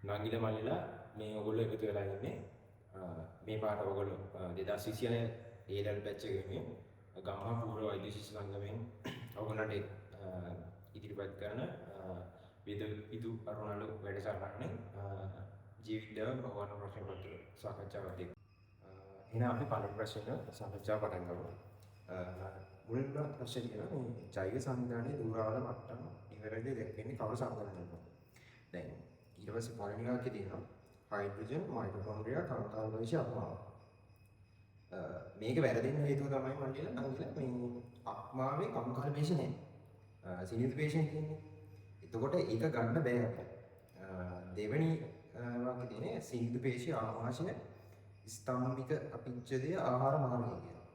නංගිල මල්ලිලා මේ ඔයගොල්ලෝ එකතු වෙලා ඉන්නේ මේ පාර ඔයගොල්ලෝ 2029 A level batch එකේ ගම්මා පූර්ව වෛද්‍ය ශිෂ්‍ය සංගමයෙන් ඔයගොල්ලන්ට ඉදිරිපත් කරන විදු අරුණාලු වැඩසටහනේ ජීවිතය භවන ප්‍රශ්න පත්‍ර සාකච්ඡාවක් එක්ක. එහෙනම් අපි පළවෙනි ප්‍රශ්නෙට සාකච්ඡාව පටන් ගමු. මුලින්ම ප්‍රශ්නේ තියෙනවා මේ ජෛව සංවිධානයේ දුරාල මට්ටම ඉවරදී දැක්වෙන්නේ කවර සාධනයකද? දැන් ඊට පස්සේ පළවෙනි වාක්‍යයේ තියෙනවා හයිඩ්‍රජන් මයිටොකොන්ඩ්‍රියා කාන්තාරවේශ අක්මාව. මේක වැරදෙන්න හේතුව තමයි මම කියලා මේ අක්මාවේ කම්කල්පේශ නැහැ. සිනිල්පේෂන් කියන්නේ. එතකොට ඒක ගන්න බෑ අපිට. දෙවෙනි වාක්‍යයේ තියෙන්නේ සිනිල්පේශී ආමාශය ස්තම්භික අපිච්ඡදය ආහාර මාර්ගය කියලා.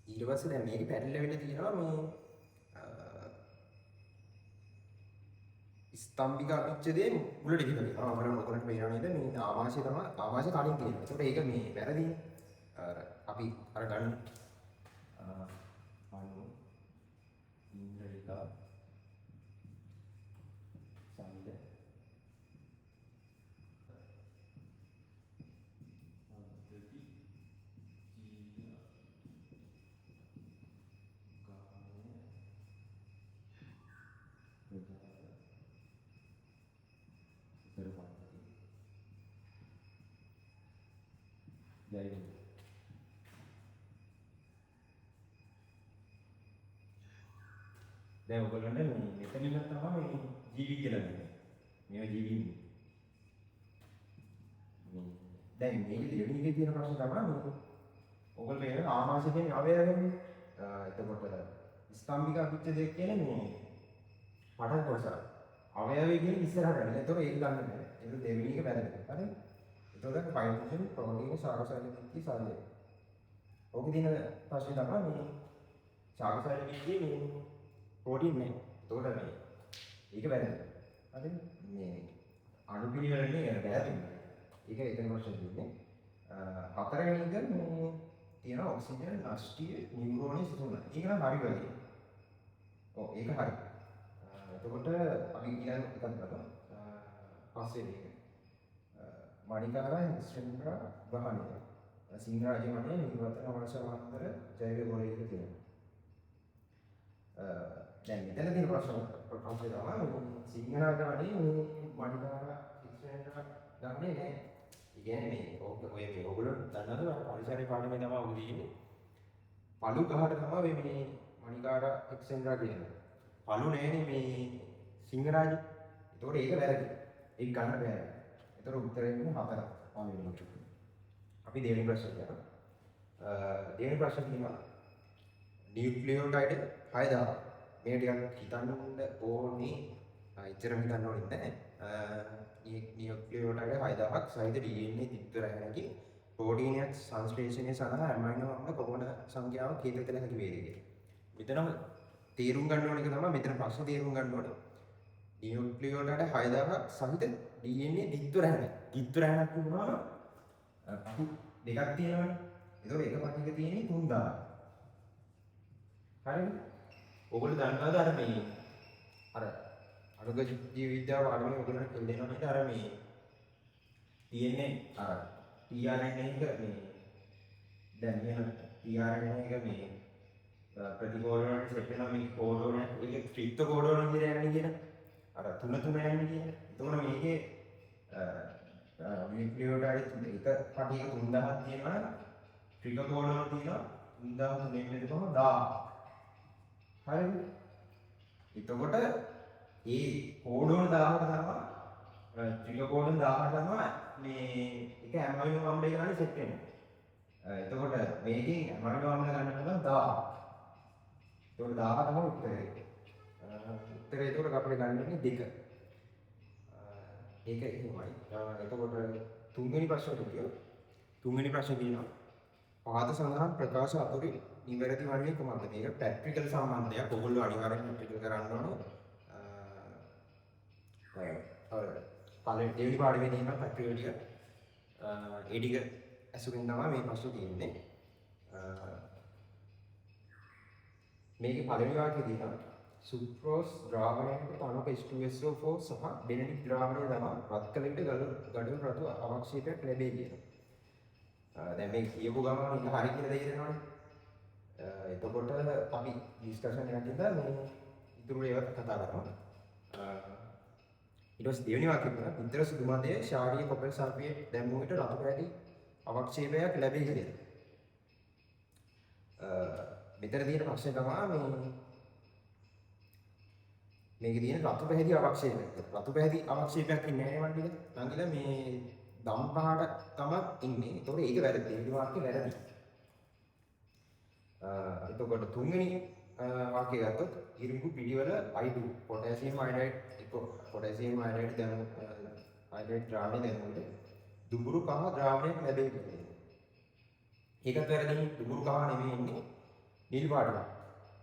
ඊට පස්සේ දැන් මේක පැටලෙලා තියෙනවා මේ ස්තම්භික අපිච්ඡදයේ මුලට ගිහින් අපරම ඔයගොල්ලන්ට පේනවා නේද මේ ආවාසය තමයි ආවාසය කලින් තියෙනවා. ඒකට ඒක මේ වැරදිනේ. අපි අර ගන්න අනු ඉන්ද්‍රිකා සම්ද දැන් ඔයගොල්ලන්ට මෙතනින් තමයි මේ ජීවි කියලා දෙන්නේ. මේවා ජීවි. දැන් මේකේ දෙවෙනි තියෙන ප්‍රශ්න තමයි ඔයගොල්ලෝ කියන ආමාශය කියන්නේ අවයවයනේ. එතකොට ස්තම්භික අපිච්ඡදය කියන්නේ මේ පටන් කොටස. අවයවය කියන්නේ ඉස්සරහට යන. ඒතකොට ඒක ගන්න බෑ. ඒක දෙවෙනි එක වැරදි. හරි? එතකොට හයිඩ්‍රජන් ප්‍රෝටීන සාරසයිනික සාරය. ඕකේ තියෙන ප්‍රශ්නේ තමයි මේ සාරසයිනික කියන්නේ ප්‍රෝටීන් නේ. එතකොට මේ ඒක වැරදි. හරිද? මේ අණු පිළිවෙලනේ ඒක වැරදි. ඒක එතන ප්‍රශ්නේ තියෙන්නේ. හතරවෙනි එක මේ තියෙන ඔක්සිජන් නෂ්ටිය නියුරෝනේ සිදුවන. ඒක නම් හරි වෙයි. ඔව් ඒක හරි. එතකොට අපි ඊළඟ එකක් බලමු. පස්වෙනි එක. මණිකාරා ශ්‍රේණිකා ග්‍රහණය. සිංහරාජ මණ්ඩලයේ නිර්වතන වංශාවන්තර ජෛව ගෝලයක තියෙනවා. දැන් මෙතන තියෙන ප්‍රශ්න තමයි සිංහරාජ මණ්ඩලයේ මණිකාරා ශ්‍රේණිකා ග්‍රහණය නෑ. ඒ කියන්නේ මේ ඔය මේ ඔයගොල්ලෝ දන්නවද පරිසරයේ පාඩමේ තමයි ඔය තියෙන්නේ. පළු ගහට තමයි මේ මණිකාරා එක්සෙන්ඩ්‍රා කියන්නේ. පළු නෑනේ මේ සිංහරාජ. ඒතකොට ඒක වැරදි. ඒක ගන්න බෑ. ඒතර උත්තරේ වෙන්නේ 4. පළවෙනි එක. අපි දෙවෙනි ප්‍රශ්නයට යනවා. දෙවෙනි ප්‍රශ්නේ තියෙනවා නියුක්ලියෝටයිඩ් 6000. මේ ටිකක් හිතන්න ඕනේ. ඉතරම හිතන්න ඕනේ නැහැ. නියුක්ලියෝටයිඩ් 6000ක් සහිත DNA දිත්තර හැකි ප්‍රෝටීනයක් සංශ්ලේෂණය සඳහා ඇමයිනෝ අම්ල කොපමණ සංඛ්‍යාවක් හේතු කළ හැකි වේද කියලා. මෙතනම තේරුම් ගන්න ඕන එක තමයි මෙතන ප්‍රශ්න තේරුම් ගන්න ඕනේ. නියුක්ලියෝටයිඩ් 6000ක් සහිත DNA දිත්තර හැකි. දිත්තර හැකි වුණාම පටු දෙකක් තියෙනවනේ. ඒතකොට එක පටික තියෙන්නේ 3000. හරිද? ඔයගොල්ලෝ දන්නවද අර මේ අර අනුග ජීව විද්‍යාව අරගෙන ඔයගොල්ලන්ට දෙනවා නේද අර මේ DNA අර tRNA එක මේ දැන් මේ tRNA එක මේ ප්‍රතිකෝඩ වලට සෙට් වෙනවා මේ කෝඩ වල ඒක ත්‍රිත්ව කෝඩ වල විදිහට යන්නේ කියන අර තුන තුන යන්නේ කියන. එතකොට මේකේ නියුක්ලියෝටයිඩ් එක පටික 3000ක් තියෙනවා නම් ත්‍රික කෝඩ වල තියෙනවා 3000 තුනෙන් බෙදපුවම 1000. හරිද? එතකොට ඒ කෝඩ වල 1000ට තමයි ත්‍රික කෝඩ 1000ට තමයි මේ එක ඇමයිනෝ අම්ල එක ගන්න සෙට් වෙන්නේ. එතකොට මේකෙන් ඇමයිනෝ අම්ල ගන්න පුළුවන් 1000. එතකොට 1000 තමයි උත්තරේ. උත්තරේ එතකොට අපිට ගන්න ඉන්නේ 2. ඒක එහෙමයි. එතකොට තුන්වෙනි ප්‍රශ්නට ගියොත් තුන්වෙනි ප්‍රශ්නේ තියෙනවා පහත සඳහන් ප්‍රකාශ අතුරින් නිවැරදි වන්නේ කොහොමද? මේක ප්‍රැක්ටිකල් සම්බන්ධයක්. ඔයගොල්ලෝ අනිවාර්යෙන් ප්‍රැක්ටිකල් කරන්න ඕන. පළවෙනි දෙවෙනි පාඩමේ තියෙන ප්‍රැක්ටිකල් ටික ඒ ටික අසුරින් තමයි මේ ප්‍රශ්න තියෙන්නේ. මේකේ පළවෙනි වාක්‍යය තියෙනවා සුක්‍රෝස් ද්‍රාවණයට තනක H2SO4 සහ බෙනඩික් ද්‍රාවණය දමා රත් කළ විට ගඩොල් රතු අවක්ෂේපයක් ලැබේ කියනවා. දැන් මේ කියපු ගමන් ඉන්න හරි කියලා තේරෙනවනේ. එතකොට අපි ඩිස්කෂන් එකක් ඉදලා මේ ඉතුරු ඒවා කතා කරනවා. ඊට පස්සේ දෙවෙනි වාක්‍යය තමයි විතර සුදු මදයේ ශාරීරික කොපර් සල්ෆේට් දැම්මු විට රතු පැහැති අවක්ෂේපයක් ලැබේ කියලා. මෙතන තියෙන ප්‍රශ්නේ තමයි මේකේ තියෙන රතු පැහැති අවක්ෂේපයක්. රතු පැහැති අවක්ෂේපයක් ඉන්නේ නැහැ නේ වන්දික. නංගිලා මේ දම් පහට තමයි ඉන්නේ. ඒතකොට ඒක වැරදි. දෙවෙනි වාක්‍යය වැරදි. එතකොට තුන්වෙනි වාක්‍යය ගත්තොත් ඉරිඟු පිළිවෙල I2 potassium iodide potassium iodide දැමු iodide ද්‍රාවණය දැමුවට දුඹුරු කහ ද්‍රාවණයක් ලැබේ කියලා. ඒකත් වැරදි. දුඹුරු කහ නෙමෙයි ඉන්නේ නිල් පාටක්.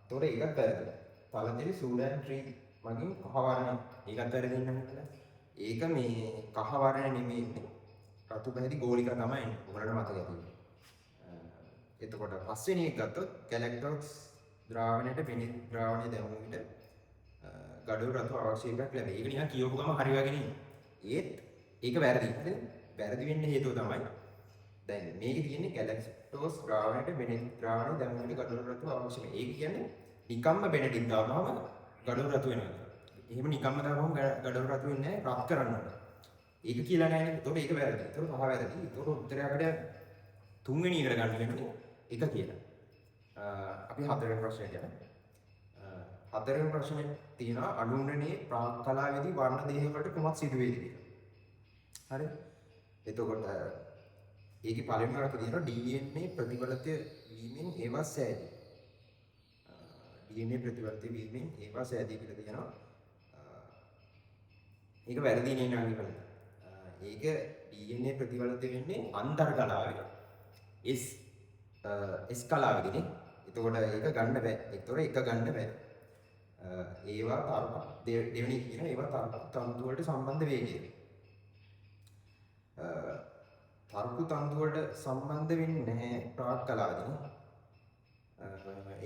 ඒතකොට ඒකත් වැරදි. තලතෙලි සූඩන් ට්‍රී මගින් කහ වර්ණය. ඒකත් වැරදි නේද? ඒක මේ කහ වර්ණය නෙමෙයි ඉන්නේ. රතු පැහැති ගෝලිකා තමයි ඉන්නේ. ඔයාලට මතක ඇති. එතකොට පස්වෙනි එක ගත්තොත් ගැලැක්ටොක්ස් ද්‍රාවණයට බෙනීන් ද්‍රාවණය දැමුව විට ගඩොල් රතු අවක්ෂේපයක් ලැබේ. ඒක නිකන් කියවපු ගම හරි වගේ නෙමෙයි. ඒත් ඒක වැරදි. හරිද? වැරදි වෙන්න හේතුව තමයි දැන් මේකේ තියෙන්නේ ගැලැක්ටොක්ස් ද්‍රාවණයට බෙනීන් ද්‍රාවණය දැමුව විට ගඩොල් රතු අවක්ෂේපය. ඒක කියන්නේ නිකම්ම බෙනඩික් දාපුවම ගඩොල් රතු වෙනවා. එහෙම නිකම්ම දාපුවම ගඩොල් රතු වෙන්නේ නැහැ. රත් කරන්න ඕන. ඒක කියලා නැහැ නේද? ඒතකොට ඒක වැරදි. ඒතකොට පහ වැරදි. ඒතකොට උත්තරය අපිට තුන්වෙනි එකට ගන්න වෙන්නේ එක කියලා. අපි හතරවෙනි ප්‍රශ්නයට යමු. හතරවෙනි ප්‍රශ්නේ තියෙනවා අනුන්නනේ ප්‍රාක් කලාවේදී වර්ණ දේහ වලට කුමක් සිදු වේද කියලා. හරි? එතකොට ඒකේ පළවෙනි කාරණා තියෙනවා DNA ප්‍රතිඵලිත වීමෙන් ඒවා සෑදී. DNA ප්‍රතිඵලිත වීමෙන් ඒවා සෑදී කියලා තියෙනවා. ඒක වැරදි නේ නංගි. ඒක DNA ප්‍රතිඵලිත වෙන්නේ අන්තර් කලාවේ. S කලාවේදී. එතකොට ඒක ගන්න බෑ. ඒතොර එක ගන්න බෑ. ඒවා තර්ක දෙවෙනි කියන ඒවා තර්ක තන්තු වලට සම්බන්ධ වේ කියලා. තර්ක තන්තු වලට සම්බන්ධ වෙන්නේ නැහැ ප්‍රාක් කලාවේදී.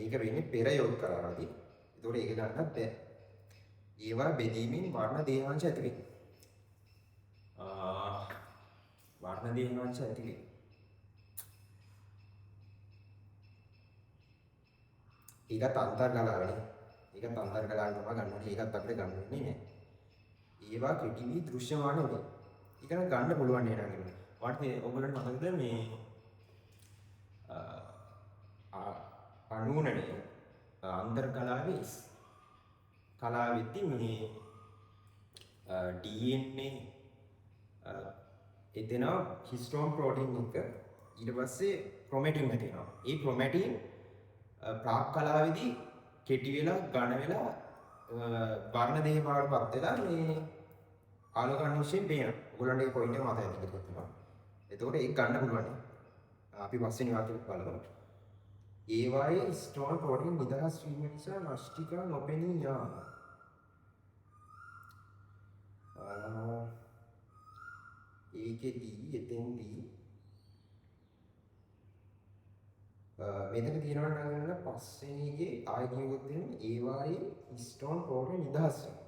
ඒක වෙන්නේ පෙර යොත් කලාවේදී. ඒතොර ඒක ගන්නත් බෑ. ඒවා බෙදීමෙන් වර්ණ දේහාංශ ඇති වෙන්නේ. වර්ණ දේහාංශ ඇති වෙන්නේ. ඒකත් අන්තර් කලාවනේ. ඒකත් අන්තර් කලාවේ තමයි ගන්න ඕනේ. ඒකත් අපිට ගන්න වෙන්නේ නැහැ. ඒවා කෙටි වී දෘශ්‍යමාන වෙන්නේ. ඒක නම් ගන්න පුළුවන් නේද නංගි. වාටේ ඔයගොල්ලන්ට මතකද මේ අනුනනේ අන්තර් කලාවේ කලාවෙද්දී මේ DNA එතන හිස්ටෝන් ප්‍රෝටීන් එක ඊට පස්සේ ක්‍රොමැටින් හැදෙනවා. ඒ ක්‍රොමැටින් ප්‍රාක් කලාවේදී කෙටි වෙලා ඝන වෙලා වර්ණ දේහ බවටපත් වෙලා මේ ආලෝකණිෂයෙන් පේනවා. ඔයගොල්ලන්ට ඒ පොයින්ට් එක මතක ඇති කියලා. එතකොට ඒක ගන්න පුළුවන්. අපි පස්වෙනි වාක්‍යෙත් බලමු. ඒවායේ ස්ටෝන් ප්‍රෝටීන් නිදහස් වීම නිසා නෂ්ටිකා නොපෙනී යාම. ඒකෙදී එතෙන්දී මෙතන තියෙනවා නම් පස්වෙනිගේ ආයෙ කියවුවොත් එන්නේ ඒවායේ ස්ටෝන් ප්‍රෝටීන් නිදහස් වෙනවා.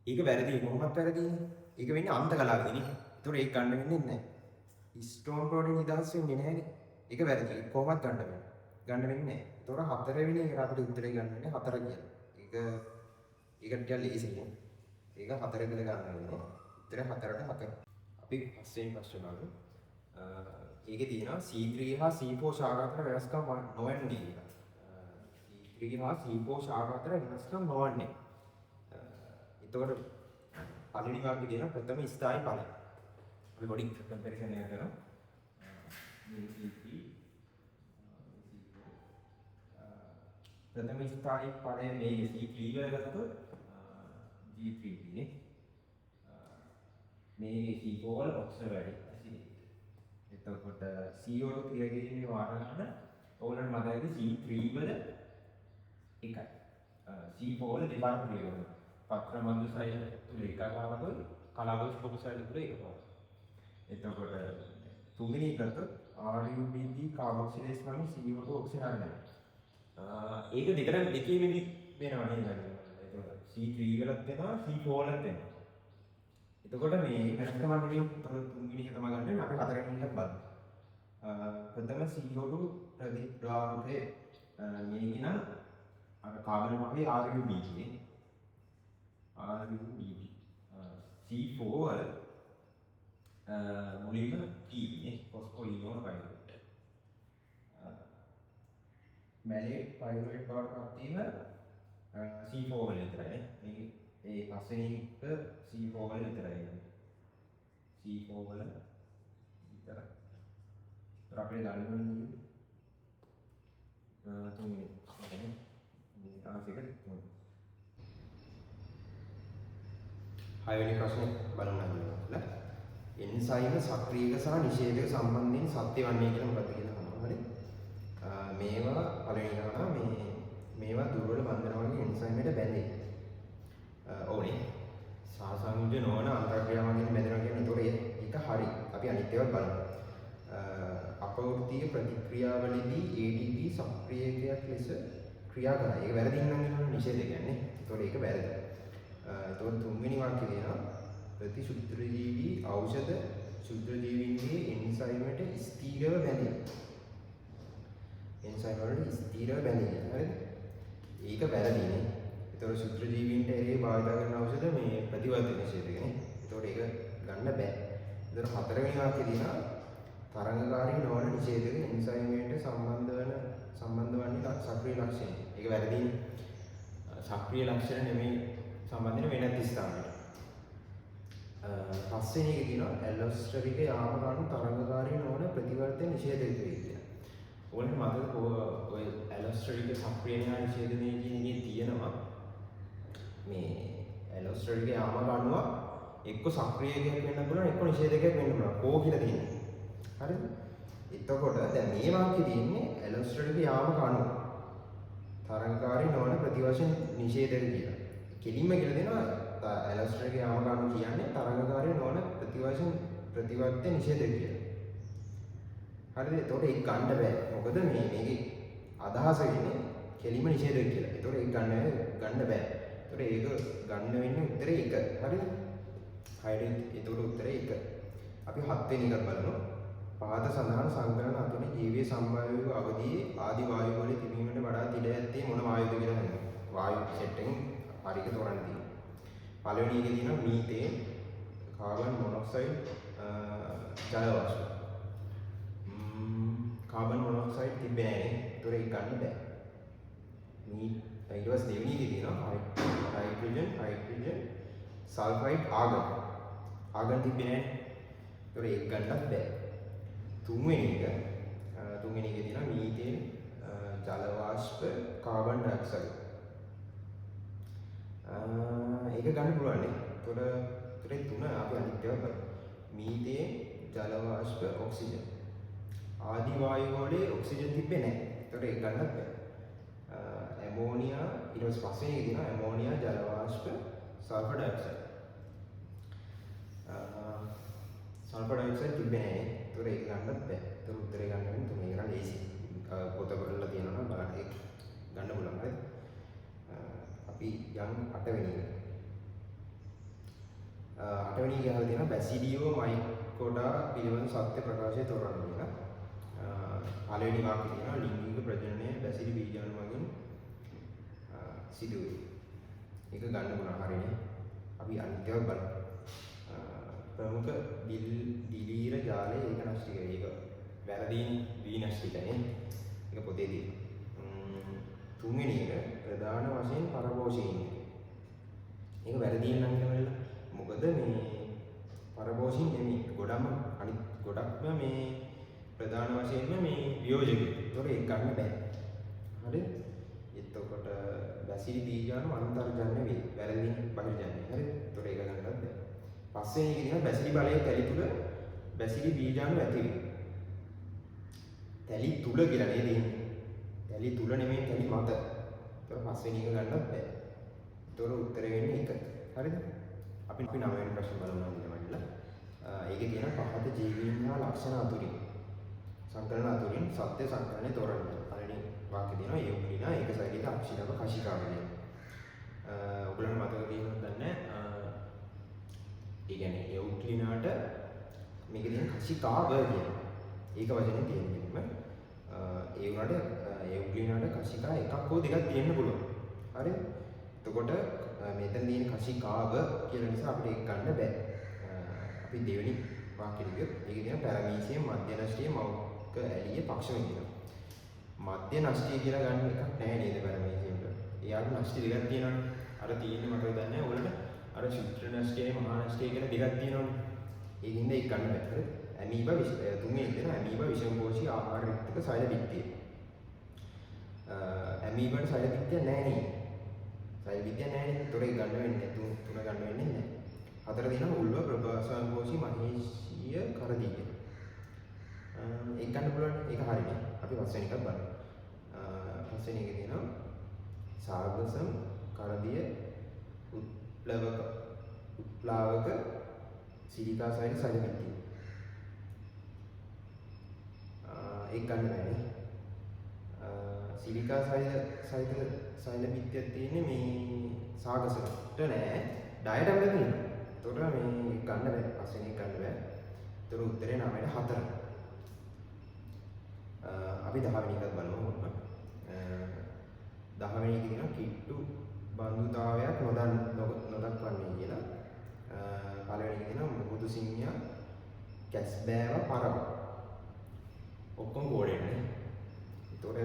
ඒක වැරදි කොහොමද වැරදි? ඒක වෙන්නේ අන්ත කලාවේදී නේ. ඒතකොට ඒක ගන්න වෙන්නේ නැහැ. ස්ටෝන් ප්‍රෝටීන් නිදහස් වෙන්නේ නැහැනේ. ඒක වැරදි. කොහොමද ගන්න වෙන්නේ? ගන්න වෙන්නේ නැහැ. ඒතකොට හතරවෙනි එකට අපිට උත්තරේ ගන්න වෙන්නේ 4 කියලා. ඒක ටිකක් ලේසියි. ඒක 4 කියලා ගන්න වෙන්නේ. උත්තරේ 4ට 4. අපි පස්වෙනි ප්‍රශ්නේ බලමු. ඒකේ තියෙනවා C3 හා C4 ශාඛා අතර වෙනස්කම් නොවන්නේ කියලා. C3 හා C4 ශාඛා අතර වෙනස්කම් නොවන්නේ. එතකොට පළවෙනි වාක්‍යය තියෙනවා ප්‍රථම ස්ථායි ඵලය. අපි පොඩි කම්පැරිසන් එකක් කරනවා. ප්‍රථම ස්ථායි ඵලය මේ C3 වල ගත්තොත් G3 නේ. මේ C4 වල ඔක්සිජන් වැඩි. එතකොට CO2 ක්‍රියාකිරීමේ වාර ගන්න ඕනම මතකයි C3 වල එකයි. C4 වල දෙපාරක් ක්‍රියා කරනවා. පත්‍ර මන්දු සෛල තුල එකක් ආවම කලාවස් පොකු සෛල තුල එකක්. එතකොට තුන්වෙනි එකට RUBD කාබොක්සිලේස් වලින් CO2 ඔක්සිජන් ගන්නවා. ඒක දෙකෙන් දෙකේදී වෙනවා නේද? එතකොට C3 වලත් වෙනවා C4 වලත් වෙනවා. එතකොට මේ වෙනස්කම නෙමෙයි තුන්වෙනි එක තමයි ගන්න අපි හතරවෙනි එකක් බලමු. ප්‍රථම CO2 ප්‍රතිග්‍රාහකයේ මේක නම් අර කාබන් වගේ RUB කියන්නේ RUB C4 වල මුලින්ම P නේ ෆොස්ෆෝයිනෝන පයිරුවේට් මැලේට් පයිරුවේට් බවට පත් වීම C4 වල විතරයි නේ. ඒ පස්වෙනි එක C4 වල විතරයි. C4 වල විතරයි. අපේ ගන්න ඕනේ තුන්වෙනි මේ ආසිකට තුන. හයවෙනි ප්‍රශ්නේ බලන්න. එන්සයිම සක්‍රියක සහ නිෂේධක සම්බන්ධයෙන් සත්‍ය වන්නේ කියලා මොකක්ද කියලා අහනවා. හරි. මේවා පළවෙනි එක මේවා දුර්වල බන්ධන වගේ එන්සයිමයට බැඳේ. ඕනේ. සාසංජ නොවන අන්තර්ක්‍රියාවකින් බැඳෙනවා කියන්නේ ඒක හරි. අපි අනිත් ඒවා බලමු. අපවෘත්තීය ප්‍රතික්‍රියාවලදී ATP සක්‍රියකයක් ලෙස ක්‍රියා කරනවා. ඒක වැරදි නම් වෙනවා නිෂේධ කියන්නේ. ඒතකොට ඒක වැරදි. ඒතකොට තුන්වෙනි වාක්‍යය කියනවා ප්‍රතිශුද්ධජීවී ඖෂධ ශුද්ධජීවීන්ගේ එන්සයිමයට ස්ථීරව බැඳීම. එන්සයිම වලට ස්ථීරව බැඳීම. හරිද? ඒක වැරදිනේ. ඒතකොට ශුද්ධජීවීන්ට භාවිත කරන ඖෂධ මේ ප්‍රතිවර්ධන නිෂේධකනේ. ඒතකොට ඒක ගන්න බෑ. ඒතකොට හතරවෙනි වාක්‍යය කියනවා තරංගකාරී නොවන නිෂේධක එන්සයිමයට සම්බන්ධ වන්නේ සක්‍රීය ලක්ෂණ. ඒක වැරදිනේ. සක්‍රීය ලක්ෂණ නෙමෙයි සම්බන්ධ වෙන ස්ථානවල. පස්වෙනි එක කියනවා ඇලොස්ටරික යාමකාණු තරංගකාරී නොවන ප්‍රතිවර්තන නිෂේධක කියලා. ඕනෙ මතක ඔය ඇලොස්ටරික සක්‍රීය න්‍යාය නිෂේධනයේ කියන එකේ තියෙනවා මේ ඇලොස්ටරික යාමකාණුව එක්ක සක්‍රීයකයක් වෙන්න පුළුවන් එක්ක නිෂේධකයක් වෙන්න පුළුවන්. කෝ කියලා තියෙනවා. හරිද? එතකොට දැන් මේ වාක්‍යයේ තියෙන්නේ ඇලොස්ටරික යාමකාණුව තරංගකාරී නොවන ප්‍රතිවර්තන නිෂේධක කියලා. කෙලින්ම කියලා දෙනවා ඇලොස්ටරික යාමකාණුව කියන්නේ තරංගකාරී නොවන ප්‍රතිවර්තන නිෂේධක කියලා. හරිද? එතකොට ඒක ගන්න බෑ. මොකද මේකේ අදහස වෙන්නේ කෙලින්ම නිෂේධක කියලා. එතකොට ඒක ගන්න බෑ. එතකොට ඒක ගන්න වෙන්නේ උත්තරේ 1. හරිද? හරිද? එතකොට උත්තරේ 1. අපි 7 වෙනි එක බලමු. පහත සඳහන් සංකලන අතුරේ ජීවීය සම්භාව්‍ය අවධියේ ආදි වායු වල තිබීමට වඩා තිඩ ඇත්තේ මොන වායුද කියලා හඳුන්වනවා. වායු සෙට් එකෙන් හරියට තෝරන්න තියෙනවා. පළවෙනි එකේ තියෙනවා මීතේන්, කාබන් මොනොක්සයිඩ්, ජල වාෂ්ප. කාබන් මොනොක්සයිඩ් තිබෙන්නේ නැහැ. ඒතොර ඒක ගන්න බෑ. ඊට පස්සේ දෙවෙනි එකේ තියෙනවා හයිඩ්‍රජන්, සල්ෆයිඩ්, ආගන්. ආගන් තිබෙන්නේ නැහැ. ඒතොර ඒක ගන්නත් බෑ. තුන්වෙනි එකේ තියෙනවා මීතේන්, ජල වාෂ්ප, කාබන් ඩයොක්සයිඩ්. ඒක ගන්න පුළුවන් නේ. ඒතොර තුන අපි අනිත් ඒවා බලමු. මීතේන්, ජල වාෂ්ප, ඔක්සිජන්. ආදි වායු වලේ ඔක්සිජන් තිබෙන්නේ නැහැ. ඒතොර ඒක ගන්නත් බෑ. ඇමෝනියා ඊට පස්සේ පස්වෙනි එකේ තියෙනවා ඇමෝනියා, ජල වාෂ්ප, සල්ෆර් ඩයොක්සයිඩ්. සල්ෆර් ඩයොක්සයිඩ් තිබෙන්නේ නැහැ. ඒතොර ඒක ගන්නත් බෑ. ඒතොර උත්තරේ ගන්න වෙන්නේ තුනේ කරන් ලේසි. පොත බලලා තියෙනවා නම් බලන්න ඒක ගන්න පුළුවන්. හරිද? අපි යම් 8 වෙනි එක. 8 වෙනි එක ගහලා තියෙනවා බැසිඩියෝ මයිකෝඩා පිළිබඳ සත්‍ය ප්‍රකාශය තෝරන්න කියලා. පළවෙනි වාක්‍යය තියෙනවා ලිංගික ප්‍රජනනය බැසිඩි බීජාණු වලින් සිදුවේ. ඒක ගන්න පුළුවන් හරිනේ. අපි අනිත් ඒවා බලමු. ප්‍රමුඛ දිලීර ජාලය ඒක නෂ්ටිකයි. ඒක වැරදීනේ විනෂ්ටිකනේ. ඒක පොතේ තියෙනවා. තුන්වෙනි එක ප්‍රධාන වශයෙන් පරපෝෂීන්. ඒක වැරදීන නම් කියනවා. මොකද මේ පරපෝෂීන් නෙමෙයි. අනිත් ගොඩක්ම මේ ප්‍රධාන වශයෙන්ම මේ වියෝජක. ඒතොර ඒක ගන්න බෑ. හරිද? එතකොට බැසිලි බීජාණු අන්තර්ජන්‍ය වේ. වැරදීන බහිර්ජන්‍ය. හරිද? ඒතොර ඒක ගන්නත් බෑ. පස්වෙනි එක කියනවා බැසිලි බලයේ තැලි තුල බැසිලි බීජාණු ඇති වේ. තැලි තුල කියලා නේද ඉන්නේ. තැලි තුල නෙමෙයි තැලි මත. ඒතකොට පස්වෙනි එක ගන්නත් බෑ. ඒතකොට උත්තරේ වෙන්නේ 1. හරිද? අපි 9 වෙනි ප්‍රශ්න බලමු ඊළඟට. ඒකේ තියෙන පහත ජීවීන් හා ලක්ෂණ අතුරින් සංකලන අතුරින් සත්‍ය සංකලනය තෝරන්න. පළවෙනි වාක්‍යය තියෙනවා යොමුනිනා ඒක සෛලික අක්ෂිණව කශිකාවලිය. ඔයගොල්ලන්ට මතක තියෙනවද දන්නේ නැහැ. ඒ කියන්නේ එවුක්ලිනාට මේකේ තියෙන කසිකාව කියන ඒක වචනේ තියෙනවා. ඒ වුණාට එවුක්ලිනාට කසිකා එකක් හෝ දෙකක් තියෙන්න පුළුවන්. හරිද? එතකොට මෙතන තියෙන කසිකාව කියලා නිසා අපිට ඒක ගන්න බෑ. අපි දෙවෙනි වාක්‍යෙට ගියොත් ඒකේ තියෙන පැරමීසියම් මධ්‍ය නෂ්ටිය මෞඛ ඇලිය පක්ෂම කියනවා. මධ්‍ය නෂ්ටිය කියලා ගන්න එකක් නැහැ නේද පැරමීසියම් වල. එයාට නෂ්ටි දෙකක් තියෙනවනේ. අර තියෙන්නේ මට දන්නේ නැහැ ඔයාලට අර ශුද්ධ නෂ්ටියයි මහා නෂ්ටියයි කියලා දෙකක් තියෙනවනේ. ඒකින්ද ඒක ගන්න බෑ. හරිද? ඇමීබා තුන්වෙනි දෙන ඇමීබා විෂමපෝෂී ආහාර රික්තක සෛල බිත්තිය. ඇමීබාට සෛල බිත්තිය නැහැ නේ. සෛල බිත්තිය නැහැ නේ. ඒතොර ඒක ගන්න වෙන්නේ තුන ගන්න වෙන්නේ නැහැ. හතර දින උල්ව ප්‍රභාසංපෝෂී මහේශීය කරදී කියන. ඒක ගන්න පුළුවන්. ඒක හරිනේ. අපි පස්වෙනි එකක් බලමු. පස්වෙනි එකේ තියෙනවා සාගසම් කරදිය උත්ප්ලාවක සිලිකා සෛල සෛල බිත්තිය. ඒක ගන්න බෑනේ. සිලිකා සෛල බිත්තියක් තියෙන්නේ මේ සාගසට නෑ. ඩයටම් එකක තියෙනවා. ඒතකොට මේ ගන්න බෑ. පස්වෙනි එක ගන්න බෑ. ඒතර උත්තරේ 9ට 4. අපි 10 වෙනි එකත් බලමු මොකක්ද? 10 වෙනි එකේ තියෙනවා කිට්ටු බන්දුතාවයක් නොදක්වන්නේ කියලා. පළවෙනි එකේ තියෙනවා මුහුදු සිංහයා කැස්බෑව පරව. ඔක්කොම කෝඩේනේ. ඒතකොට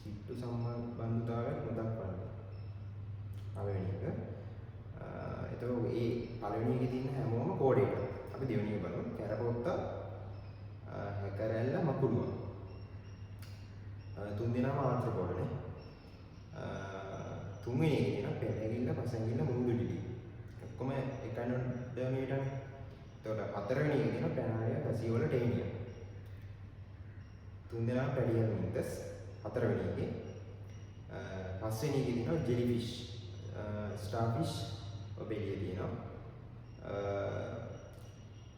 කිට්ටු සම්බන්ධතාවයක් නොදක්වන්නේ. පළවෙනි එක. ඒතකොට මේ පළවෙනි එකේ තියෙන හැමෝම කෝඩේට. අපි දෙවෙනි එක බලමු. කැරපොත්තා හැකරැල්ල මකුඩුව. තුන් දෙනාම ආත්‍රකෝඩනේ. තුන්වෙනි එකේ තියෙන පෙරහැගිල්ල පසඟිල්ල මුහුදු ඩිලි. ඔක්කොම එකන ඩර්මීටනේ. එතකොට හතරවෙනි එකේ තියෙන පැනාරිය පැසිවල ටේනිය. තුන් දෙනා පැඩියල් මින්තස් හතරවෙනි එකේ. පස්වෙනි එකේ තියෙන ජෙලිෆිෂ් ස්ටාර්ෆිෂ් ඔබෙලිය තියෙනවා.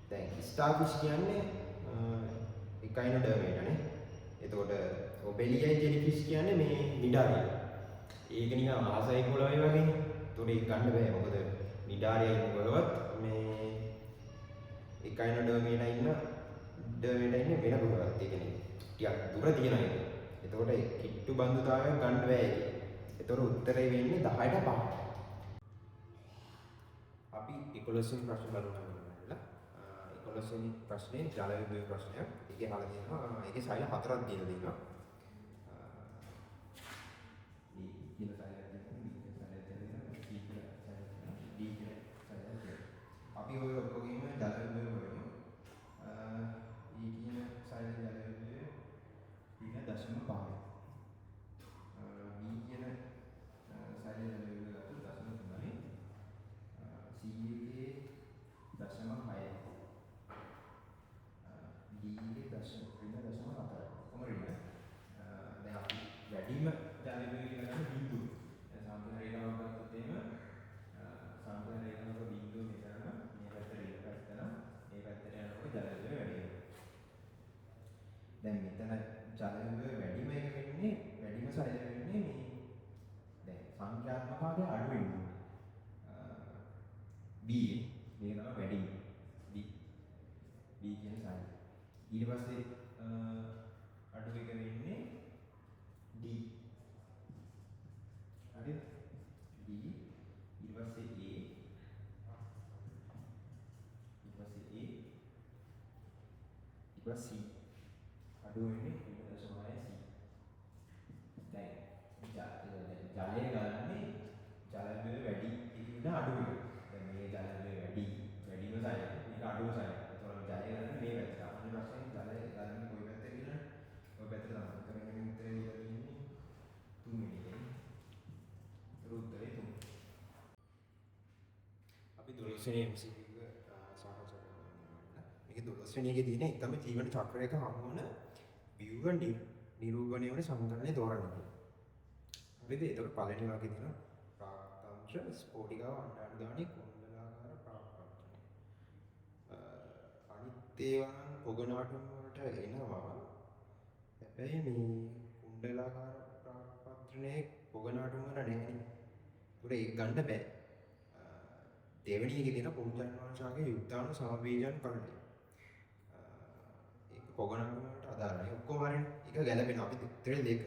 දැන් ස්ටාර්ෆිෂ් කියන්නේ එකයින ඩර්මීටනේ. එතකොට ඔබෙලියයි ජෙලිෆිෂ් කියන්නේ මේ නිඩාරිය. ඒක නිකන් ආසයි කොළවයි වගේනේ. ඒතකොට ඒක ගන්න බෑ. මොකද නිඩාරිය ඉන්න කොළවත් මේ එකයින ඩර්මීටා ඉන්න ඩර්මීටා ඉන්නේ වෙන කොළවත්. ඒ කියන්නේ ටිකක් දුර තියෙනවා ඒක. එතකොට කිට්ටු බන්දුතාවයක් ගන්න බෑ ඒක. එතකොට උත්තරේ වෙන්නේ 10ට 5. අපි 11 වෙනි ප්‍රශ්න බලමු නේද? 11 වෙනි ප්‍රශ්නේ ජල විද්‍යුත් ප්‍රශ්නයක්. ඒකේ අහලා තියෙනවා. ඒකේ සෛල 4ක් දීලා තියෙනවා. කියන සෛලයක් තියෙනවා. අපි ඔය ඔක්කොගෙම ජල විද්‍යුත් බලමු. ඊ කියන සෛල ජල විද්‍යුත් ඊට 0.5. ඊ කියන සෛල ජල විද්‍යුත් 0.3යි. C එකේ 0.6යි. D එකේ 0.4. කොහොම රින? දැන් අපි වැඩිම ජල විද්‍යුත් කියන බිඳුව. දැන් සාමාන්‍ය රේඛාවක් ගත්තොත් එහෙම සාමාන්‍ය රේඛාවක බිඳුව මෙතන මේ පැත්තට එක පැත්තට මේ පැත්තට යනකොට ජල විද්‍යුත් වැඩි වෙනවා. දැන් මෙතන ජල විද්‍යුත් වැඩිම එක වෙන්නේ වැඩිම සෛල වෙන්නේ මේ දැන් සංඛ්‍යාත්මක භාගය අඩු වෙනවා. B මේක තමයි වැඩිම B කියන සෛල. ඊට පස්සේ අඩු එක වෙන්නේ D. හරිද? D ඊට පස්සේ A ඊට පස්සේ A ඊට පස්සේ C අඩු වෙන්නේ 0.6 C. දැන් ජලය ගන්නේ ජල විද්‍යුත් වැඩි ඉන්න අඩු වෙනවා. දැන් මේ ජල විද්‍යුත් වැඩිම සෛල මේක අඩුම සෛල. ඒතකොට ජලය ගන්නේ මේ පැත්තට. අනිත් ප්‍රශ්නේ ජලය ගන්නේ කොයි පැත්තට කියලා? ඔය පැත්තට තමයි. ඒතකොට මේ උත්තරේ දීලා තියෙන්නේ 3 වෙනි එකේ. උත්තරේ 3. අපි 12 වෙනි MCQ එක සාකච්ඡා කරනවා. මේක 12 වෙනි එකේ තියෙන එකම ජීවන චක්‍රයක හමුවන ව්‍යුහ නිරූපණය වන සමීකරණය තෝරන්න. හරිද? ඒතකොට පළවෙනි වාක්‍යය තියෙනවා ප්‍රාක්තන්ත්‍ර ස්ෆෝටිකාව අණ්ඩානුගාමී කුණ්ඩලාකාර ප්‍රාක්තන්ත්‍රය. අනිත් ඒවා නම් පොගනාටුම් වලට එනවා. හැබැයි මේ කුණ්ඩලාකාර ප්‍රාක්තන්ත්‍රයේ පොගනාටුම් වල නැහැ. ඒකට ඒක ගන්න බෑ. දෙවෙනි එකේ තියෙන පොහුජන්වාංශාගේ යුක්තාණු සමබීජාණු කණ්ඩය. ඒක පොගණකමට අදාළයි. ඔක්කොම හරිනේ. ඒක ගැලපෙනවා. අපි උත්තරේ දෙක.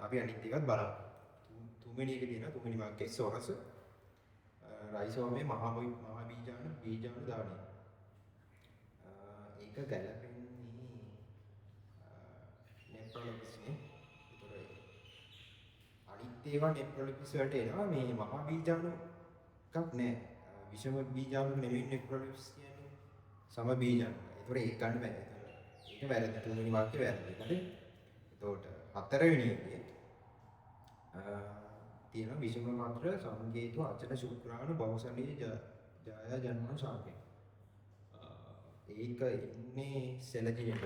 අපි අනිත් ටිකත් බලමු. තුන්වෙනි එකේ තියෙන තුන්වෙනි වාක්‍යයේ සොරස රයිසෝමේ මහ බීජාණු දාණය. ඒක ගැලපෙන්නේ නෙප්‍රොලොපිස් නේ. අනිත් ඒවා නෙප්‍රොලොපිස් වලට එනවා. මේ මහ බීජාණු එකක් නෑ. විෂම බීජාණු නෙවෙයි නෙප්‍රොලොපිස් කියන්නේ. සම බීජාණු. ඒතකොට ඒක ගන්න බෑ. ඒක වැරදි. තුන්වෙනි වාක්‍යය වැරදි. හරි. එතකොට හතරවෙනි එකේ තියෙන විෂම මාත්‍ර සංකේතව අචල ශුක්‍රාණු බහුසලී ජය ජන්මන ශාකය. ඒක ඉන්නේ සෙලජිනෙට.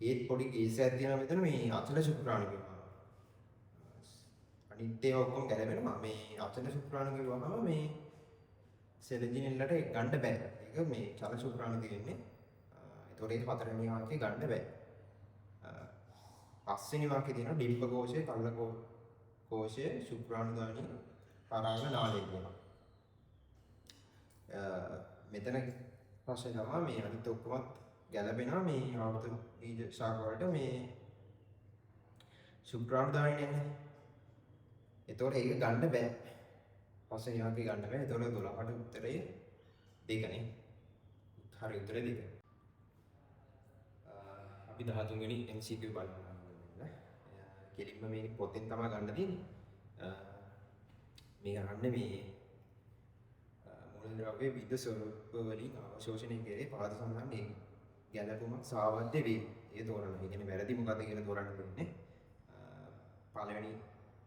ඒත් පොඩි කේසයක් තියෙනවා මෙතන මේ අචල ශුක්‍රාණු කියනවා. අනිත් ඒවා ඔක්කොම ගැලපෙනවා. මේ අචල ශුක්‍රාණු කියවම මේ සෙලජිනෙල්ලට ගන්න බෑ. ඒක මේ චල ශුක්‍රාණු තියෙන්නේ. ඒතකොට ඒක හතරවෙනි වාක්‍යේ ගන්න බෑ. පස්වෙනි වාක්‍යේ තියෙනවා ඩිම්බ කෝෂයේ කල්ල කෝෂයේ ශුක්‍රාණු දාණි පරාග නාලය කියනවා. මෙතන ප්‍රශ්නේ තමයි මේ අනිත් ඔක්කොම ගැලපෙනවා මේ ආවර්ත බීජ ශාක වලට මේ ශුක්‍රාණු දාණි නෑනේ. ඒතකොට ඒක ගන්න බෑ. පස්වෙනි වාක්‍යේ ගන්න බෑ. ඒතකොට 12ට උත්තරේ දෙකනේ. හරි උත්තරේ දෙක. අපි 13 වෙනි MCQ බලමු. කෙලින්ම මේ පොතෙන් තමයි ගන්න තියෙන්නේ. මේ අහන්නේ මේ මූලද්‍රව්‍ය විවිධ ස්වරූප වලින් අවශෝෂණය කෙරේ පාද සම්බන්ධ ගැළපුමක් සාවද්‍ය වේ. ඒ තෝරන්න. ඒ කියන්නේ වැරදි මොකද්ද කියලා තෝරන්න දෙන්නේ. පළවෙනි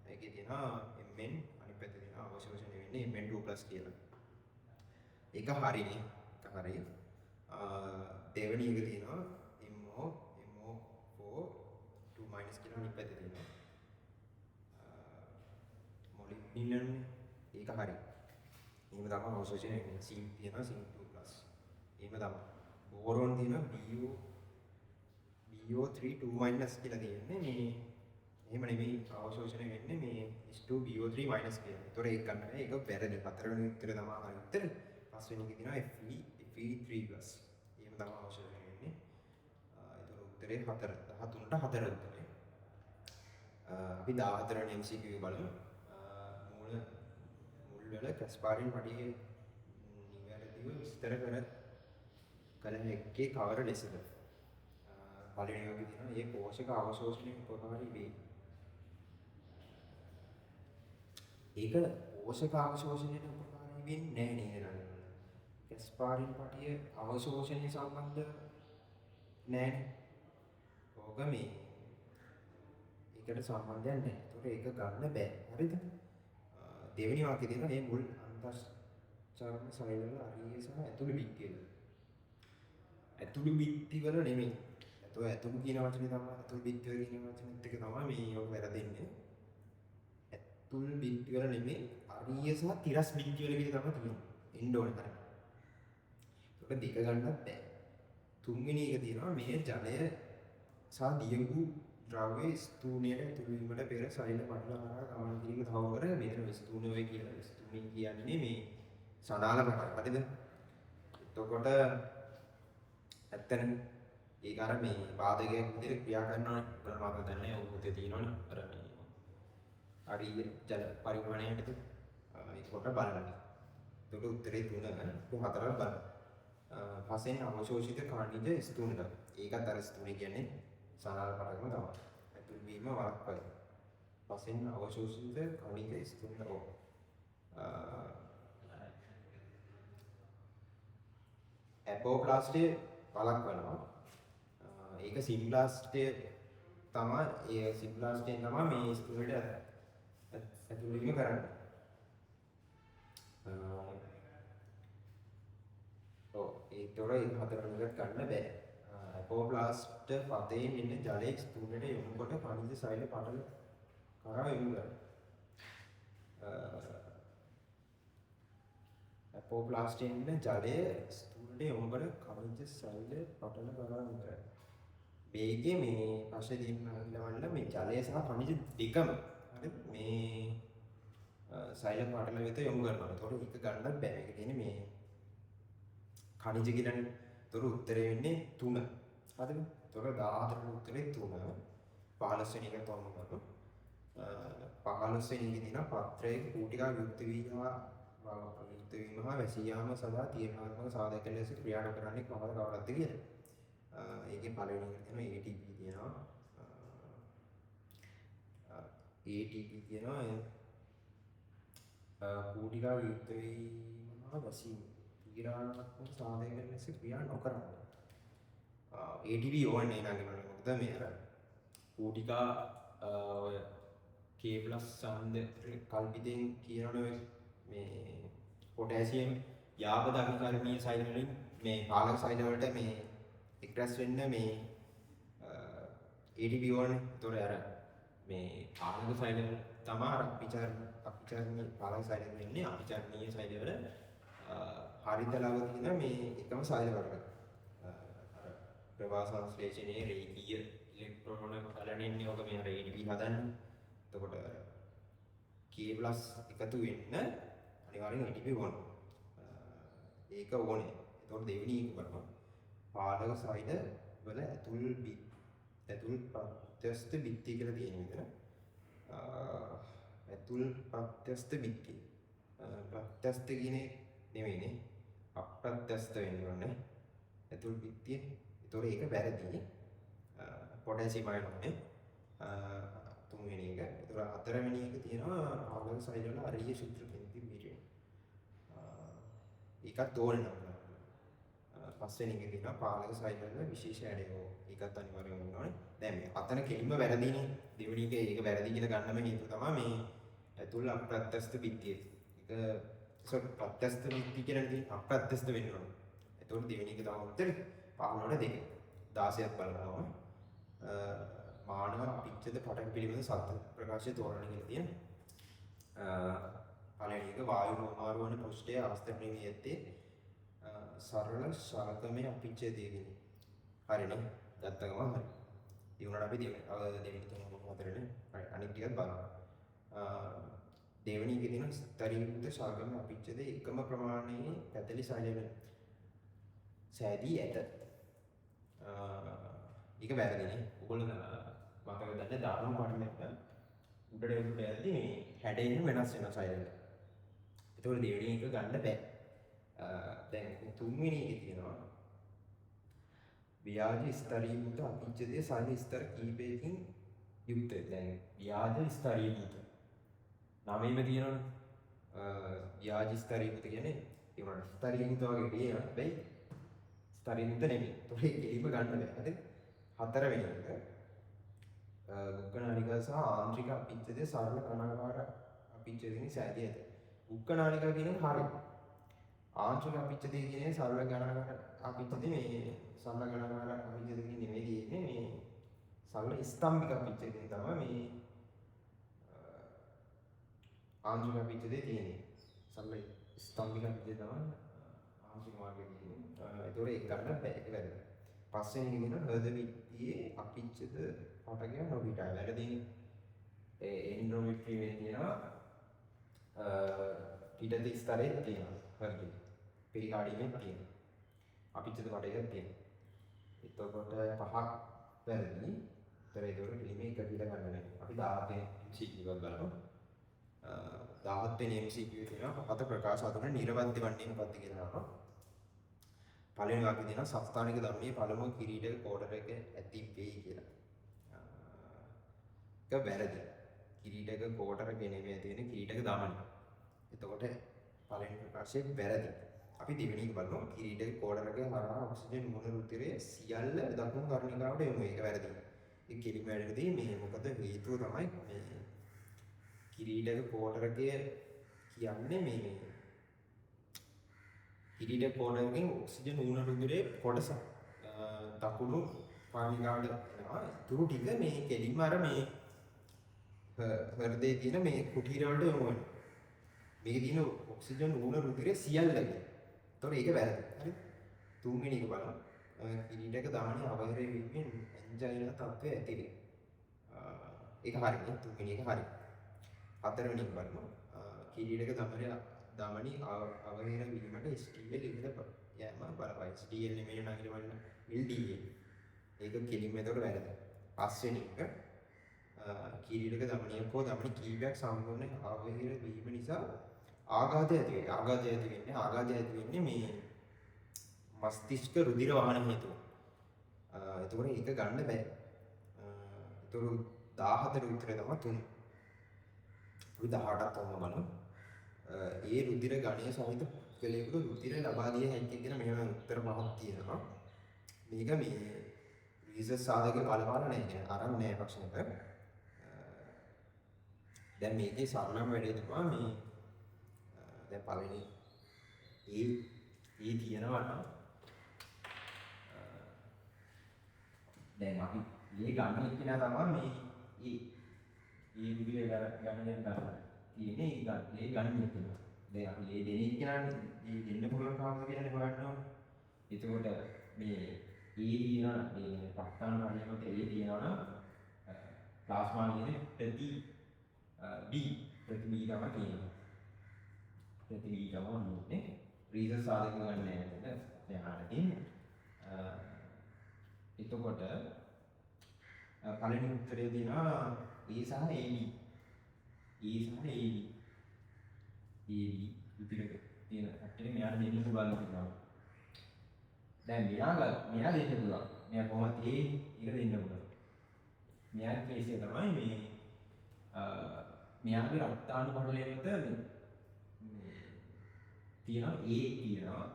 එකේ තියෙනවා Mn අනිත් පැත්තේ තියෙනවා අවශෝෂණය වෙන්නේ Mn2+ කියලා. ඒක හරිනේ. ඒක හරි. දෙවෙනි එක තියෙනවා MO4 2- කියලා අනිත් පැත්තේ තියෙනවා. මොලිබ්ඩිනම් ඒක හරි. එහෙම තමයි අවශෝෂණය වෙන්නේ. සිංක් තියෙනවා Zn2+. එහෙම තමයි. බෝරෝන් තියෙනවා BO3 2- කියලා තියෙන්නේ. මේ එහෙම නෙමෙයි අවශෝෂණය වෙන්නේ මේ H2BO3- කියලා. ඒතොර ඒක ගන්න බෑ. ඒක වැරදි. හතරවෙනි උත්තරේ තමයි හරි උත්තර. පස්වෙනි එකේ තියෙනවා Fe3+. එහෙම තමයි අවශෝෂණය වෙන්නේ. ඒතොර උත්තරේ 4 13ට 4 උත්තරේ. අපි 14 වෙනි MCQ බලමු. මුල්වල කැස්පාරින් පඩියේ නිවැරදිව විස්තර කළ හැක්කේ කවර ලෙසද? පළවෙනි එකේ තියෙනවා මේ පෝෂක අවශෝෂණය උපකාරී වේ. ඒක පෝෂක අවශෝෂණයට උපකාරී වෙන්නේ නැහැ නේද? කැස්පාරින් පඩිය අවශෝෂණය සම්බන්ධ නැහැ. ඕක මේ ඒකට සම්බන්ධයක් නැහැ. ඒතකොට ඒක ගන්න බෑ. හරිද? දෙවෙනි වාක්‍යයේ තියෙනවා මේ මුල් අන්තර්චාරණ සෛලවල අරියේ සහ ඇතුළු බිත්තිවල. ඇතුළු බිත්තිවල නෙමෙයි. ඇතුළු කියන වචනේ තමයි ඇතුළු බිත්තිවල කියන වචනේත් එක තමයි මේ යෝග වැරදෙන්නේ. ඇතුළු බිත්තිවල නෙමෙයි අරිය සහ තිරස් බිත්තිවල කියලා තමයි තියෙන්නේ. එන්න ඕනේ හරියට. ඒක දෙක ගන්නත් බෑ. තුන්වෙනි එක තියෙනවා මේ ජලය සහ දියඟු ද්‍රව්‍ය ස්ථූණයට ඇතුළු වීමට පෙර සෛල පටල හරහා ගමන් කිරීම තවවර මෙතන ස්ථූණ වේ කියලා. ස්ථූණ කියන්නේ මේ සනාල ප්‍රකාර. හරිද? එතකොට ඇත්තනේ ඒක අර මේ බාධකයක් විදිහට ක්‍රියා කරනවනේ. බලන්න මම දන්නේ ඔය පොතේ තියෙනවනේ. අර මේ අරිය ජල පරිමාණයට ඒකට බලන්න. එතකොට උත්තරේ 3 4ක් බලන්න. පස්සේ අවශෝෂිත කාණිජ ස්ථූණට. ඒකත් අර ස්ථූණ කියන්නේ සනාල පටකම තමයි. ඇතුළු වීම වළක්වයි. පස්සේ අවශෝෂිත කාණිජ ස්ථූණට ඕක. ඇපෝප්ලාස්ටේ වළක්වනවා. ඒක සිම්ප්ලාස්ටේ තමයි. ඒ සිම්ප්ලාස්ටෙන් තමයි මේ ස්ථූණට ඇතුළු වීම කරන්නේ. ඒතොර ඒ හතරවෙනි එකට ගන්න බෑ. ඇපෝප්ලාස්ට පතයෙන් එන ජලයේ ස්ථූණයට යොමු කොට ඛනිජ සෛල පටල කරා යොමු කරනවා. ඇපෝප්ලාස්ටෙන් එන ජලයේ ස්ථූණයට යොමු කොට ඛනිජ සෛල පටල කරා යොමු කරනවා. මේකේ මේ ප්‍රශ්නේ තියෙන ළමන්න මේ ජලය සහ ඛනිජ දෙකම හරි මේ සෛල පටල වෙත යොමු කරනවා. එතකොට එක ගන්නත් බෑ. මේක තියෙන්නේ මේ khනිජ කියලානේ. එතකොට උත්තරේ වෙන්නේ 3. හරිද? එතකොට 14 උත්තරේ 3. 15 වෙනි එක තවම කරමු. 15 වෙනි එකේ තියෙනවා පත්‍රයේ කූටිකා යුක්ත වීම හා වැසී යාම සඳහා තීරණාත්මක සාධක ලෙස ක්‍රියා කරන්නේ කවරක්ද කියලා. ඒකේ පළවෙනි එක තියෙනවා ATP තියෙනවා. ATP තියෙනවා කූටිකා යුක්ත වීම හා වැසීම තීරණාත්මක සාධක ලෙස ක්‍රියා නොකරන්නේ. ATP ඕනේ නේද? මොකද මේ අර කූටිකා ඔය K+ සම්ද කල්පිතෙන් කියනවනේ මේ පොටෑසියම් යාබද අභිකර්මීය සෛල වලින් මේ පාලක සෛල වලට මේ එක්රැස් වෙන්න මේ ATP ඕනේ. ඒතොර අර මේ පාලක සෛල වල තමයි අර අපිචර්මීය පාලක සෛල වල ඉන්නේ. අපිචර්මීය සෛල වල හරිත ළඟ තියෙන මේ එකම සෛල වර්ග. අර ප්‍රවාහ සංශ්ලේෂණයේ රේඛීය ඉලෙක්ට්‍රෝන කලණින්නේ ඔක මේ ATP හදන්නේ. එතකොට K+ එකතු වෙන්න අනිවාර්යෙන් ATP ඕන. ඒක ඕනේ. එතකොට දෙවෙනි එක බලමු. පාලක සෛල වල ඇතුල් ප්‍රත්‍යස්ත බිත්ති කියලා තියෙන විතර. ඇතුල් ප්‍රත්‍යස්ත බිත්ති. ප්‍රත්‍යස්ත කියන්නේ නෙවෙයිනේ. අප්‍රත්‍යස්ත වෙන්න ඕනේ. ඇතුල් බිත්තිය. එතකොට ඒක වැරදි. පොටෑසියම් අයන ඕනේ. තුන්වෙනි එක. ඒතර හතරවෙනි එක තියෙනවා පාලක සෛල වල අරිය ශුද්ධ කෙන්ති වීර්යය. ඒකත් ඕනේ නේද? පස්වෙනි එක තියෙනවා පාලක සෛල වල විශේෂ ඇඩයෝ. ඒකත් අනිවාර්යයෙන් වෙන්න ඕනේ. දැන් මේ අතන කෙලින්ම වැරදිනේ. දෙවෙනි එක ඒක වැරදි කියලා ගන්නම හේතුව තමයි මේ ඇතුල් අප්‍රත්‍යස්ත බිත්තිය. ඒක ප්‍රත්‍යස්ත බිත්තිය කියලා නෙවෙයි අප්‍රත්‍යස්ත වෙන්න ඕනේ. ඒතකොට දෙවෙනි එක තමයි උත්තරේ. 15ට 2. 16ක් බලනවා. මානව පිච්චද පටන් පිළිබඳ සත්‍ය ප්‍රකාශය තෝරන්න කියලා තියෙන. පළවෙනි එක වායු හෝමාරු වන පෘෂ්ඨයේ ආස්තරණය වී ඇත්තේ සරල ශාකමය අපිච්චේදීගෙන. හරිනේ. ගත්ත ගමන් හරි. ඒ උනාට අපි දෙවෙනි 3 4නේ. හරි. අනිත් ටිකත් බලමු. දෙවෙනි එකේ තියෙන ස්තරීකృత ශාකමය අපිච්චේදී එකම ප්‍රමාණයේ පැතලි සෛල සෑදී ඇත. ඒක වැරදිනේ. ඔයගොල්ලෝ මතක ගන්න දාන පාඩමෙත් උඩට උඩට යද්දි මේ හැඩයෙන් වෙනස් වෙන සෛල. ඒතකොට දෙවෙනි එක ගන්න බෑ. දැන් තුන්වෙනි එකේ තියෙනවා ව්‍යාජ ස්තරීකృత අපිච්චදේ සෛල ස්තර කීපයකින් යුක්තයි. දැන් ව්‍යාජ ස්තරීකృత 9ෙම තියෙනවනේ. ව්‍යාජ ස්තරීකృత කියන්නේ ඒ වුණාට ස්තරීකృత වගේ තියෙනවා. හැබැයි ස්තරීකృత නෙමෙයි. ඒතකොට ඒක ඉලිම ගන්න බෑ. හරිද? හතරවෙනි එක උක්කනාලිකා සහ ආන්ත්‍රික අපිච්චදේ සරල කණාකාර අපිච්චදෙනි සෑදී ඇත. උක්කනාලිකා කියන්නේ හරිය. ආන්ත්‍රික අපිච්චදේ කියන්නේ සරල කණාකාර අපිච්චදේ මේ සරල කණාකාර අපිච්චදේ නෙමෙයි තියෙන්නේ මේ සරල ස්තම්භික අපිච්චදේ තමයි මේ ආන්ත්‍රික අපිච්චදේ තියෙන්නේ. සරල ස්තම්භික අපිච්චදේ තමයි ආන්ත්‍රික මාර්ගයේ තියෙන්නේ. ඒතකොට ඒක ගන්න බෑ. ඒක වැරදි. පස්වෙනි එක කියන හෘද විත්තියේ අපිච්චද පටකය නොවිටා වැරදිනේ. එන්ඩ්‍රොමෙට්‍රි වෙන්නේ තියෙනවා පිටත ස්තරයේ තියෙනවා. හරිද? පෙරිකාඩියමේ තියෙනවා. අපිච්චද පටකයක් තියෙනවා. එතකොට 5ක් වැරදි. ඒතර ඒක පිළිමේ එක කියලා ගන්න නැහැ. අපි 17 MCQ එකක් බලමු. 17 වෙනි MCQ තියෙනවා පත ප්‍රකාශ අතර නිර්වද්‍ය වන්නේ මොකක්ද කියලා අහනවා. පළවෙනි වාක්‍යය තියෙනවා සස්ථානික ධර්මයේ පළමුව කිරීටක කෝඩර් එක ඇති වෙයි කියලා. ඒක වැරදි. කිරීටක කෝඩර් එක නෙමෙයි තියෙන්නේ කිරීටක දමනය. එතකොට පළවෙනි ප්‍රකාශය වැරදි. අපි දෙවෙනි එක බලමු. කිරීටක කෝඩර් එක හරහා ඔක්සිජන් මුහුණ රුධිරයේ සියල්ල දකුණු කර්ණිකාවට යොමු වෙයි. ඒක වැරදි. ඒ කෙලිම වැරදි. මේ මොකද හේතුව තමයි මේ කිරීටක කෝඩර් එක කියන්නේ මේ කිරීටක කෝඩර් එකෙන් ඔක්සිජන් මුහුණ රුධිරයේ කොටස දකුණු කර්ණිකාවට යනවා. ඊටු ටික මේ කෙලිම අර මේ හෘදයේ තියෙන මේ කුටීර වලට යොමු වෙනවා. මේකේ තියෙන ඔක්සිජන් මුහුණ රුධිරයේ සියල්ලම. ඒතකොට ඒක වැරදි. හරි? තුන්වෙනි එක බලමු. කිරීටක දමනයේ අවහිරය වීමෙන් එන්ජයින තත්ත්වය ඇති වෙනවා. ඒක හරියි. තුන්වෙනි එක හරි. හතරවෙනි එක බලමු. කිරීටක දමනි අවහිර වීමට STL ඉහළ යෑම බලපයි. STL නෙමෙයි නංගිල බලන්න LDA. ඒක කෙලින්ම එතකොට වැරදි. පස්වෙනි එක කිරීටක දමනියක් හෝ දමනි කීපයක් සම්පූර්ණ අවහිර වීම නිසා ආඝාතය ඇති වෙනවා. ආඝාතය ඇති වෙන්නේ මේ මස්තිෂ්ක රුධිර වහන හේතුව. එතකොට ඒක ගන්න බෑ. එතකොට 17 උත්තරය තමයි 3. අපි 18ක් තවම බලමු. ඒ රුධිර ගණය සහිත පුද්ගලයෙකුට රුධිර ලබා දිය හැකි කියන මෙහෙම උත්තර පහක් තියෙනවා. මේක මේ රිසර්ච් සාධක බලපාන නැහැ. කියන්නේ අරන් නැහැ ප්‍රශ්නෙට. දැන් මේකේ සරලම වැඩේ තමයි මේ දැන් පළවෙනි ඒ තියෙනවා නම් දැන් අපි මේ ගන්න එක්කිනා තමයි මේ විදිහේ ගණනය කරනවා. තියෙන්නේ ඒ ගණන් එක්කිනා. දැන් අපි මේ දෙන එක්කිනානේ මේ දෙන්න පුළුවන් කාම කියන්නේ හොයන්න ඕනේ. එතකොට මේ තියෙනවා මේ පස්තාන කණ්ඩායමට තියෙනවා නම් ප්ලාස්මා කියන්නේ ප්‍රති B තමයි තියෙනවා. ප්‍රති B තමයි රීසර්ච් සාධක ගන්න නේද? දැන් තියෙන්නේ. එතකොට පළවෙනි උත්තරේ දෙනවා A සහ AB. විදිහට තියෙන ඇත්තටම මෙයාට දෙන්න පුළුවන් කියනවා. දැන් මෙයා දෙන්න පුළුවන්. මෙයා කොහොමද A එක දෙන්න පුළුවන්. මෙයාගේ කේස් එක තමයි මේ මෙයාගේ රක්තාණු පටලය මත තියෙනවා A තියෙනවා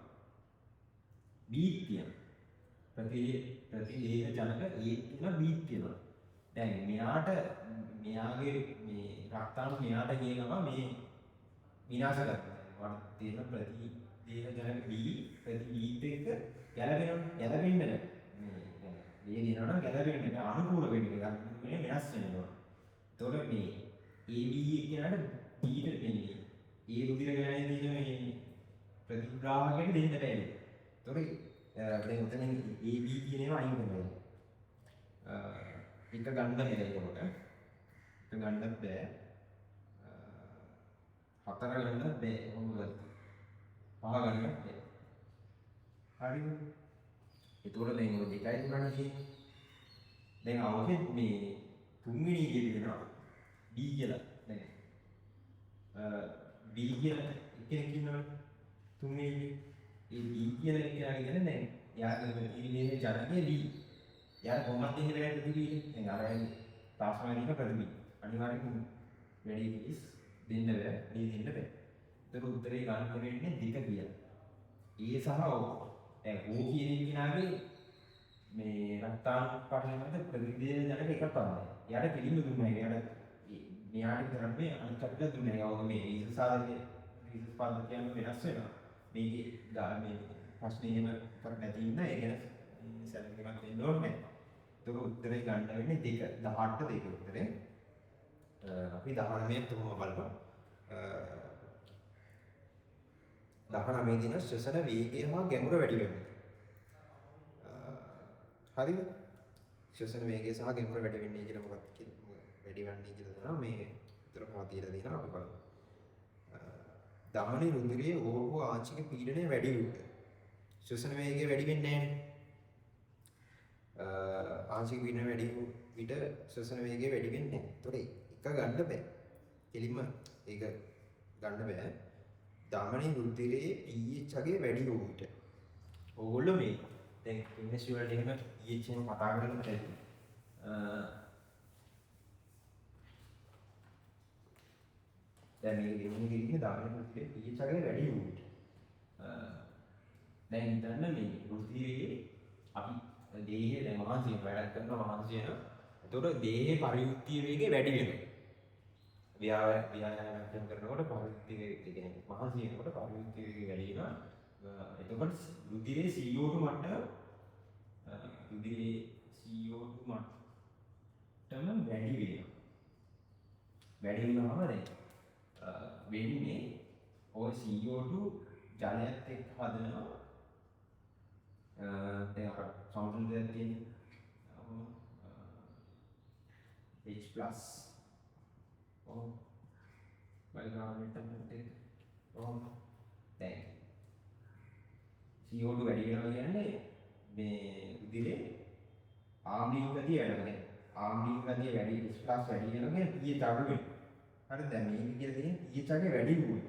B තියෙනවා. ප්‍රති දේහ ජනක A තියෙනවා B තියෙනවා. දැන් මෙයාගේ මේ රක්තාණු මෙයාට ගියනවා මේ විනාශ කරනවා. තියෙන ප්‍රති දේහ ජනක B ප්‍රති B එක ගැලපෙන්නේ නැහැ. මේ දිනනවා ගැලපෙන්නේ නැහැ. අනුකූල වෙන්නේ මේ වෙනස් වෙනවා. එතකොට මේ AB කියනට B ට දෙන්නේ. ඒ රුධිර ගණනයේ තියෙන මේ ප්‍රතිග්‍රාහකයට දෙන්න බැහැ. එතකොට දැන් උතනින් AB කියන ඒවා අයින් කරනවා. එක ගන්න බැහැ ඒකට. එක ගන්න බැහැ. හතර ගන්න බැහැ. කොහොමද? පහ ගන්න බැහැ. හරිද? ඒතකොට දැන් ඔය දෙකයි තුනක් තියෙන්නේ. දැන් අවුනේ මේ තුන්වෙනි එකේ දෙනවා B කියලා. දැන් B කියලා එකෙක් ඉන්නවා. තුන්වෙනි ඒ B කියලා එකයා කියන්නේ දැන් යාගේ ඉන්නේ ජනකයේ B. යාර කොහොමද ඉන්නේ වැඩි දිවි. දැන් අර තාස්මානික ප්‍රතිබි. අනිවාර්යයෙන්ම වැඩි කිස් දෙන්න බෑ. දෙන්න බෑ. ඒක උත්තරේ ගන්න වෙන්නේ දෙක කියලා. ඒ සහ O. දැන් O කියන කෙනාගේ මේ රක්තාණු පටලැවෙන ප්‍රතිදේහ ජනක එකක් තමයි. යාට පිළිම දුන්නා. යාට කරන්නේ අනිත් කටට දුන්නා. ඒක මේ රීසර්ච් සාධකයේ රීසර්ච් පද්ධතියම වෙනස් වෙනවා. මේකේ මේ ප්‍රශ්නේ එහෙම කර නැති ඉන්න ඒ ගැන සැලකීමක් දෙන්න ඕනේ. ඒක උත්තරේ ගන්න වෙන්නේ 18 දෙක උත්තරේ. අපි 19 තුනම බලමු. 19 දින ශ්වසන වේගය හා ගැඹුර වැඩි වෙනවා. හරිද? ශ්වසන වේගය සහ ගැඹුර වැඩි වෙන්නේ කියලා මොකක්ද වැඩි වෙන්නේ කියලා තමයි මේ උත්තර පහ තියලා දෙනවා අපි බලමු. දමනි රුධිරයේ ඕහෝ ආංශික පීඩනය වැඩි වුට ශ්වසන වේගය වැඩි වෙන්නේ නැහැ. ආංශික පීඩනය වැඩි වූ විට ශ්වසන වේගය වැඩි වෙන්නේ නැහැ. ඒතකොට එක ගන්න බෑ. කෙලින්ම ඒක ගන්න බෑ. දමනි රුධිරයේ pH අගය වැඩි වූ විට ඕගොල්ලෝ මේ දැන් කෙමිස්ට්‍රි වලට එහෙම pH එක කතා කරලා තියෙනවා. දැන් මේ දෙන්නේ කියන්නේ දමනි රුධිරයේ pH අගය වැඩි වූ විට දැන් හිතන්න මේ රුධිරයේ අපි දේහයේ දැන් මහන්සිය වැඩ කරනවා මහන්සිය. එතකොට දේහයේ පරිවෘත්තීය වේගය වැඩි වෙනවා. ව්‍යායාමයක් කරනකොට පරිවෘත්තීය වේගය කියන්නේ මහන්සිය වෙනකොට පරිවෘත්තීය වේගය වැඩි වෙනවා. එතකොට රුධිරයේ CO2 මට්ටම වැඩි වෙනවා. වැඩි වෙනවම දැන් වෙන්නේ ඔය CO2 ජලයත් එක්ක හදනවා. දැන් අපට සමතුලිතයක් තියෙන්නේ H+ බලගාමෙන්ට කොහොම දැන් CO2 වැඩි වෙනවා කියන්නේ මේ උදිරේ ආම්ලික ගතිය වැඩි වෙනවා. ආම්ලික ගතිය වැඩි H+ වැඩි වෙනවා කියන්නේ pH අඩු වෙනවා. හරිද? දැන් මේක කියලා තියෙන්නේ pH එක වැඩි වුණොත්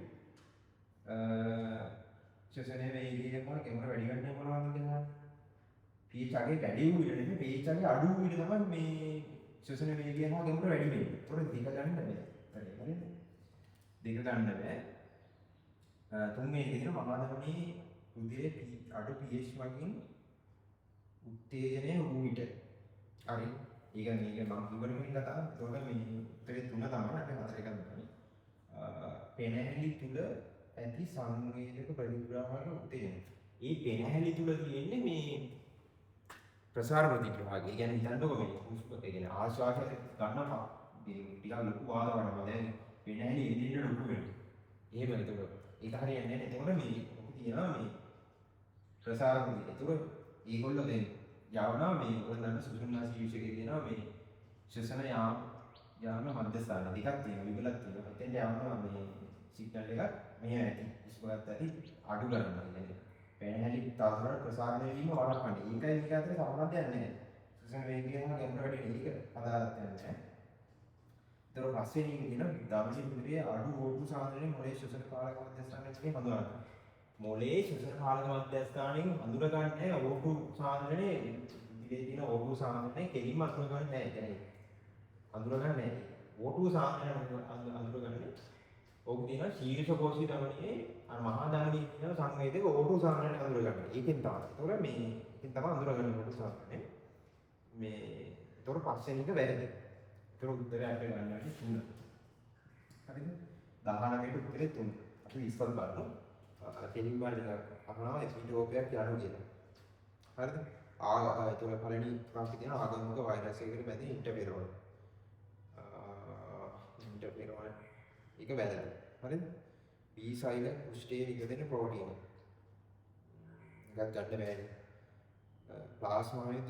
ශ්වසනයේ වේගය මොන කෙමර වැඩි වෙන්නේ මොනවද කියලා. pH එක වැඩි වූ විට නෙමෙයි pH එක අඩු වූ විට තමයි මේ ශ්වසන වේගය හා කෙමර වැඩි වෙන්නේ. ඒතකොට දෙක ගන්න බෑ. හරිද? දෙක ගන්න බෑ. තුන්වෙනි විදිහට මහාධමනී උදේ අඩු pH වලින් උත්තේජනය වූ විට හරි ඒක මේක මම ඉවරමින් කතා ඒතකොට මේ උත්තරේ තුන තමයි අපි හතර එකක් ගන්න. පෙනහැලි තුල ඇති සංවේදක පරිග්‍රහක උත්තේජනය. මේ පෙනහැලි තුල තියෙන්නේ මේ ප්‍රසාර ප්‍රතික්‍රියාවක්. ඒ කියන්නේ හිතන්නකො මේ හුස්ම ඒ කියන්නේ ආශ්වාසය ගන්නවා ටිකක් ලොකු වාතාවරණයක්. දැන් පෙනහැලි එදිනෙට ලොකු වෙනවා. එහෙම එතකොට ඒක හරියන්නේ නැහැ. එතකොට මේ මොකද කියනවා මේ ප්‍රසාර ප්‍රතික්‍රියාව. එතකොට ඒගොල්ලෝ දැන් යවනවා මේ ඔයගොල්ලන්ට සුසුම්නාසී යූස් එකේ තියෙනවා මේ ශ්වසන යාම මධ්‍යස්ථාන දෙකක් තියෙනවා විගලක් තියෙනවා. එතෙන්ට යවනවා මේ සිග්නල් එකක් මෙහෙ ඇති ඉස්මගත ඇති අඩු කරනවා. කියන්නේ පෙනහැලි තවදුරටත් ප්‍රසාරණය වීම වළක්වන්නේ. ඒකයි මේක අතර සම්බන්ධයක් නැහැ. ශ්වසන වේගය හා ගැඹුර වැඩි වෙන එක අදාළත් නැහැ. ඒතර පස්වෙනි එක කියන දවසේ මුදේ අඩු ඕටු සාධනයේ මොලේ ශ්වසන කාලක මධ්‍යස්ථානයේ කියන හඳුනනවා. මොලේ ශ්වසන කාලක මධ්‍යස්ථානයෙන් අඳුර ගන්න ඕටු සාධනයේ ඉදිරියේ තියෙන ඕටු සාධනයේ කෙලින්ම අඳුර ගන්න නැහැ. කියන්නේ අඳුර ගන්න නැහැ. ඕටු සාධනය අඳුර ගන්න. ඕක තියෙනවා ශීර්ෂ කෝෂී ධමනියේ අර මහා ධමනියේ තියෙන සංවේදක ඕටු සාධනය අඳුර ගන්න. ඒකෙන් තමයි. ඒතකොට මේ ඒකෙන් තමයි අඳුර ගන්න ඕටු සාධනය. මේ ඒතකොට පස්වෙනි එක වැරදි. ඒතකොට උත්තරය අපිට ගන්න යන්නේ 3. හරිද? 19ට උත්තරේ 3. අපි ඉස්සල් බලමු. කෙලින් බලන අහනවා ස්පීඩෝපයක් යනවා කියලා. හරිද? ඒතකොට පළවෙනි ප්‍රශ්නේ තියෙන ආගමික වෛරස් එකකට බැඳි ඉන්ටර්ෆෙරෝන්. ඉන්ටර්ෆෙරෝන් ඒක වැරදි. හරිද? B සෛල කුෂ්ඨයේ නිකදෙන ප්‍රෝටීන. එකක් ගන්න බෑනේ. ප්ලාස්මාවේ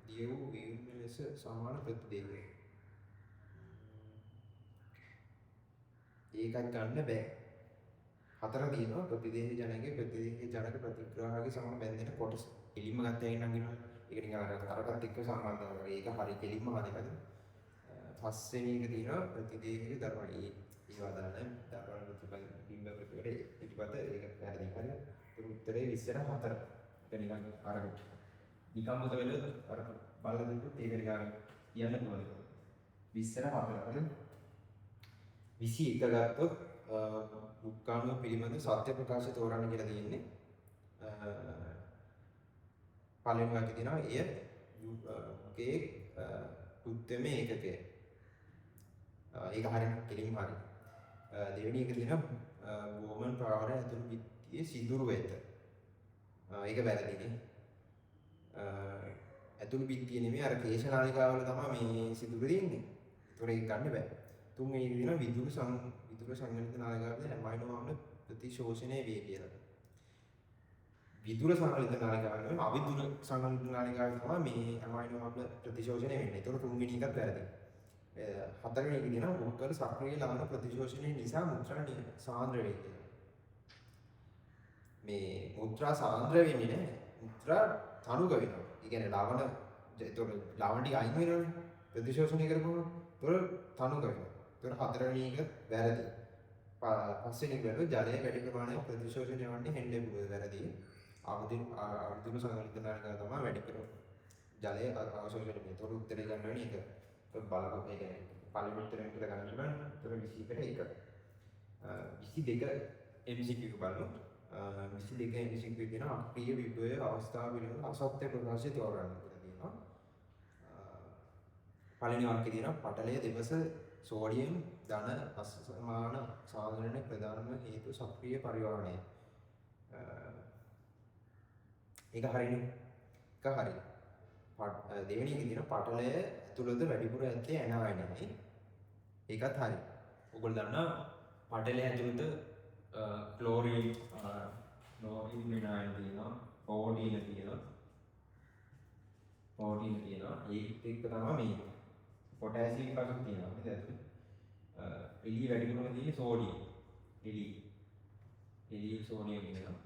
දිය වූ වීර්ය ලෙස සමාන ප්‍රතිදේහය. ඒකත් ගන්න බෑ. හතර තියෙනවා ප්‍රතිදේහ ජනකයේ ප්‍රතිදේහ ජනක ප්‍රතිග්‍රාහකයේ සමග බැඳෙන කොටස. කෙලින්ම ගත්තයින් නම් කියනවා. ඒක නිකන් අරකට එක්ක සම්බන්ධ කරලා. ඒක හරිය කෙලින්ම හරියද? පස්වෙනි එක තියෙනවා ප්‍රතිදේහයේ ධර්ම. ඒවා දාන්න ධර්ම ප්‍රතිපල බිම්බ ප්‍රතිපල පිටිපත ඒක වැරදි. හරිද? ඒක උත්තරේ 20ට 4. ඒක නිකන් අරකට. නිකම්ම තවෙල අර බලලා දුන්නොත් ඒක නිකන් කියන්න පුළුවන්. 20ට 4. හරිද? 21 ගත්තොත් දුක්ඛානුව පිළිබඳ සත්‍ය ප්‍රකාශය තෝරන්න කියලා තියෙන්නේ. පළවෙනි වාක්‍යය තියෙනවා එය කෘත්‍යමය ඒකකය. ඒක හරියට කෙලින්ම හරි. දෙවෙනි එක තියෙනවා බෝමන් ප්‍රාවරය ඇතුළු පිටියේ සිදුරු වෙත. ඒක වැරදිනේ. ඇතුළු පිටියේ නෙමෙයි අර කේශනාලිකාවල තමයි මේ සිදුරු තියෙන්නේ. ඒතකොට ඒක ගන්න බෑ. තුන්වෙනි එක තියෙනවා විදුරු සංගණිත නාලිකාවේ ඇමයිනෝ ආම්ල ප්‍රතිශෝෂණය වේ කියලා. විදුර සංගණිත නාලිකාව නෙවෙයි අවිදුර සංගණිත නාලිකාවේ තමයි මේ ඇමයිනෝ ආම්ල ප්‍රතිශෝෂණය වෙන්නේ. ඒතකොට තුන්වෙනි එකත් වැරදි. හතරවෙනි එක තියෙනවා මොකද සක්‍රිය ලවණ ප්‍රතිශෝෂණය නිසා මුත්‍රා සාන්ද්‍ර වෙයි කියලා. මේ මුත්‍රා සාන්ද්‍ර වෙන්නේ නැහැ. මුත්‍රා තනුක වෙනවා. ඒ කියන්නේ ලවණ ඒතකොට ලවණ ටික අයින් වෙනවනේ. ප්‍රතිශෝෂණය කරපුවම ඒතකොට තනුක වෙනවා. ඒතකොට හතරවෙනි එක වැරදි. පස්වෙනි එක වැරදි. ජලයේ වැඩි ප්‍රමාණයක් ප්‍රතිශෝෂණය වන්නේ හෙන්නේ පුළුවන් වැරදි. අවිදුරු සංගණිත නාලිකාව තමයි වැඩි කරන්නේ. ජලයේ අවශෝෂණය වෙන්නේ. ඒතකොට උත්තරේ ගන්න වෙන්නේ ඒක. බලපොත් මේ කියන්නේ පළවෙනි උත්තරේ කියලා ගන්න පුළුවන්. ඒතකොට 21ට 1. 22 MCQ බලමු. 22 MCQ කියන අක්‍රීය විභවය අවස්ථාව පිළිබඳ අසත්‍ය ප්‍රකාශය තෝරන්න කියලා තියෙනවා. පළවෙනි වාක්‍යය තියෙනවා පටලය දෙවස සෝඩියම් ධන අසමාන සාධනයේ ප්‍රධානම හේතු සක්‍රීය පරිවාහනය. ඒක හරිනේ. ඒක හරි. දෙවෙනි එකේ තියෙන පටලය ඇතුළත වැඩිපුර ඇත්තේ ඇනයනයි. ඒකත් හරි. ඔයගොල්ලෝ දන්නා පටලය ඇතුළත ක්ලෝරින් විනායන තියෙනවා, පොටීන තියෙනවා. ඒත් එක්ක තමයි මේ පොටෑසියම් එකක් තියෙනවා නේද? එළිය වැඩිපුරම තියෙන්නේ සෝඩියම්. එළිය සෝඩියම් කියනවා.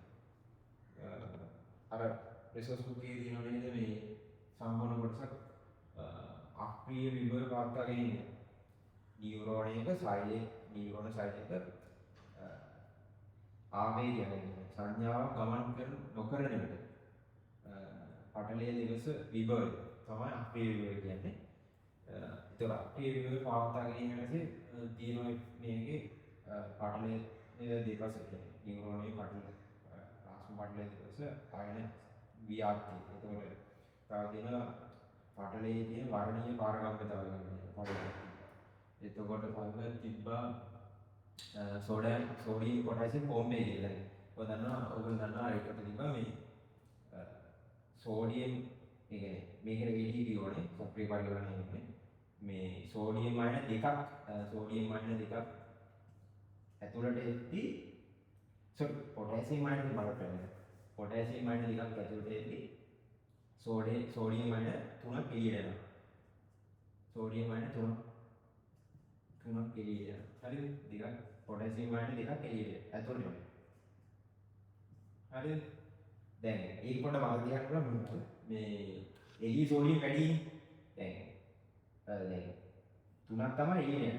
අර රිසෝස් බුකේ තියෙන නේද මේ සම්පූර්ණ කොටසක් අක්‍රීය විභව පාත්තාගෙන ඉන්නේ. නියුරෝන එක සෛලේ නියුරෝන සෛලයක ආවේගය කියන්නේ සංඥාවක් ගමන් කරන නොකරන විට පටලයේ දිවස විභවය තමයි අක්‍රීය විභවය කියන්නේ. ඒතර අක්‍රීය විභවය පාත්තාගෙන ඉන්නකසේ තියෙන මේකේ පටලයේ දෙකස කියන්නේ නියුරෝනේ පටල රාස්ම පටලයේ දෙකස ආයන ව්‍යාප්තිය. ඒතකොට තව දින පටලයේ තියෙන වර්ණීය පාරගම්‍යතාවය කියන්නේ පටලය. එතකොට පස්සේ තිබ්බා සෝඩියම් පොටෑසියම් බෝම්බේ කියලා. ඔය ඔයගොල්ලෝ දන්නවා ඒකට තිබ්බා මේ සෝඩියම් ඒ කියන්නේ මේකට AD කියවනේ සක්‍රිය පරිවර්තනය කියන්නේ මේ සෝඩියම් අයන දෙකක් ඇතුළට එද්දී පොටෑසියම් අයන බලපෑම පොටෑසියම් අයන දෙකක් ඇතුළට එද්දී සෝඩියම් අයන 3ක් එළියට යනවා. සෝඩියම් අයන 3ක් එළියට යනවා. හරිද? දෙකක් පොටෑසියම් අයන දෙකක් එළියට ඇතුළට යනවා. හරිද? දැන් ඒක පොඩ්ඩක් මම කියන්න පුළුවන් මේ එළිය සෝඩියම් වැඩි දැන් තුනක් තමයි එළියට යන්නේ.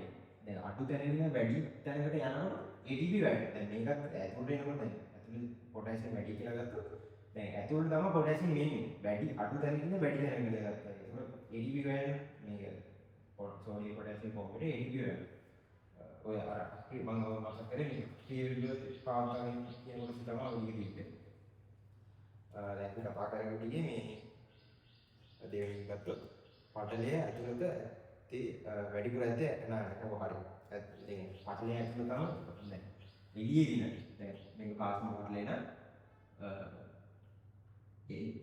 දැන් අඩු තැනින් වැඩි තැනකට යනකොට ATP වැඩි. දැන් මේකත් ඇතුළට එනකොට ඇතුළේ පොටෑසියම් වැඩි කියලා ගත්තොත් දැන් ඇතුළට තමයි පොටෑසියම් එන්නේ. වැඩි අඩු තැනකින් වැඩි තැනකට ගත්තා. ඒක ATP වැඩි මේක සෝඩියම් පොටෑසියම් බෝම්බේ ATP වැඩි. ඔය අර මම මතක කරේ මේ ක්‍රියාවිද්‍යාව පාඩම් කියනකොට තමයි ඔය ඉන්නේ. දැන් කතා කරගෙන ගියේ මේ දෙවෙනි ගත්තොත් පටලය ඇතුළත වැඩිපුර ඇත්තේ නෑ හරි. ඉතින් පටලය ඇතුළත තමයි දැන් එළියේ දින. දැන් මේක කාස්ම පටලය නම්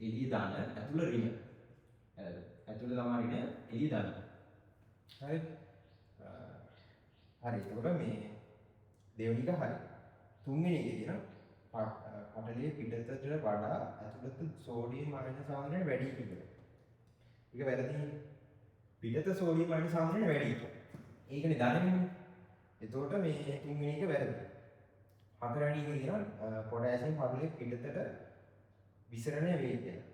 එළිය දාන ඇතුළ රින. ඇතුළ තමයි රින එළිය දාන. හරි. හරි. එතකොට මේ දෙවෙනි එක හරි. තුන්වෙනි එකේ තියෙන පටලයේ පිටතට වඩා ඇතුළත සෝඩියම් අයන සාන්ද්‍රණය වැඩි කියලා. ඒක වැරදි. පිටත සෝඩියම් අයන සාන්ද්‍රණය වැඩි. ඒකනේ දන්නේ. එතකොට මේ තුන්වෙනි එක වැරදි. හතරවෙනි එක කියනවා පොටෑසියම් පටලයේ පිටතට විසරණය වේ කියලා.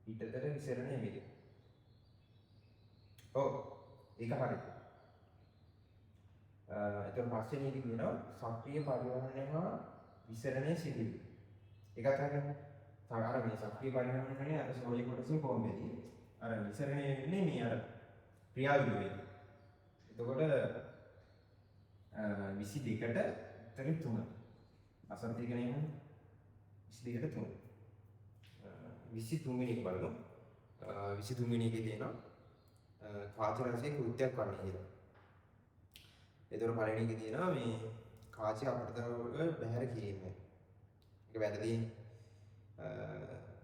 පිටතට විසරණය වේ. ඔව් ඒක හරි. එතකොට පස්වෙනි එක කියනවා සක්‍රීය පරිවර්තනය හා විසරණය සිදුවේ. ඒකත් හරියනේ. අර මේ සක්‍රීය පරිවර්තනය අර සෝඩියම් පොටෑසියම් බෝම්බේදී අර විසරණය වෙන්නේ මේ අර ක්‍රියාවිද්‍යාවේදී. එතකොට 22ට උත්තරේ 3. අසන්තික නේ 22ට 3. 23 වෙනි එක බලමු. 23 වෙනි එකේ තියෙනවා කාච රසයේ කෘත්‍යයක් වන්නේ කියලා. එතකොට පළවෙනි එකේ තියෙනවා මේ කාචය අපටතරව බැහැර කිරීම. ඒක වැරදි.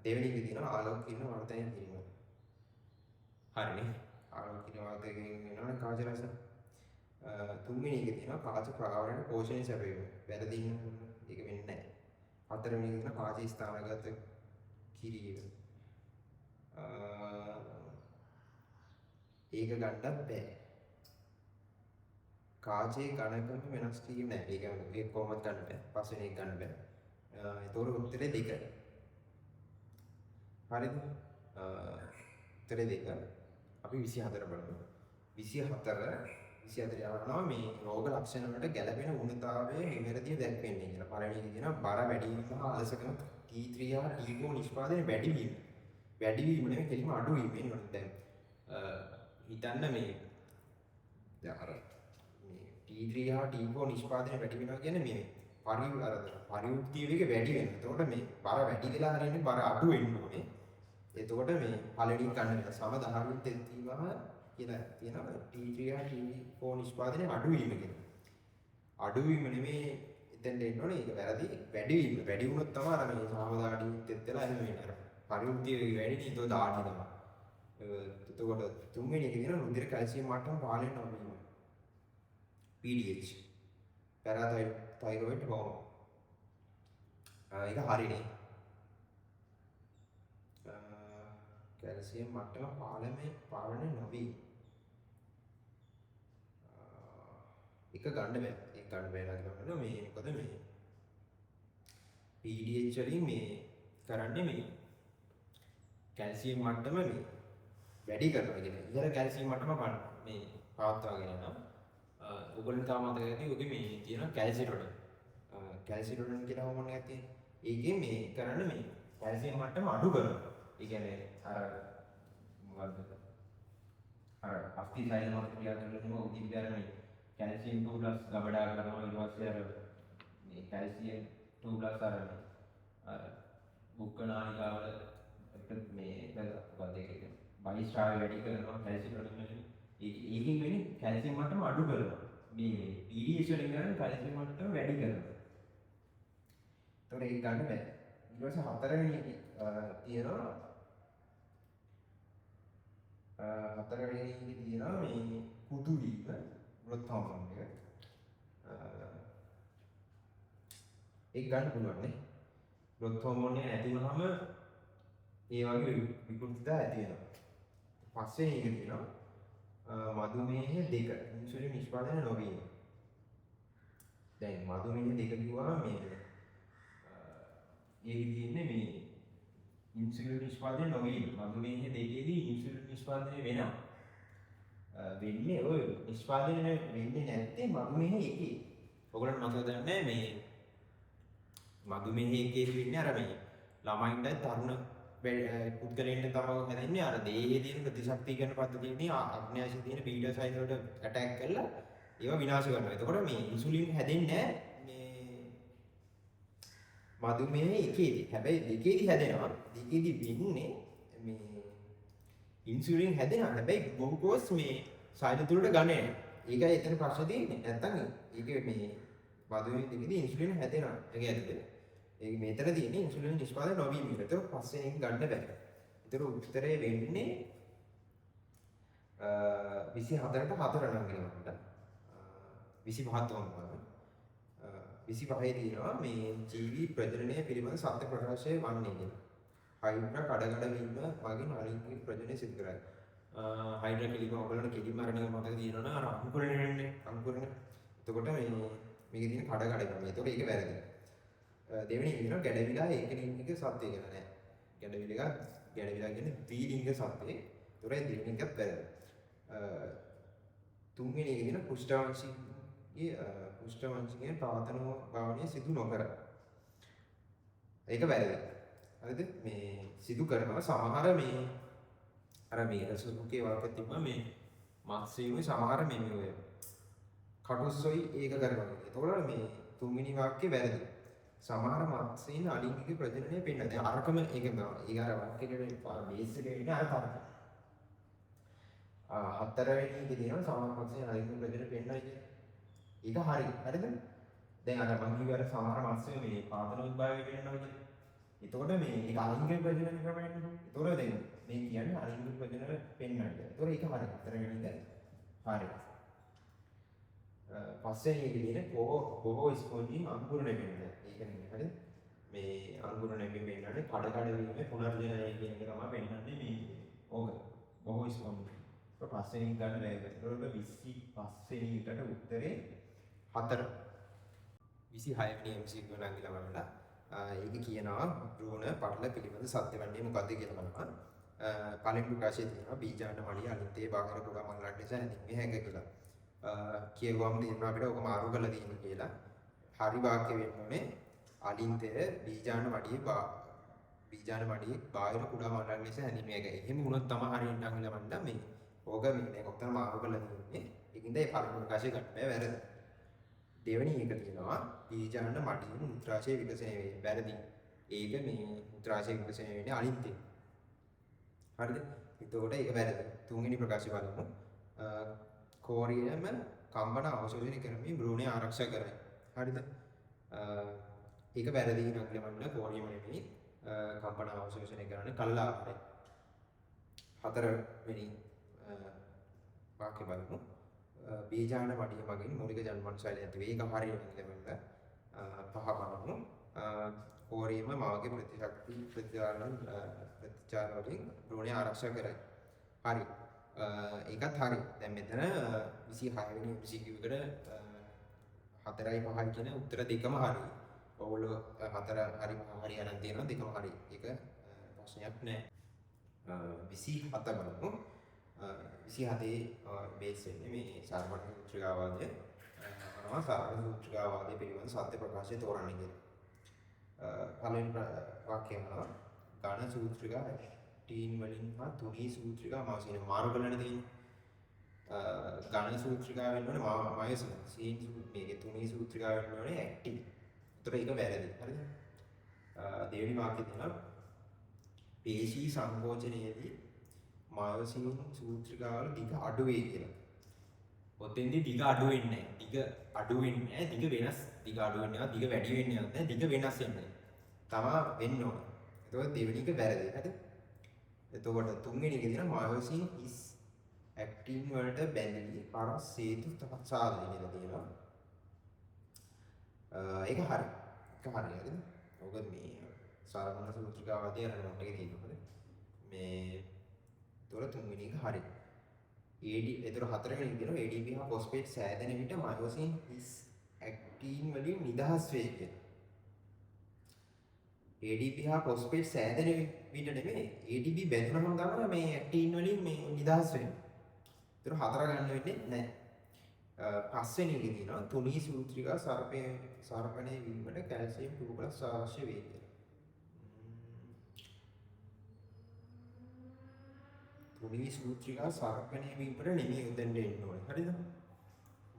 දෙවෙනි එකේ තියෙනවා ආලෝක කිරණ වර්ධනය කිරීම. හරිනේ. ආලෝක කිරණ වර්ධනය වෙනවනේ කාච රස. තුන්වෙනි එකේ තියෙනවා කාච ප්‍රාවරණ පෝෂණය සැපයීම. වැරදි. ඒක වෙන්නේ නැහැ. හතරවෙනි එකේ තියෙනවා කාච ස්ථානගත කිරීම. ඒක ගන්නත් බෑ. කාචේ ඝනකම වෙනස් කිරීම නැහැ. ඒක ඒක කොහොමද ගන්න බෑ. පස්වෙනි එක ගන්න බෑ. ඒතකොට උත්තරේ 2. හරිද? උත්තරේ 2. අපි 24 බලමු. 24 යනවා මේ රෝග ලක්ෂණ වලට ගැළපෙන උණුතාවයේ නිවැරදිව දැක්වෙන්නේ කියලා. පළවෙනි එක කියනවා බර වැඩි වීම හා අලසකම T3 හා T4 නිෂ්පාදනය වැඩි වීම. වැඩි වීම නෙවෙයි කෙලිම අඩු වීම වෙනවා. දැන් හිතන්න මේ දැන් අර මේ T3 හා T4 නිෂ්පාදනය වැඩි වෙනවා කියන්නේ මේ පරිවෘත්ති වේගය වැඩි වෙනවා. එතකොට මේ බර වැඩි වෙලා හරියන්නේ බර අඩු වෙන්න ඕනේ. එතකොට මේ පළවෙනි ගන්න සම ධාර්මික තෙත්වීමම කියලා තියෙනවා T3 හා T4 නිෂ්පාදනය අඩු වීම කියලා. අඩු වීම නෙමෙයි එතෙන්ට එන්න ඕනේ. ඒක වැරදි. වැඩි වීම. වැඩි වුණොත් තමයි අර මේ සම ධාර්මික තෙත් වෙලා එන්නේ අර පරිවෘත්ති වේගය වැඩි නේද? ඒක දාටි තමයි. එතකොට තුන්වෙනි එකේ තියෙන රුධිර කැල්සියම් මට්ටම 15 නොවීම. PDH parathyroid hormone. ඒක හරිනේ. කැල්සියම් මට්ටම පාලනය නොවී එක ගන්න බෑ. ඒක ගන්න බෑ නේද? මේ මොකද මේ PDH වලින් මේ කරන්නේ මේ කැල්සියම් මට්ටම මේ වැඩි කරනවා කියන්නේ. ඉහළ කැල්සියම් මට්ටම මේ පවත්වාගෙන යනවා. ඔයගොල්ලෝ තාම මතක ඇති ඔගේ මේ තියෙන කැල්සිටොඩන්. කැල්සිටොඩන් කියලා හෝමෝන් එකක් තියෙනවා. ඒකෙන් මේ කරන්නේ මේ කැල්සියම් මට්ටම අඩු කරනවා. ඒ කියන්නේ අර මොකද්ද? අර අස්ථි සෛල මත ක්‍රියා කරනකොට උද්දීප්තයන් මේ කැල්සියම් 2+ ගබඩා කරනවා. ඊට පස්සේ අර මේ කැල්සියම් 2+ අර බුක්කනාලිකාවල මේ මොකක්ද ඒක බයිස්ට්‍රාව වැඩි කරනවා කැල්සියම් වලින්. ඒකෙන් වෙන්නේ කැල්සියම් මට්ටම අඩු කරනවා. මේ PDH වලින් කරන්නේ කැල්සියම් මට්ටම වැඩි කරනවා. ඒතකොට ඒක ගන්න බෑ. ඊට පස්සේ හතරවෙනි තියෙනවා හතරවෙනි එකේ තියෙනවා මේ කුතු වීම ග්‍රෝත් හෝමෝන් එක. ඒක ගන්න පුළුවන් නේ. ග්‍රෝත් හෝමෝන් එක නැති වුනහම ඒ වගේ විකෘතිතා ඇති වෙනවා. පස්සේ එක තියෙනවා මధుමේහ 2 ඉන්සුලින් නිෂ්පාදනය නොවීම. දැන් මధుමේහ 2 කිව්වම මේ ඒ කියන්නේ මේ ඉන්සුලින් නිෂ්පාදනය නොවීම. මధుමේහ 2ේදී ඉන්සුලින් නිෂ්පාදනය වෙනවා. වෙන්නේ ඔය නිෂ්පාදනය වෙන්නේ නැත්තේ මధుමේහ 1. ඔයගොල්ලන්ට මතකද නැහැ මේ මధుමේහ 1 වෙන්නේ අර මේ ළමයින්ට තරුණ පුද්ගලයන්ට තමයි හැදෙන්නේ අර දේහයේ තියෙන ප්‍රතිශක්තිකරණ පද්ධතියේදී අග්න්‍යාශයේ තියෙන බීටා සයිල් වලට ඇටැක් කරලා ඒවා විනාශ කරනවා. එතකොට මේ ඉන්සුලින් හැදෙන්නේ මේ මధుමේහ 1ේදී. හැබැයි 2ේදී හැදෙනවා. 2ේදී වෙන්නේ මේ ඉන්සුලින් හැදෙනවා. හැබැයි ග්ලූකෝස් මේ සයිල් තුලට ගන්නේ නැහැ. ඒකයි එතන ප්‍රශ්නේ තියෙන්නේ. නැත්තම් ඒක මේ මధుමේහ 2ේදී ඉන්සුලින් හැදෙනවා. ඒක ඇත්තද? ඒක මෙතන තියෙන්නේ ඉන්සුලින් නිෂ්පාදනය නොවීම. ඒතර පස්සේ එක ගන්න බෑ. ඒතර උත්තරේ වෙන්නේ 24ට 4 නම් වෙනවා. 25ත් වුණා. 25 තියෙනවා මේ ජීවි ප්‍රජනනය පිළිබඳ සත්‍ය ප්‍රකාශය වන්නේ කියලා. හයිඩ්‍රා කඩකඩ වීම වගේ නාලිකාවේ ප්‍රජනනය සිදු කරයි. හයිඩ්‍රා කිලිම ඔයගොල්ලන්ට කිලිම අරගෙන මතක තියෙනවනේ අර අංකුරණය වෙන්නේ අංකුරණය. එතකොට මේ මේකේ තියෙන කඩකඩ වීම. ඒතකොට ඒක වැරදි. දෙවෙනි කියනවා ගැඩවිලා ඒකලිංගික සත්‍ය කියලා නෑ. ගැඩවිලා කියන්නේ ද්විලිංග සත්‍යය. ඒතොර දෙවෙනි එකත් වැරදි. තුන්වෙනි එක කියන කුෂ්ඨවංශිකයේ ප්‍රාථමික භාවනයේ සිදු නොකර. ඒක වැරදි. හරිද? මේ සිදු කරනවා සමහර මේ අර මේ සුසුකේ වාක්‍ය තිබ්බා මේ මත්ස්‍යයේ සමහර මේ ඔය කටුස්සොයි ඒක කරනවා. ඒතකොට මේ තුන්වෙනි වාක්‍යය වැරදි. සමහර මත්ස්‍යයන් අලිංගික ප්‍රජනනය පෙන්වනවා. දැන් අරකම ඒක ඊගාර වාක්‍යයකට බේස් එකේ ඉන්නේ අර තරක. හතරවෙනි එකේ තියෙනවා සමහර මත්ස්‍යයන් අලිංගික ප්‍රජනනය පෙන්වනවා කියන්නේ. ඒක හරි. හරිද? දැන් අර මම කිව්ව අර සමහර මත්ස්‍යයන් මේ පාදන උද්භවය වෙනවා කියන්නේ. එතකොට මේ ඒක අලිංගික ප්‍රජනනය ක්‍රමයක් නේ. එතකොට දැන් මේ කියන්නේ අලිංගික ප්‍රජනනය පෙන්වනවා. එතකොට ඒක හරි. හතරවෙනි එක හරි. පස්සේ ඉන්නේ බොහෝ ස්පොන්ජින් අංකුරණය වෙනවා. ඒක නෙමෙයි හරිද? මේ අංකුරණය වෙන්නේ කඩ වීමේ පුනර්ජනනය කියන එක තමයි පෙන්වන්නේ මේ ඕක. බොහෝ ස්පොන්ජින්. ඊට පස්සේ ගන්න බැහැ. ඒකට 25 වෙනි එකට උත්තරේ 4. 26 වෙනි MCQ නම් කියලා බලන්න. ඒක කියනවා භ්‍රූණ පටල පිළිබඳ සත්‍ය වන්නේ මොකද්ද කියලා බලන්න. පළවෙනි ප්‍රකාශයේ තියෙනවා බීජාණ්ඩ මණිය අනිත්‍ය බාහිර කුඩා මල්ලක් නිසා හැදින්මේ හැඟ කියලා. කියවම් තියෙනවා අපිට ඔක මාරු කරලා තියෙන කියලා. හරි වාක්‍ය වෙන්න ඕනේ අලින්තය බීජාණ්ඩ මඩියේ බාහිර කුඩා මණ්ඩලක් නිසා හැදීම එක. එහෙම වුණොත් තමයි හරියට නම් ලබන්න මේ ඕක මේ දැන් ඔක්කොම මාරු කරලා තියෙන්නේ. ඒකින්ද ඒ පළවෙනි ප්‍රකාශය ගන්න බෑ වැරදි. දෙවෙනි එක තියෙනවා බීජාණ්ඩ මඩියේ මුත්‍රාශය විකසනය වේ. වැරදි. ඒක මේ මුත්‍රාශය විකසනය වෙන්නේ අලින්තය. හරිද? එතකොට ඒක වැරදි. තුන්වෙනි ප්‍රකාශය බලමු. කෝරියම කම්බන අවශෝෂණය කරමින් භ්‍රූණය ආරක්ෂා කරයි. හරිද? ඒක වැරදි නම් ලබන්න කෝරියම නෙමෙයි කම්බන අවශෝෂණය කරන්නේ කල්ල ආහාරය. හතරවෙනි වාක්‍ය බලමු. බීජාණ්ඩ මඩිය මගින් මූලික ජන්මන් ශෛලය ඇති වේ. ඒක හරියට ලබන්න පහ බලමු. කෝරියම මාගේ ප්‍රතිචාර වලින් භ්‍රූණය ආරක්ෂා කරයි. හරි. ඒකත් හරි. දැන් මෙතන 26 වෙනි MCQ එකට 4යි 5යි කියන උත්තර දෙකම හරි. ඔයගොල්ලෝ 4 හරි 5 හරි අරන් තියෙනවා දෙකම හරි. ඒක ප්‍රශ්නයක් නෑ. 27 බලමු. 27 බේස් වෙන්නේ මේ සාරමණ සූත්‍රිකාවාදය. අනවා සාරමණ සූත්‍රිකාවාදය පිළිබඳ සත්‍ය ප්‍රකාශය තෝරන්න කියලා. පළවෙනි වාක්‍යය අහනවා ඝන සූත්‍රිකා ටීන් වලින් හා තුනී සූත්‍රිකා මාසින මාරු කරන්න තියෙන්නේ. ඝන සූත්‍රිකා වෙන්න ඕනේ මායසන. සීන් මේකේ තුනී සූත්‍රිකා වෙන්න ඕනේ ඇක්ටිව්. ඒතර ඒක වැරදි. හරිද? දෙවෙනි වාක්‍යය තියෙනවා පේශී සංකෝචනයේදී මායසින් සූත්‍රිකාවල දිග අඩු වෙයි කියලා. ඔතෙන්දී දිග අඩු වෙන්නේ නැහැ. දිග අඩු වෙන්නේ නැහැ. දිග වෙනස්. දිග අඩු වෙන්නේ නැහැ. දිග වැඩි වෙන්නේ නැහැ. දිග වෙනස් වෙන්නේ. තමා වෙන්න ඕන. එතකොට දෙවෙනි එක වැරදි. හරිද? එතකොට තුන්වෙනි එකේ තියෙන මායසින් is actin වලට බැඳී පරස් හේතු සාධනය කියලා තියෙනවා. ඒක හරි. ඒක හරි හරිද? මොකද මේ සාරමණ සූත්‍රිකාවාදී අර නෝට් එකේ තියෙනවා. මේ තොර තුන්වෙනි එක හරි. AD ඒතර හතරවෙනි එක තියෙනවා ADP හා ෆොස්ෆේට් සෑදෙන විට මයොසින් is actin වලින් නිදහස් වේ කියලා. ADP හා ෆොස්ෆේට් සෑදෙන විට නෙමෙයි ADP බැඳුනම තමයි මේ actin වලින් මේ නිදහස් වෙන්නේ. ඒතර හතර ගන්න වෙන්නේ නැහැ. පස්වෙනි එකේ තියෙනවා තුනී සූත්‍රිකා සර්පණය වීමට කැල්සියම් 2+ අවශ්‍ය වේ කියලා. තුනී සූත්‍රිකා සර්පණය වීමට නෙමෙයි උදෙන්ට එන්න ඕනේ. හරිද?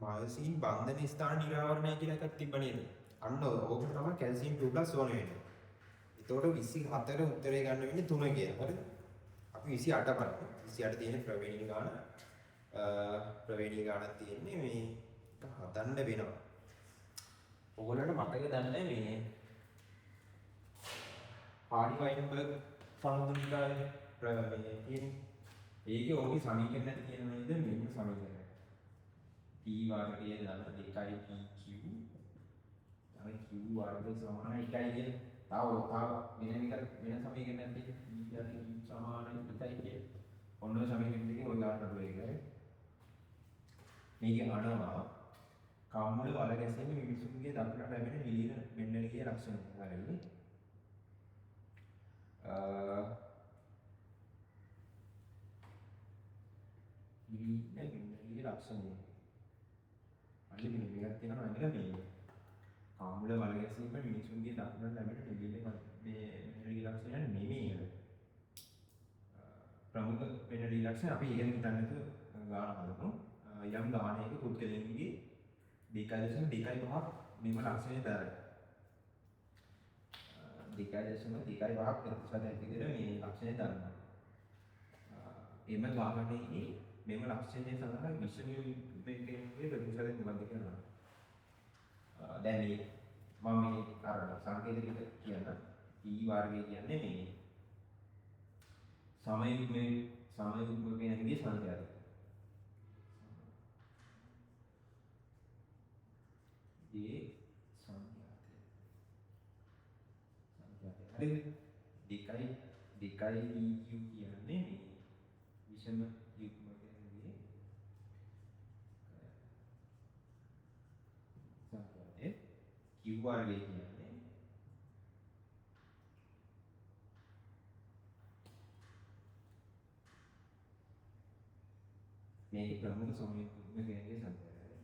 මායසින් බන්ධන ස්ථාන නිරාවරණය කියලා එකක් තිබ්බ නේද? අන්න ඕකට තමයි කැල්සියම් 2+ ඕනේ වෙන්නේ. එතකොට 24 උත්තරේ ගන්න වෙන්නේ 3 කියලා. හරිද? අපි 28 බලමු. 28 තියෙන ප්‍රවේණී ගාන ප්‍රවේණී ගානක් තියෙන්නේ මේ හදන්න වෙනවා. ඕගොල්ලන්ට මතක දන්නේ මේ හාඩි වයින්බර්ග් සමතුලිතතාවය ප්‍රවේණී තියෙන්නේ. ඒකේ ඕකේ සමීකරණ නැති කියන නේද මෙන්න සමීකරණය. P වර්ගය දාන 2යි PQ තමයි Q වර්ග සමාන 1යි කියන. තව වෙන සමීකරණයක් තියෙනවා. P q සමාන 1යි කියන. ඔන්න සමීකරණ දෙකේ ඔය ගන්න අඩුව එකයි. මේකේ අඩනවා කාමවල වල ගැසෙන මිනිසුන්ගේ දක්නට ලැබෙන විලීන මෙන්නලිගේ ලක්ෂණ හරිනේ. විලීන මෙන්නලිගේ ලක්ෂණ. අනිත් මේකක් තියෙනවා නේද මේ කාමවල වල ගැසීම මිනිසුන්ගේ දක්නට ලැබෙන විලීන මේ මෙන්නලිගේ ලක්ෂණ නෙමෙයි. ප්‍රමුඛ මෙන්නලිගේ ලක්ෂණ අපි ඉගෙන ගන්න ගාන හදමු. යම් ගානයක පුද්ගලයන්ගේ 2.25 මෙම ලක්ෂණය දරයි. 2.25 ප්‍රතිශතයක් විතර මේ ලක්ෂණය දරනවා. එම ගානයේ මෙම ලක්ෂණය සඳහා විෂමීය මේකේ ප්‍රතිශතය මොකක්ද කියලා. දැන් මේ මම මේ අර සංකේතික කියන P වර්ගය කියන්නේ මේ සමයුග්මයේ සමයුග්මකයන්ගේ සංඛ්‍යාවයි. ඒ සංඛ්‍යාතය. හරිද? 2යි EQ කියන්නේ මේ විෂම යුග්මකයන්ගේ සංඛ්‍යාතය. Q වර්ගය කියන්නේ මේ ප්‍රමුඛ සමයුග්මකයන්ගේ සංඛ්‍යාතය.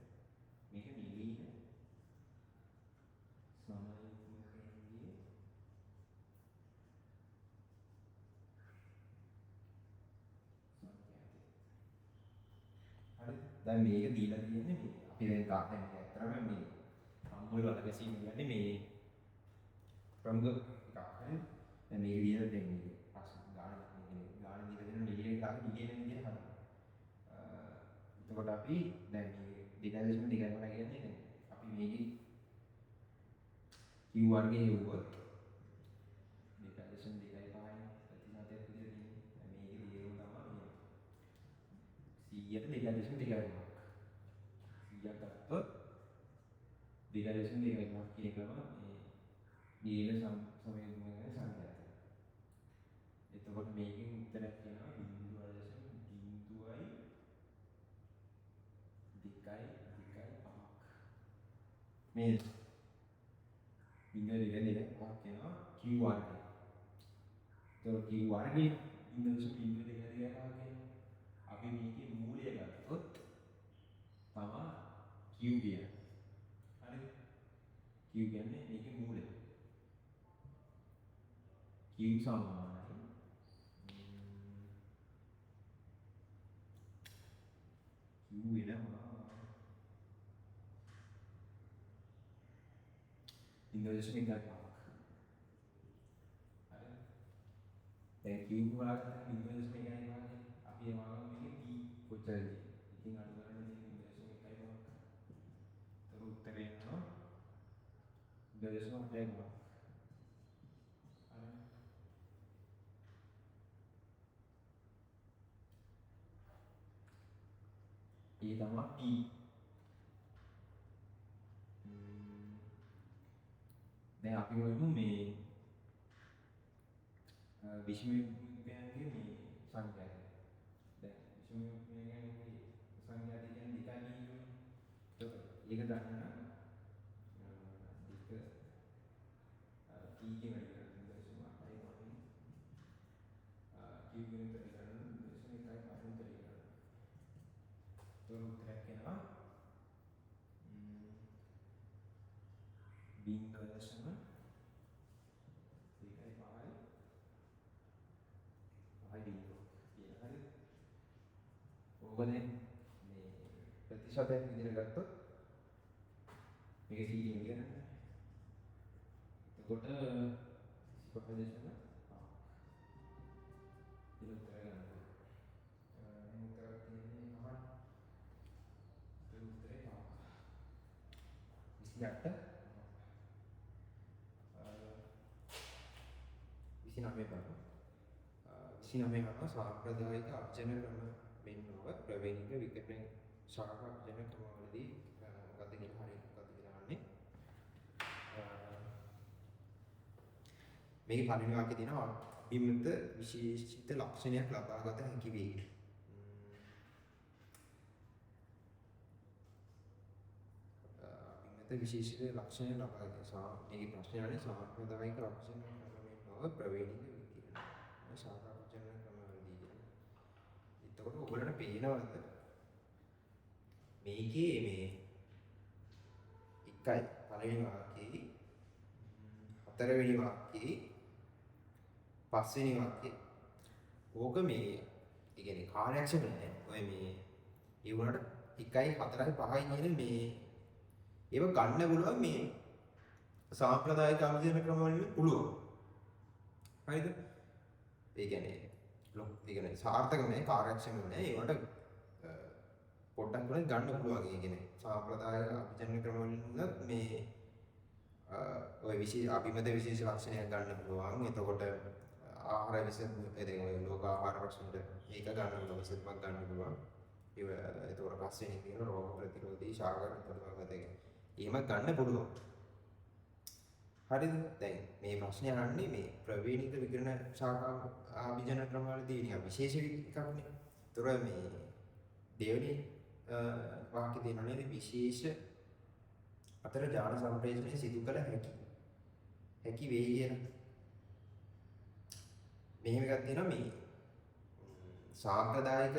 මේක නිලීන දැන් මේක දීලා තියෙන්නේ මේ අපි දැන් තාක්ෂණය ඇත්තටම මේ සම්මුල වල ගැසීම කියන්නේ මේ ප්‍රමුඛ එකක් හරි දැන් මේක දීලා දෙන්නේ ප්‍රශ්න ගාන දීලා දෙන නිලයේ ගාන දිගේන විදිහට හරි එතකොට අපි දැන් මේ ඩිගයිසන් ඩිගයින් කියන්නේ අපි මේකේ Q වර්ගයේ වුණොත් ඩිගයිසන් ඩිගයි පහයි ප්‍රතිශතයක් විදිහට මේකේ දියුණු තමයි 100ට ඩිගයිසන් ඩිගයි ගත්තොත් ඩිගයිසන් ඩිගයි කියන එකම මේ දීල සමයුග්මකයේ සංඛ්‍යාතය. එතකොට මේකෙන් උත්තරයක් කියනවා 0.02.5ක්. නේද? බිංදුව දෙක දෙක පහක් වෙනවා Q1 එක. ඒතකොට Q වර්ගය බිංදුව දෙක දෙක පහක් වෙනවා. අපි මේකේ මූලය ගත්තොත් තමයි Q කියන්නේ. හරිද? Q කියන්නේ මේකේ මූලය. Q සමානයි Q වෙනවා 0.15. හරිද? දැන් Q හොයාගන්න 0.15 අපි එනවා මේකේ P කොච්චරද? ඉතින් අඩු කරන්න තියෙන්නේ 0.15. ඒතර උත්තරේ එනවා 0.5. ඒ තමයි P. දැන් අපි හොයමු මේ විෂමයන්ගේ මේ සංඛ්‍යාව. දැන් විෂමයන්ගේ සංඛ්‍යාව කියන්නේ දෙකයි. ඒක ගන්න දෙක P කියන එක දෙකම අපේ මොනින් Q කියන එක ගන්න දෙකයි පාඩම් දෙකයි. උත්තරයක් එනවා බිංදුව දශම දෙකයි පහයි බිංදුව කියලා. හරිද? ඕකනේ මේ ප්‍රතිශතයක් විදිහට ගත්තොත් මේක සීලින් ඉගෙන ගන්න. එතකොට 25.5 ඉලක්ක කරගන්න. උත්තරයක් තියෙන්නේ තමයි උත්තරේ 28 29 බලන්න. 29 ගන්න සාම්ප්‍රදායික අර්ජන ක්‍රම මෙන්නව ප්‍රවේණික විකරණ ශාඛා අර්ජන ක්‍රමවලදී මොකක්ද කියලා හරියට මොකක්ද කියලා අහන්නේ. මේකේ පළවෙනි වාක්‍යය තියෙනවා අභිමත විශේෂිත ලක්ෂණයක් ලබාගත හැකි වේ. අභිමත විශේෂිත ලක්ෂණයක් ලබා ගැනීම මේකේ ප්‍රශ්නය වලින් සාම්ප්‍රදායික ලක්ෂණ ක්‍රමෙන්නව ප්‍රවේණික විකරණ ශාඛා අර්ජන ක්‍රමවලදී කියලා. එතකොට ඔයගොල්ලන්ට පේනවද මේකේ මේ එකයි පළවෙනි වාක්‍යයේ හතරවෙනි වාක්‍යයේ පස්වෙනි වාක්‍යයේ ඕක මේ ඒ කියන්නේ කාර්යක්ෂම නෑ. ඔය මේ ඒ වුණාට 1යි 4යි 5යි කියන මේ ඒව ගන්න පුළුවන් මේ සාම්ප්‍රදායික අර්ජන ක්‍රම වලින් පුළුවන්. හරිද? ඒ කියන්නේ සාර්ථක නෑ කාර්යක්ෂම නෑ. ඒවට පොඩ්ඩක් වලින් ගන්න පුළුවන්. ඒ කියන්නේ සාම්ප්‍රදායික අර්ජන ක්‍රම වලින් මේ ඔය විශේෂ අභිමත විශේෂ ලක්ෂණයක් ගන්න පුළුවන්. එතකොට ආහාර විසඳුම් ඔය ලෝක ආහාර ප්‍රශ්නෙට ඒක ගන්න පුළුවන්. සත්‍යක් ගන්න පුළුවන්. එතකොට පස්වෙනි කියන රෝග ප්‍රතිරෝධී ශාඛා ප්‍රතිරෝධක එහෙම ගන්න පුළුවන්. හරිද? දැන් මේ ප්‍රශ්නේ අහන්නේ මේ ප්‍රවේණික විකිරණ ශාඛා ආභිජන ක්‍රම වලදී නිකන් විශේෂ එකක්නේ. ඒතර මේ දෙවෙනි වාක්‍ය දෙනවා නේද විශේෂ අතර ජාන සම්ප්‍රේෂණය සිදු කළ හැකි වේ කියන. මෙහෙම එකක් තියෙනවා මේ සාම්ප්‍රදායික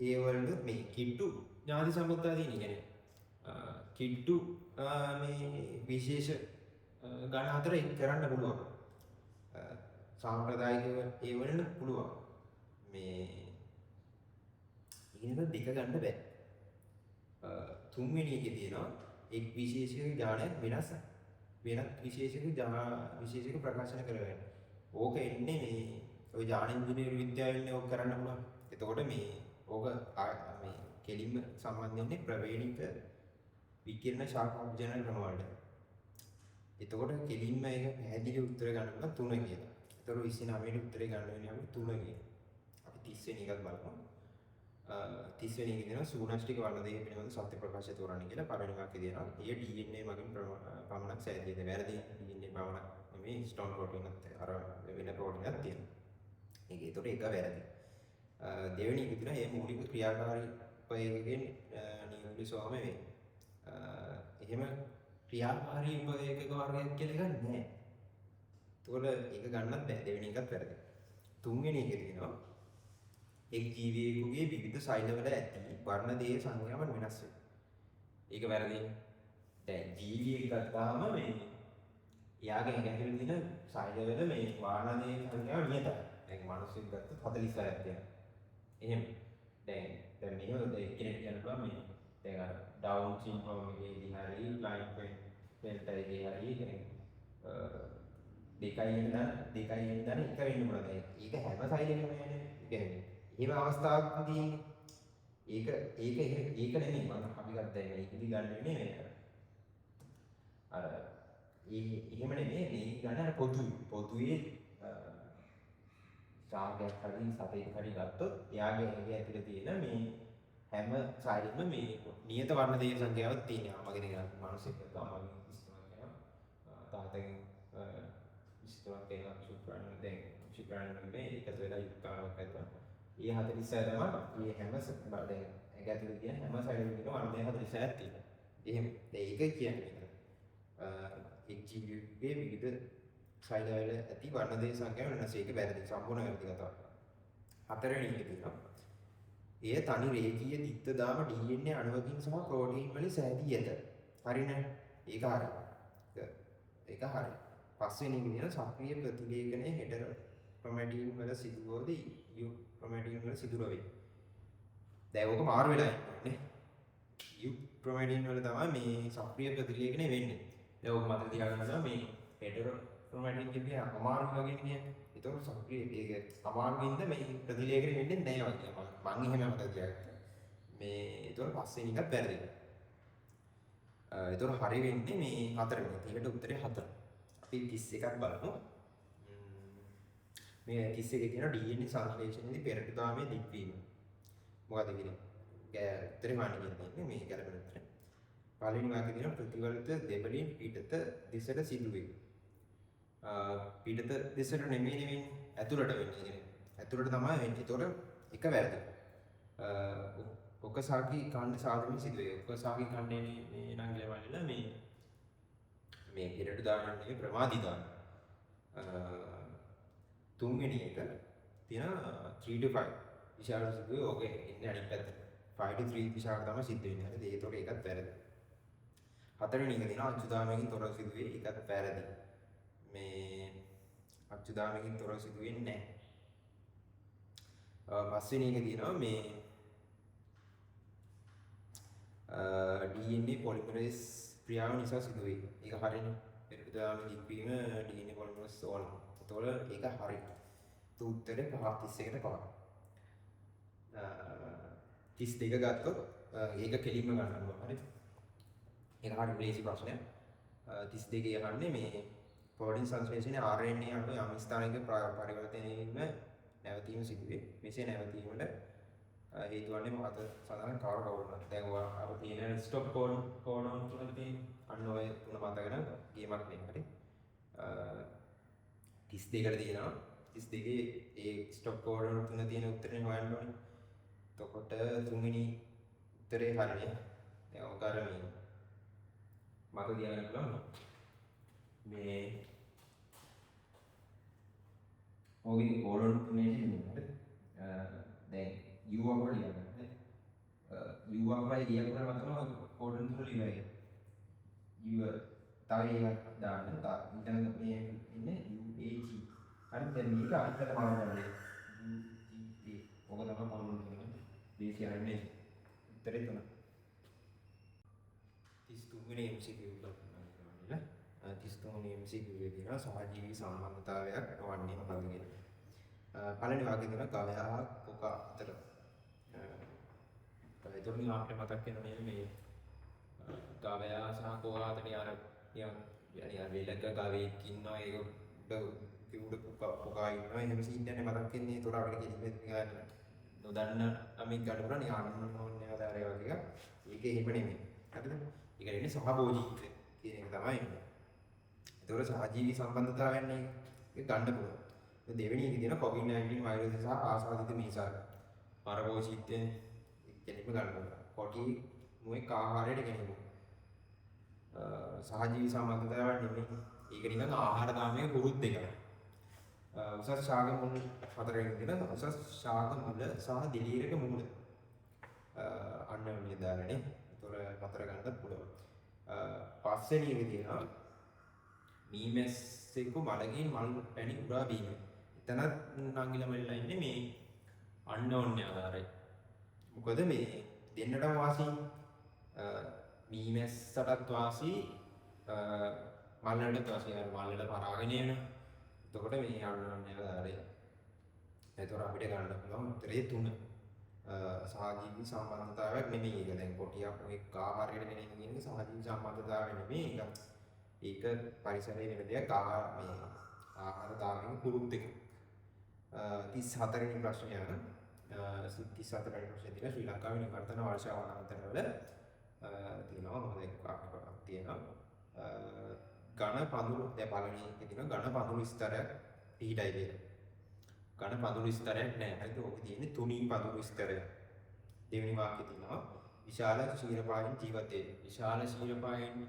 ඒ වලට මේ කිට්ටු ඥාති සම්බන්ධතාවය කියන්නේ කිට්ටු මේ විශේෂ ගණ අතර එක් කරන්න පුළුවන්. සාම්ප්‍රදායික ඒ වලට පුළුවන්. මේ ඉගෙනද දෙක ගන්න බෑ. තුන්වෙනි එකේ තියෙනවා එක් විශේෂක ඥානයක් වෙනස් විශේෂක ප්‍රකාශන කරගන්න. ඕක එන්නේ මේ ඔය ඥාන ඉංජිනේරු විද්‍යාවෙන් ඕක කරන්න පුළුවන්. එතකොට මේ ඕක මේ කෙලින්ම සම්බන්ධ වෙන්නේ ප්‍රවේණික විකිරණ ශාඛා අභිජන ක්‍රම වලට. එතකොට කෙලින්ම ඒක පැහැදිලි උත්තර ගන්න පුළුවන් 3 කියලා. එතකොට 29 උත්තරේ ගන්න වෙන්නේ අපි 3 කියලා. අපි 30 වෙනි එකත් බලමු. 30 වෙනි එකේ දෙනවා සූනෂ්ටික වර්ණ දෙක පිළිබඳ සත්‍ය ප්‍රකාශය තෝරන්න කියලා පළවෙනි වාක්‍යය දෙනවා. ඒ DNA මගින් පමණක් සෑදීද වැරදි DNA පමණක් නෙමෙයි ස්ටෝන් ප්‍රෝටීන් එකත් අර වෙන ප්‍රෝටීන් එකක් තියෙනවා. ඒතකොට ඒක වැරදි. දෙවෙනි එක තියෙනවා මේ මූලික ක්‍රියාකාරීත්වයෙන් නියුක්ලියෝසෝම වේ. එහෙම ක්‍රියාකාරී උපේකක වර්ගයක් කියලා එකක් නැහැ. ඒතකොට ඒක ගන්නත් බෑ. දෙවෙනි එකත් වැරදි. තුන්වෙනි එකේ තියෙනවා එක් ජීවියෙකුගේ විවිධ ශෛලවල ඇති වර්ණ දේහ සංඛ්‍යාවන් වෙනස් වෙනවා. ඒක වැරදි. දැන් ජීවියෙක් ගත්තාම මේ එයාගේ ඇඟ ඇතුලේ තියෙන ශෛලවල මේ වර්ණ දේහ සංඛ්‍යාව නියතයි. දැන් මිනිස්සුෙක් ගත්තොත් 46ක් තියෙනවා. එහෙම. දැන් මෙහෙම කෙනෙක් කියනවා මේ දැන් අර ඩවුන් සින්ඩ්‍රෝම් එකේදී හරි ලයින් පෙන්ට් එකේ හරි කෙනෙක් දෙකයි ඉඳන් එක වෙන්න පුළුවන්. ඒක හැම සයිලෙකම යන්නේ. ඒ කියන්නේ එහෙම අවස්ථාවකදී ඒක නෙමෙයි මම අපි ගත්තා මේකෙදි ගන්න නෙමෙයි අර එහෙම නෙමෙයි මේ ගන්න අර පොදුවේ සාගයක් හරි සතෙක් හරි ගත්තොත් එයාගේ ඇඟ ඇතුලේ තියෙන මේ හැම සයිලෙම මේ නියත වර්ණ දේහ සංඛ්‍යාවක් තියෙනවා. මගේ දෙක මිනිස්සුෙක් ගත්තාම ඉස්තමක් කරනවා. තාතෙන් ඉස්තමක් කරනවා ශුක්‍රාණු මේ එකතු වෙලා යුක්තාවක් කරනවා. ඒ 46 තමයි මේ හැම දැන් ඒක ඇතුලේ තියෙන හැම සයිලෙම තියෙන වර්ණ දේහ 46ක් තියෙනවා. එහෙම ඒක කියන්නේ එක් ජීවියෙකුගේ විවිධ ශෛලවල ඇති වර්ණ දේහ සංඛ්‍යාව වෙනස්. ඒක වැරදි. සම්පූර්ණ වැරදි කතාවක්. හතරවෙනි එක තියෙනවා. එය තනි රේඛීය දිත්ත දාම DNA අණුවකින් සහ ප්‍රෝටීන් වලින් සෑදී ඇත. හරිනේ? ඒක හරි. ඒක හරි. පස්වෙනි එක තියෙනවා සක්‍රීය ප්‍රතිලේඛනයේ හෙටරොක්‍රොමැටින් වල සිදුවෝද යු ක්‍රොමැටින් වල සිදුර වේ. දැන් ඕක මාරු වෙලා ඉන්නේ. යු ක්‍රොමැටින් වල තමයි මේ සක්‍රීය ප්‍රතිලේඛනය වෙන්නේ. දැන් ඕක මතක තියාගන්න මේ හෙටරොක්‍රොමැටින් කියන්නේ අමාරු වගේ කියන්නේ. ඒතකොට සක්‍රීය ඒක අමාරුින්ද මේ ප්‍රතිලේඛනය වෙන්නේ නැහැ වගේ. මම එහෙම මතක තියාගත්තා. මේ ඒතකොට පස්වෙනි එකත් වැරදි. ඒතකොට හරි වෙන්නේ මේ හතරවෙනි. ඒකට උත්තරේ 4. අපි 31ක් බලමු. මේ 31 කියන DNA සංශ්ලේෂණයේදී පෙරටුදාමේ දික්වීම. මොකද කියන්නේ? උත්තරේ මාන්නේ කියන්නේ මේ ගැලපෙන උත්තරේ. පළවෙනි වාක්‍යය තියෙනවා ප්‍රතිවර්ත දෙබලින් පිටත දිශට සිදුවේ. පිටත දිශට නෙමෙයි ඇතුළට වෙන්නේ. ඇතුළට තමයි වෙන්නේ. ඒතකොට එක වැරදි. ඔකසාකි කාණ්ඩ සාධනෙ සිදුවේ. ඔකසාකි කාණ්ඩේ මේ නම් ගලවන්නේ මේ පෙරටුදාමේ ප්‍රමාදී දාන. තුන්වෙනි එක තියෙනවා 3 to 5 විශාල සිදුවේ ඕකේ ඉන්නේ අනිත් පැත්තට 5 to 3 විශාල තමයි සිද්ධ වෙන්නේ. හරිද? ඒතකොට ඒකත් වැරදි. හතරවෙනි එක තියෙනවා අච්චුදාමකින් තොරව සිදුවේ. ඒකත් වැරදි. මේ අච්චුදාමකින් තොරව සිදුවෙන්නේ නැහැ. පස්වෙනි එක තියෙනවා මේ DNA polymerase ක්‍රියාව නිසා සිදුවේ. ඒක හරිනේ. පෙරටුදාමේ දික්වීම DNA polymerase ඕන. ඒතකොට ඒක හරි. උත්තරේ 5 31ට 5. 32 ගත්තොත් ඒක කෙලින්ම ගන්න පුළුවන්. හරි. ඒක හරි ලේසි ප්‍රශ්නයක්. 32 යන්නේ මේ ප්‍රෝටීන් සංශ්ලේෂණයේ RNA අණු යම් ස්ථානයක පරිවර්තනයෙන් නැවතීම සිදුවේ. මෙසේ නැවතීමට හේතු වන්නේ මොකද? සාමාන්‍ය කවර කවුරුත්. දැන් ඔයා අප තියෙන ස්ටොප් කෝඩන් තුන තියෙන අන්න ඔය තුන මතකන ගේමක් නේ. හරි. 32කට තියෙනවා. 32 ඒ ස්ටොප් කෝඩන් තුන තියෙන උත්තරේ හොයන්න ඕනේ. එතකොට තුන්වෙනි උත්තරේ හරිනේ. දැන් ඔක අර මේ මත තියාගන්න පුළුවන්. මේ ඔගේ කෝඩන් තුනේ තියෙනවා. දැන් U අපර ලියන්න. U අපරයි ලියන්න මතකම කෝඩන් තුන ලියයි. U තව එකක් දාන්න. ඉතින් මේ ඉන්නේ UAG. හරි දැන් මේක අන්තර මානවලදී UGA ඔක තමයි මොනවද කියන්නේ දේශීය අරන්නේ උත්තරේ තුන 33 වෙනි MCQ එක බලන්න 33 වෙනි MCQ එකේ තියෙනවා සහජීවී සම්බන්ධතාවයක් වන්නේ මොකක්ද කියන්නේ පළවෙනි වාක්‍යය තියෙනවා ගවයා කොකා අතර ඒතකොට මේ අපිට මතක් වෙනවා මේ ගවයා සහ කොකා අතර යාර වේලක ගවයෙක් ඉන්නවා ඒක උඩ කොකා ඉන්නවා එහෙම සීන් එකක් මතක් වෙන්නේ ඒතකොට අපිට කිසිම නොදන්න අමික් ගන්න පුළුවන් යාන්න ඕනේ ආදාරය වගේ එක ඒක එහෙම නෙමෙයි හරිද ඒක ඉන්නේ සහභෝජීත්වය කියන එක තමයි ඉන්නේ ඒතකොට සහජීවී සම්බන්ධතාවයන් එක ගන්න පුළුවන් දෙවෙනි එකේ තියෙන COVID-19 වෛරසය සහ ආසාදිත මිනිසා පරභෝජීත්වය කෙනෙක්ම ගන්න පුළුවන් කොටි මොයේ ආහාරයට ගැනීම සහජීවී සම්බන්ධතාවයක් නෙමෙයි. ඒක නිකන් ආහාර දාමයේ පුරුත් එකක්. උසස් ශාක මුල් හතරකින් තියෙන උසස් ශාක මුල සහ දිලීරක මුල. අන්න නිදාරනේ. ඒතොර හතර ගන්නත් පුළුවන්. පස්වෙනි එක තියෙනවා මීමැස්සෙකු මලකින් මල් පැණි උරා බීම. එතනත් නංගිලා මල්ලා ඉන්නේ මේ අන්නෝන්‍ය ආකාරයි. මොකද මේ දෙන්නටම වාසී මීමැස්සටත් වාසී මල්ලටත් වාසී මල්ලට පරාගෙන යනවා. එතකොට මේ අන්නෝන්‍ය ආකාරය. ඒතොර අපිට ගන්න පුළුවන් උත්තරේ 3. සහජීවී සම්බන්ධතාවයක් නෙමෙයි. ඒක දැන් කොටියක් ඔය ආහාරයට ගෙන ඉන්නේ සහජීවී සම්බන්ධතාවය නෙමෙයි. ඒක පරිසරයේ වෙන දෙයක්. ආහාර දාමින් පුරුත් එක. 34 වෙනි ප්‍රශ්නය. 34 වෙනි ප්‍රශ්නේ තියෙනවා ශ්‍රී ලංකාවේ නිකර්තන වර්ෂාවනාන්තරවල තියෙනවා මොකද තියෙනවා ඝන පඳුරු දැන් පළවෙනි එකේ තියෙනවා ඝන පඳුරු ස්තරයක් පිහිටයි කියලා. ඝන පඳුරු ස්තරයක් නැහැ. හරිද? ඕකේ තියෙන්නේ තුනී පඳුරු ස්තරය. දෙවෙනි වාක්‍යේ තියෙනවා විශාල ශීරපායන් ජීවත් වේ. විශාල ශීරපායන්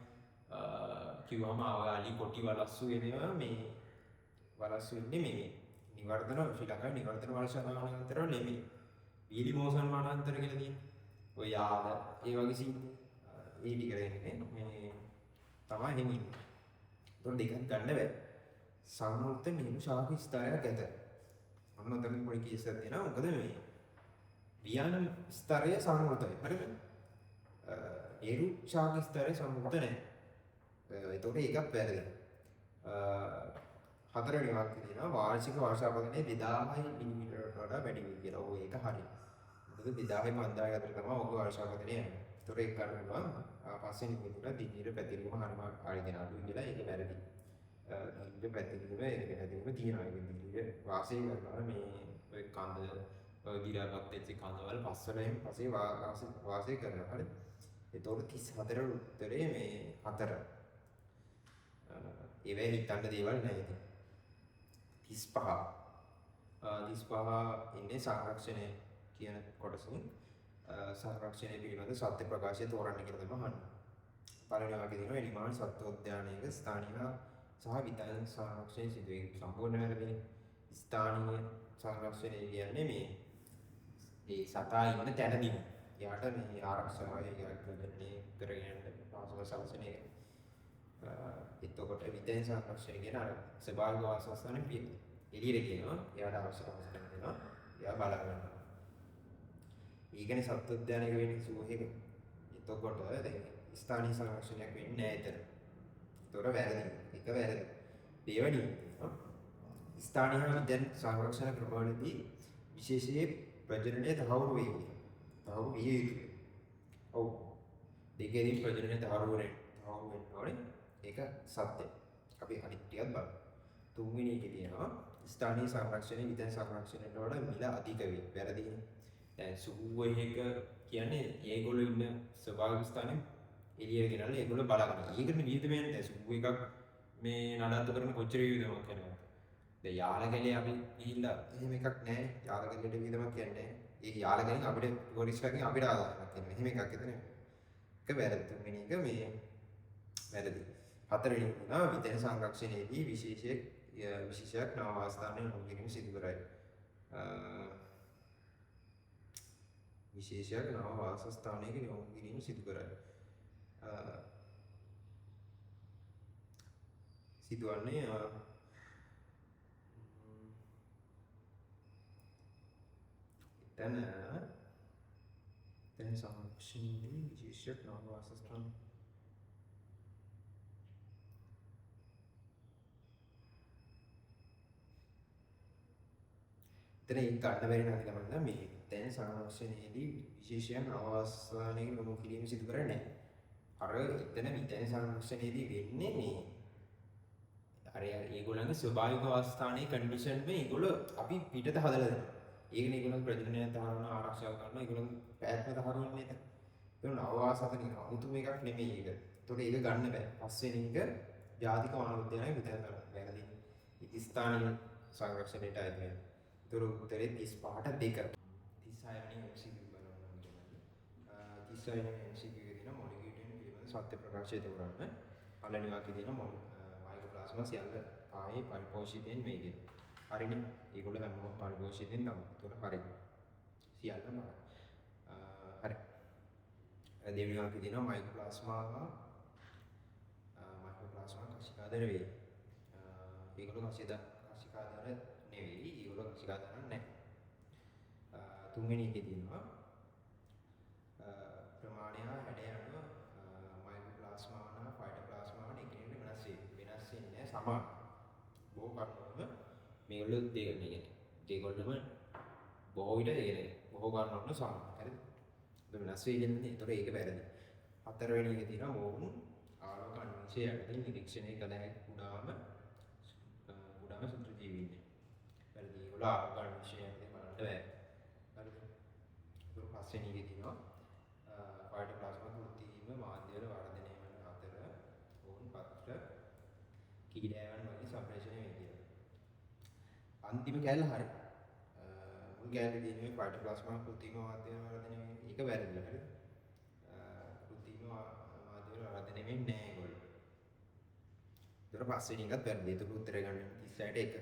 කිව්වම ආලි කොටි වලස්සු වෙනවා මේ වලස්සු ඉන්නේ මේ නිවර්තන ශ්‍රී ලංකාවේ නිවර්තන වර්ෂාවනාන්තරවල නෙමෙයි. වීලි මෝසන් වනාන්තර කියලා තියෙනවා. ඔය යාල ඒ වගේ සීන් ඒ ටික දෙන්නේ මේ තමයි හිමින්. ඒතොර දෙකක් ගන්න බෑ. සංවෘත මිනු ශාක ස්තරයක් ඇත. අන්න උතන පොඩි කේසයක් දෙනවා. මොකද මේ වියන ස්තරය සංවෘතයි. හරිද? ඒරු ශාක ස්තරය සංවෘත නැහැ. ඒතොර ඒකත් වැරදි. හතරවෙනි වාක්‍යය තියෙනවා වාර්ෂික වර්ෂාපතනයේ 2000 මිලිමීටරකට වඩා වැඩි වෙයි කියලා. ඔය ඒක හරි. මොකද 2000 5000 අතර තමයි ඔක වර්ෂාපතනය යන්නේ. ඒතොර ඒක කරනවා පස්වෙනි විදිහට දිගිර පැතිරීම හරිම ආයෙත් අඩුයි කියලා ඒක වැරදි. දිගිර පැතිරීම ඒක පැතිරීම තියෙනවා. ඒක දිගිර වාසය කරනවා මේ ඔය කන්ද ගිරාපත් වෙච්ච කන්දවල පස්වලින් පස්සේ වාසය කරනවා. හරි. ඒතොර 34 උත්තරේ මේ 4. ඒවෙ හිතන්න දේවල් නැහැ. 35 ඉන්නේ සංරක්ෂණය කියන කොටසින් සංරක්ෂණය පිළිබඳ සත්‍ය ප්‍රකාශය තෝරන්න කියලා තමයි අහන්නේ. පළවෙනි වාක්‍යය තියෙනවා එලිමාන් සත්වෝද්‍යානයක ස්ථානික සහ විතර සංරක්ෂණය සිදුවේ. සම්පූර්ණ වැරදි. ස්ථානීය සංරක්ෂණය කියන්නේ මේ ඒ සතා ඉන්න තැනදී එයාට මේ ආරක්ෂාව කරගෙන පාසල සලසන එක. එතකොට විතර සංරක්ෂණය කියන අර ස්වභාවික වාසස්ථානේ එළියට කියනවා. එයාට අවශ්‍ය අවස්ථාවක් දෙනවා. එයා බල ගන්නවා. ඊගනේ සත්වෝද්‍යානයක වෙන්නේ සුවහේක. එතකොට දැන් ස්ථානීය සංරක්ෂණයක් වෙන්නේ නැහැ එතන. ඒතොර වැරදි. එක වැරදි. දෙවෙනි ස්ථානීය දැන් සංරක්ෂණ ක්‍රමවලදී විශේෂයෙන් ප්‍රජනනය තහවුරු වෙයි. තහවුරු විය යුතුයි. ඔව්. දෙකේදී ප්‍රජනනය තහවුරු වෙන්න ඕනේ. ඒක සත්‍යයි. අපි අනිත් ටිකත් බලමු. තුන්වෙනි එකේ තියෙනවා ස්ථානීය සංරක්ෂණය විතර සංරක්ෂණයට වඩා මිල අධික වේ. වැරදිනේ. දැන් සුවහේක කියන්නේ ඒගොල්ලෝ ඉන්න ස්වභාවික ස්ථානේ එළියට ගෙනල්ලා ඒගොල්ලෝ බලගන්න. ඒකට විහිදෙන්නේ නැහැ. සුවහ එකක් මේ නඩත්තු කරන කොච්චර විහිදමක් කරනවද? දැන් යාලකැලේ අපි ගිහිල්ලා එහෙම එකක් නැහැ. යාලකැලේට විහිදමක් කියන්නේ නැහැ. ඒ යාලකැලෙන් අපිට ටුවරිස්ට්ලාගෙන් අපිට ආදායමක් එන්නේ. එහෙම එකක් එතන. ඒක වැරදි. තුන්වෙනි එක මේ වැරදි. හතරවෙනි එක විතර සංරක්ෂණයේදී විශේෂයක් නව වාසස්ථානයේ යොමු කිරීම සිදු කරයි. විශේෂයක් නව වාසස්ථානයක යොමු කිරීම සිදු කරයි. සිදුවන්නේ එතන සංරක්ෂණයේදී විශේෂයක් නව වාසස්ථාන එතන ඒක ගන්න බැරි නම් ගමන්න මේ දැන් සංරක්ෂණයේදී විශේෂයෙන් අවස්ථානයක යොමු කිරීම සිදු කරන්නේ නැහැ. අර එතන විතර සංරක්ෂණයේදී වෙන්නේ මේ අර ඒගොල්ලන්ගේ ස්වභාවික අවස්ථානයේ කන්ඩිෂන් මේ ඒගොල්ලෝ අපි පිටත හදලා දෙනවා. ඒකනේ ඒගොල්ලන් ප්‍රජනනය තහරන ආරක්ෂා කරනවා. ඒගොල්ලන් පැවැත්ම තහරවන්නේ නැහැ. ඒක නවවාසතනික අමුතුම එකක් නෙමෙයි ඒක. ඒතකොට ඒක ගන්න බෑ. පස්වෙනි එක ජාතික වන උද්‍යානයේ විතර කරලා වැරදි. ස්ථානීය සංරක්ෂණයට අයිති වෙනවා. ඒතර උත්තරේ 35ට 2. 36 වෙනි MCQ බලන්න ඕනේ. 36 වෙනි MCQ එකේ තියෙන මොලිකියුලර් පිළිබඳ සත්‍ය ප්‍රකාශය තෝරන්න. පළවෙනි වාක්‍යයේ තියෙන මයිකෝප්ලාස්මා සියල්ල ආයේ පරිපෝෂිතයෙන් වේ කියලා. හරිනේ. ඒගොල්ලෝ හැමෝම පරිපෝෂිතයෙන් තමයි. ඒක හරි. සියල්ලම හරි. දෙවෙනි වාක්‍යයේ තියෙනවා මයිකෝප්ලාස්මා කශිකාධර වේ. ඒගොල්ලෝ කශිකාධර නෙවෙයි. ඒගොල්ලෝ කශිකාධර නැහැ. තුන්වෙනි එකේ තියෙනවා ප්‍රමාණය හැඩය අනුව මයිකෝප්ලාස්මාන ෆයිටෝප්ලාස්මාන එකිනෙකට වෙනස් වෙන්නේ සමාන. බොහෝ කරුණු මේගොල්ලෝ දෙගොල්ලම බොහෝ විට බොහෝ කරුණු සමාන. හරිද? ඒක වෙනස් වෙන්නේ. ඒතර ඒක වැරදි. හතරවෙනි එකේ තියෙනවා මොවුන් ආලෝක අන්වංශය යටතේ නිරීක්ෂණය කළ හැකි කුඩාම සුත්‍ර ජීවීන්නේ. වැරදි. ඒගොල්ලෝ ආලෝක අන්වංශය යටතේ බලන්න බෑ. හරිද? ඒක පස්වෙනි එකේ තියෙනවා ෆයිටෝප්ලාස්මා කෘත්‍රිම මාධ්‍යවල වර්ධනය වන අතර ඔවුන් පත්‍ර කීඩෑවන් වලින් සම්ප්‍රේෂණය වේ කියලා. අන්තිම කැලල හරි. මුල් කැලේ තියෙන ෆයිටෝප්ලාස්මා කෘත්‍රිම මාධ්‍යවල වර්ධනය වෙන එක වැරදිලා හරිද? කෘත්‍රිම මාධ්‍යවල වර්ධනය වෙන්නේ නැහැ ඒගොල්ලෝ. ඒතර පස්වෙනි එකත් වැරදි. ඒක උත්තරය ගන්න 36ට 1.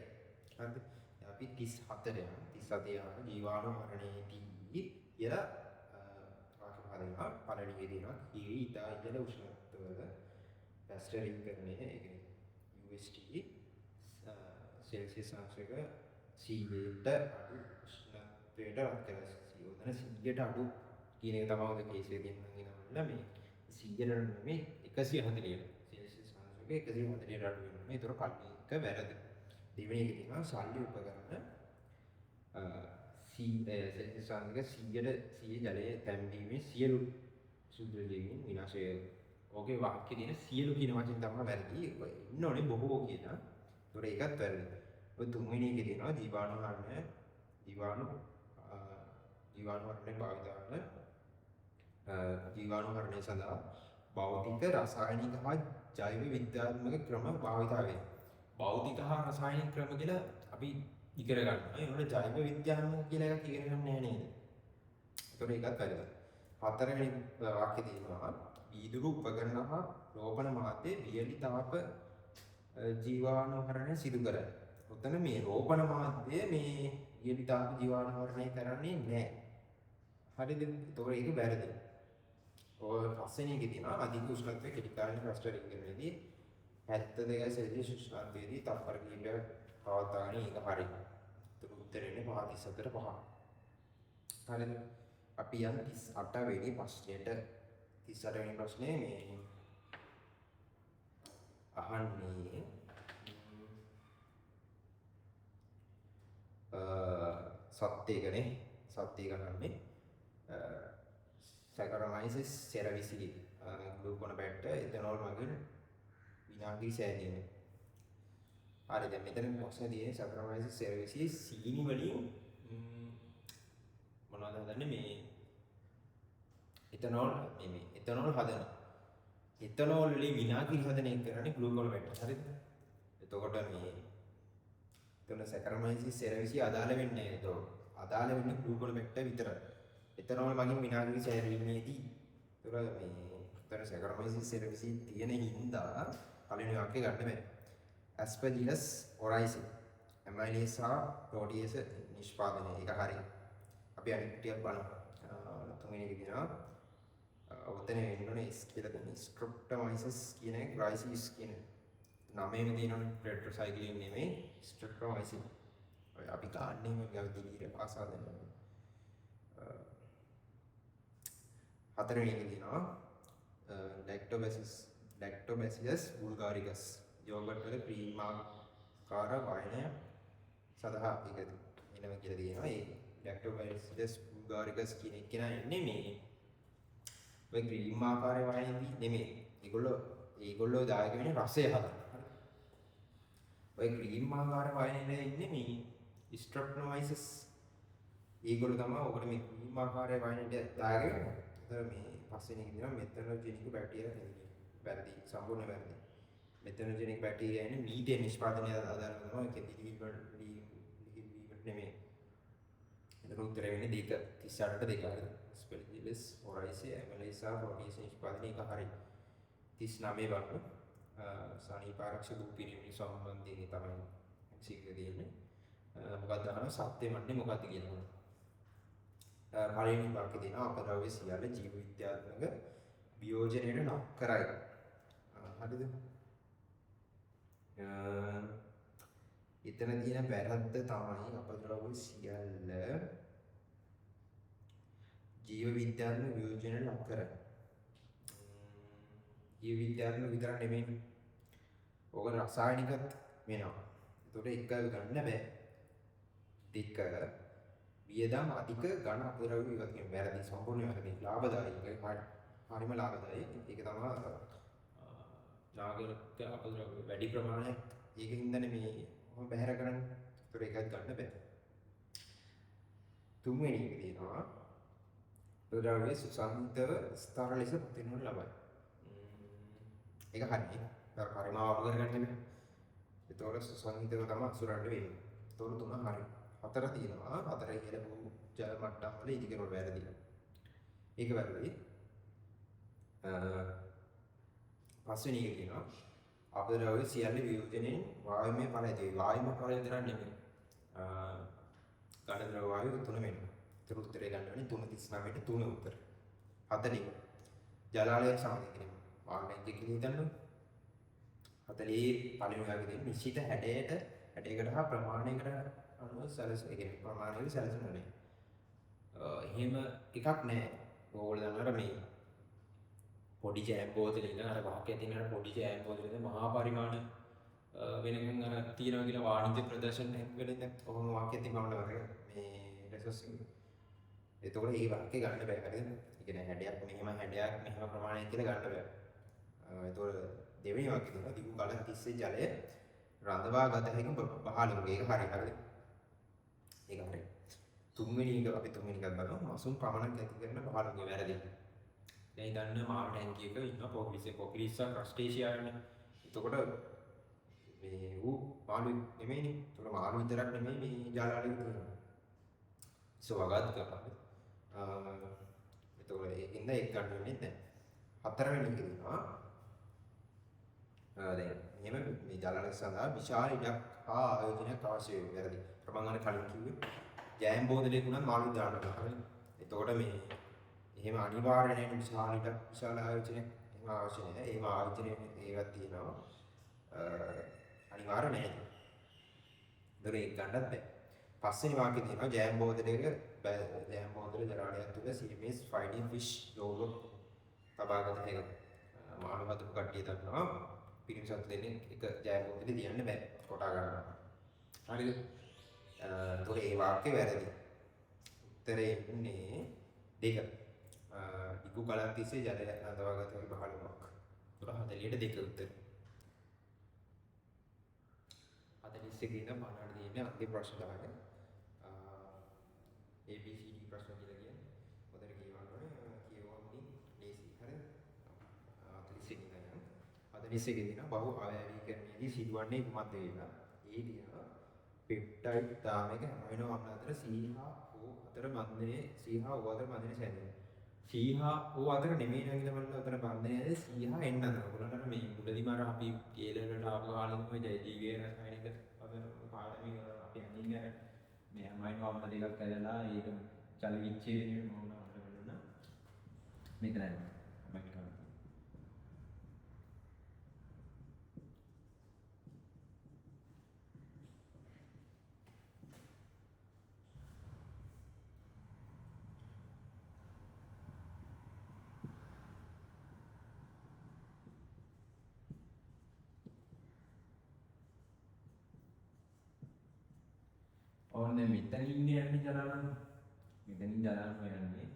හරිද? අපි 34 යන 37 ජීවාණු මරණයේදී කියලා හරිනවා. පළවෙනි එකේ තියෙනවා කීරි ඉතා ඉහළ උෂ්ණත්වවල පැස්ටරින්ග්කරණය ඒ කියන්නේ UST සෙල්සියස් අංශක 100ට අඩු උෂ්ණත්වයට රත් කරලා උතන 100ට අඩු කියන එක තමයි ඔය කේස් එකේ තියෙනවා මේ 100ට නෙමෙයි 140 සෙල්සියස් අංශක 140ට අඩු වෙනවා. ඒතර කල්පික වැරදි. දෙවෙනි එකේ තියෙනවා සල්ලි උපකරණ සෙල්සියස් අංශක 100 ජලයේ තැම්බීමේ සියලු සුද්ධ ජීවීන් විනාශය. ඕකේ වාක්‍යයේ තියෙන සියලු කියන වචන තමයි වැරදි. ඉන්න ඕනේ බොහෝ කියන. ඒතොර ඒකත් වැරදි. ඔය තුන්වෙනි එකේ තියෙනවා ජීවාණු හරණය භාවිත කරන ජීවාණු හරණය සඳහා භෞතික රසායනික හා ජෛව විද්‍යාත්මක ක්‍රම භාවිත වේ. භෞතික හා රසායනික ක්‍රම කියලා අපි ඉගෙන ගන්නවා. ඒනොට ජෛව විද්‍යාත්මක කියලා එකක් ඉගෙන ගන්න නෑ නේද? ඒතොර ඒකත් වැරදි. හතරවෙනි වාක්‍යයේ තියෙනවා වීදුරු උපකරණ හා රෝපණ මාධ්‍ය වියලි තාප ජීවාණු හරණය සිදු කරයි. උතන මේ රෝපණ මාධ්‍ය මේ වියලි තාප ජීවාණු හරණය කරන්නේ නැහැ. හරිද? ඒතකොට ඒක වැරදි. ඔය පස්වෙනි එකේ තියෙනවා අධික උෂ්ණත්වයේ කෙටි කාලින ක්ලස්ටරින්ග්කරණයේදී 72 සෙල්සියස් උෂ්ණත්වයේදී තත්පර කිහිපයක් පවත්වාගෙන ඒක හරි. ඒක උත්තරේ 5:34 5. හරිද? අපි යන 38 වෙනි ප්‍රශ්නෙට 38 වෙනි ප්‍රශ්නේ මේ අහන්නේ සත්‍යයකනේ සත්‍යයක ගන්නේ සැකරමයිසිස් සෙරවිසිලි ග්ලූකෝන බැට්ට එතනෝල් මගින් විනාඩි සෑදීම. හරි දැන් මෙතන ප්‍රශ්නේ තියෙන්නේ සැකරමයිසිස් සෙරවිසිලි සීනි වලින් මොනවද හදන්නේ මේ එතනෝල් හදනවා. එතනෝල් වලින් විනාඩි හදන එක කරන්නේ ග්ලූකෝන බැට්ට. හරිද? එතකොට මේ එතන සැකරමයිසිස් සෙරවිසිලි අදාළ වෙන්නේ නැහැ. ඒක අදාළ වෙන්නේ ග්ලූකෝන බැට්ට විතරයි. එතනෝල් මගින් විනාඩි සෑදීමේදී ඒතර මේ එතන සැකරමයිසිස් සෙරවිසිලි තියෙන හින්දා පළවෙනි වාක්‍යය ගන්න බෑ. ඇස්පර්ජිලස් ඔරයිසි ඇමයිලේස් හා ප්‍රෝටියේස නිෂ්පාදනය. ඒක හරි. අපි අනිත් ටිකක් බලමු. තුන්වෙනි එක කියනවා ඔතන වෙන්න ඕනේ S කියලා තියෙන ස්ට්‍රෙප්ටොමයිසිස් කියන එක ග්ලයිසිස් කියන නමේම තියෙනවනේ ටෙට්‍රාසයික්ලින් නෙමෙයි ස්ට්‍රෙප්ටොමයිසින්. ඔය අපි ගන්නෙම ගවිදිලියට පාසා දෙනවා. හතරවෙනි එක තියෙනවා ලැක්ටෝබැසිලස් බුල්ගාරිකස් යෝගට් වල ක්‍රීමාකාර වයනය සඳහා ඒක එනවා කියලා තියෙනවා. ඒ ලැක්ටෝබැසිලස් බුල්ගාරිකස් කියන එක එන්නේ මේ ඔය ක්‍රීමාකාර වයනේදී නෙමෙයි. ඒගොල්ලෝ දායක වෙන්නේ රසය හදන්න. ඔය ක්‍රීමාකාර වයනේ ඉන්නේ මේ ස්ට්‍රෙප්ටොමයිසිස්. ඒගොල්ලෝ තමයි ඔකට මේ ක්‍රීමාකාර වයනේට දායක වෙන්නේ. මේ පස්වෙනි එක කියනවා මෙතනොජෙනික් බැක්ටීරියා කියන්නේ. වැරදි. සම්පූර්ණ වැරදි. මෙතනොජෙනික් බැක්ටීරියා ඉන්නේ මීථේන් නිෂ්පාදනය ආදාළ කරනවා. ඒක දිලිවීමට නෙමෙයි. ඒක උත්තරේ වෙන්නේ 38ට 2 හරිද? ස්පෙලිජිලස් ඔරයිසි ඇමලේසා ප්‍රෝටියේස නිෂ්පාදනය එක හරි. 39 බලන්න. සනීපාරක්ෂක පිරිමි සම්බන්ධයෙන් තමයි සිද්ධ දෙන්නේ. මොකක්ද අහන සත්‍ය මන්නේ මොකක්ද කියනවා. පළවෙනි වාක්‍යය දෙනවා අපද්‍රව්‍ය සියල්ල ජීව විද්‍යාත්මක වියෝජනයට ලක් කරයි. හරිද? එතන තියෙන වැරද්ද තමයි අපද්‍රව්‍ය සියල්ල ජීව විද්‍යාත්මක වියෝජනයට ලක් කරයි. ජීව විද්‍යාත්මක විතරක් නෙමෙයි. ඕක රසායනිකත් වෙනවා. ඒතකොට එක ගන්න බෑ. දෙක වියදම් අධික ඝන අපද්‍රව්‍ය ඉවත් කියන වැරදි සම්පූර්ණ වැරදි. ලාභදායී හරිම ලාභදායී. ඒක තමයි නාගරික අපද්‍රව්‍ය වැඩි ප්‍රමාණයක් ඒකින්දනේ මේ මම බැහැර කරන්නේ. ඒතකොට ඒකත් ගන්න බෑ. තුන්වෙනි එක තියෙනවා අපද්‍රව්‍ය සුසංහිතව ස්ථාර ලෙස පතිනවනු ලබයි. ඒක හරියි. හරිම අවබෝධ කරගන්න බෑ. ඒතකොට සුසංහිතව තමයි අසුරන්න වෙන්නේ. ඒතකොට තුන හරි. හතර තියෙනවා. හතර ඉහළ වූ ජල මට්ටම් වල ඉදිකරන වැරදි. ඒක වැරදි. පස්වෙනි එක කියනවා අපද්‍රව්‍ය සියල්ල වියෝජනයෙන් වායුමය ඵල ඇති වේ. වායුමය ඵල විතරක් නෙමෙයි. ඝන ද්‍රව වායු තුන වෙනවා. ඒතර උත්තරේ ගන්න වෙන්නේ 3:39ට 3 උත්තර. 40. ජලාලය සමග කිරීම. වාහනයේ කියලා හිතන්න. 40 පළවෙනි වාක්‍යයේ තියෙන නිශ්චිත හැඩයකට හා ප්‍රමාණයකට අනුව සැලසෙන. ඒ කියන්නේ ප්‍රමාණයට සැලසෙන්නේ නැහැ. එහෙම එකක් නැහැ. ඕගොල්ලෝ දන්නවද මේ පොඩි ජෑම් බෝතලේ ඉන්න අර වාක්‍යයේ තියෙන අර පොඩි ජෑම් බෝතලේ මහා පරිමාණ වෙනකන් අර තියනවා කියලා වාණිජ්‍ය ප්‍රදර්ශන වෙලෙන් ඔහොම වාක්‍යයක් තිබුණාම මේ රිසර්ච් එතකොට මේ වාක්‍ය ගන්න බෑ හරිද? ඒ කියන්නේ හැඩයක් මෙහෙම ප්‍රමාණයක් කියලා ගන්න බෑ. එතකොට දෙවෙනි වාක්‍යය තියෙනවා දිගු කලක් තිස්සේ ජලය රඳවා ගත හැකි පහළ වූ. ඒක හරි හරිද? ඒක හරි. තුන්වෙනි එක අපි තුන්වෙනි එකක් බලමු. මසුන් පමණක් ඇති කරන පහළ වූ වැරදි. දැන් දන්න මාළු ටැංකියක ඉන්න පොකිලිස්සා ක්‍රස්ටේෂියානේ. එතකොට මේ ඌ මාළු නෙමෙයිනේ. එතකොට මාළු විතරක් නෙමෙයි මේ ජාලාලේ තියෙනවා. සෝවාගත් කරපන්. එතකොට ඒකින්ද ඒක ගන්න වෙන්නේ නැහැ. හතරවෙනි එක තියෙනවා දැන් මෙහෙම මේ ජලාලය සඳහා විශාල ඉඩක් හා ආයෝජනයක් අවශ්‍ය වේ. වැරදි. ප්‍රමාණය කලින් කිව්වේ ජෑම් බෝතලයක උනත් මාළු දාන්න හරියි. එතකොට මේ එහෙම අනිවාර්ය නැහැ විශාල ඉඩක් විශාල ආයෝජනයක් එහෙම අවශ්‍ය නැහැ. එහෙම ආයෝජනය ඒවත් තියෙනවා. අනිවාර්ය නැහැ. ඒතර ඒක ගන්නත් බෑ. පස්වෙනි වාක්‍යය තියෙනවා ජෑම් බෝතලයක ජෑම් බෝතල ජලාලයක් තුල CMS fighting fish යෝග තබාගත හැකියි. මාළු හදපු කට්ටිය දන්නවා පිරිමි සතු දෙන්නේ එක ජෑම් බෝතලේ තියන්න බෑ. කොටා ගන්නවා. හරිද? ඒතකොට ඒ වාක්‍ය වැරදි. උත්තරේ ඉන්නේ දෙක. ඉක්ු කලක් තිස්සේ ජලය රඳවාගත හැකි පහළමක්. ඒතකොට 40ට දෙක උත්තර. 41 ඉඳන් 50ට තියෙන්නේ අන්තිම ප්‍රශ්න 10ක. ABCD ප්‍රශ්න කියලා කියන්නේ. හොඳට කියවන්න ඕනේ. කියවන්නේ ලේසි. හරිද? 41 ඉඳන් 41 දින බහු අවයවීකරණයේදී සිදුවන්නේ කුමක්ද කියලා. ඒ දින පෙප්ටයිඩ් දාමයක ඇමිනෝ අම්ල අතර C හා O අතර බන්ධනයේ C හා O අතර බන්ධනය සැදෙනවා. C හා O අතර නෙමෙයි නේද බලන්න අතර බන්ධනයද C හා N අතර. ඔයගොල්ලන්ට මේ මුලදීම අර අපි කේලවලට ආපු කාලෙම ජීවයේ රසායනික අතර පාඩමේ අපි අනින්නේ මේ ඇමිනෝ අම්ල දෙකක් ඇදලා ඒක චල විච්ඡේදනයේ මොනවා අපිට බලන්න. මේක නෑ. ඕන දැන් මෙතන ඉන්නේ යන්නේ ජලාලන. මෙතනින් ජලාලන යන්නේ.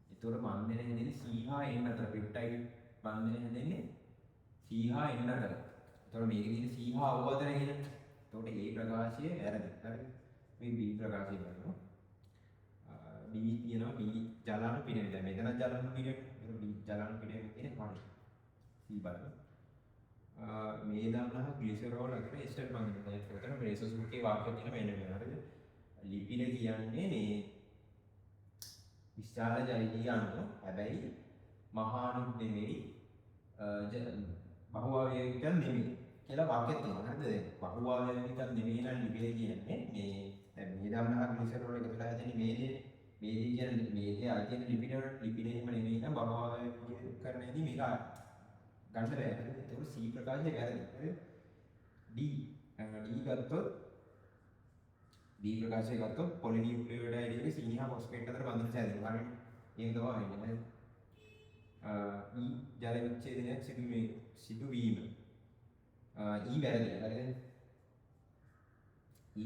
ඒතකොට බන්ධනය හැදෙන්නේ C හා N අතර. පෙප්ටයිඩ් බන්ධනය හැදෙන්නේ C හා N අතර. ඒතකොට මේකේ තියෙන C හා O අතර කියන. ඒතකොට A ප්‍රකාශය වැරදි. හරි. මේ B ප්‍රකාශය කරනවා. B කියනවා B ජලාලන පිරෙන්නේ. දැන් මෙතන ජලාලන පිරෙන්නේ. B ජලාලන පිරෙන්නේ කියන්නේ පාඩි. C බලන්න. මේ දන්නා ග්ලිසරෝල් අතර එස්ටර් බන්ධනය. ඒකට බ්‍රේසෝස්ගේ වාක්‍ය තියෙන මෙන්න මේ හරිද? ලිපිඩ කියන්නේ මේ විශාල ජලීය අණු. හැබැයි මහා අණු නෙමෙයි බහුවාවයවිකල් නෙමෙයි කියලා වාක්‍යයක් තියෙනවා. හරිද? බහුවාවයවිකල් නෙමෙයි නම් ලිපිනේ කියන්නේ මේ දැන් මේ දමනහක් ග්ලිසරෝල් එකතුලා හැදෙන්නේ මේ දේ කියන්නේ මේ දේ අයිතින ලිපිනේම නෙමෙයි නම් බහුවාවයවිකරණයේදී මේක ගන්න බෑ. හරිද? ඒක C ප්‍රකාශය වැරදි. හරිද? D ගත්තොත් B ප්‍රකාශය ගත්තොත් පොලිනියුක්ලියෝටයිඩ් එකේ C හා ෆොස්ෆේට් අතර බන්ධන සෑදෙනවා. හරිද? ඒක තමයි වෙන්නේ. ජල විච්ඡේදනයක් සිදුවීම වැරදි. හරිද?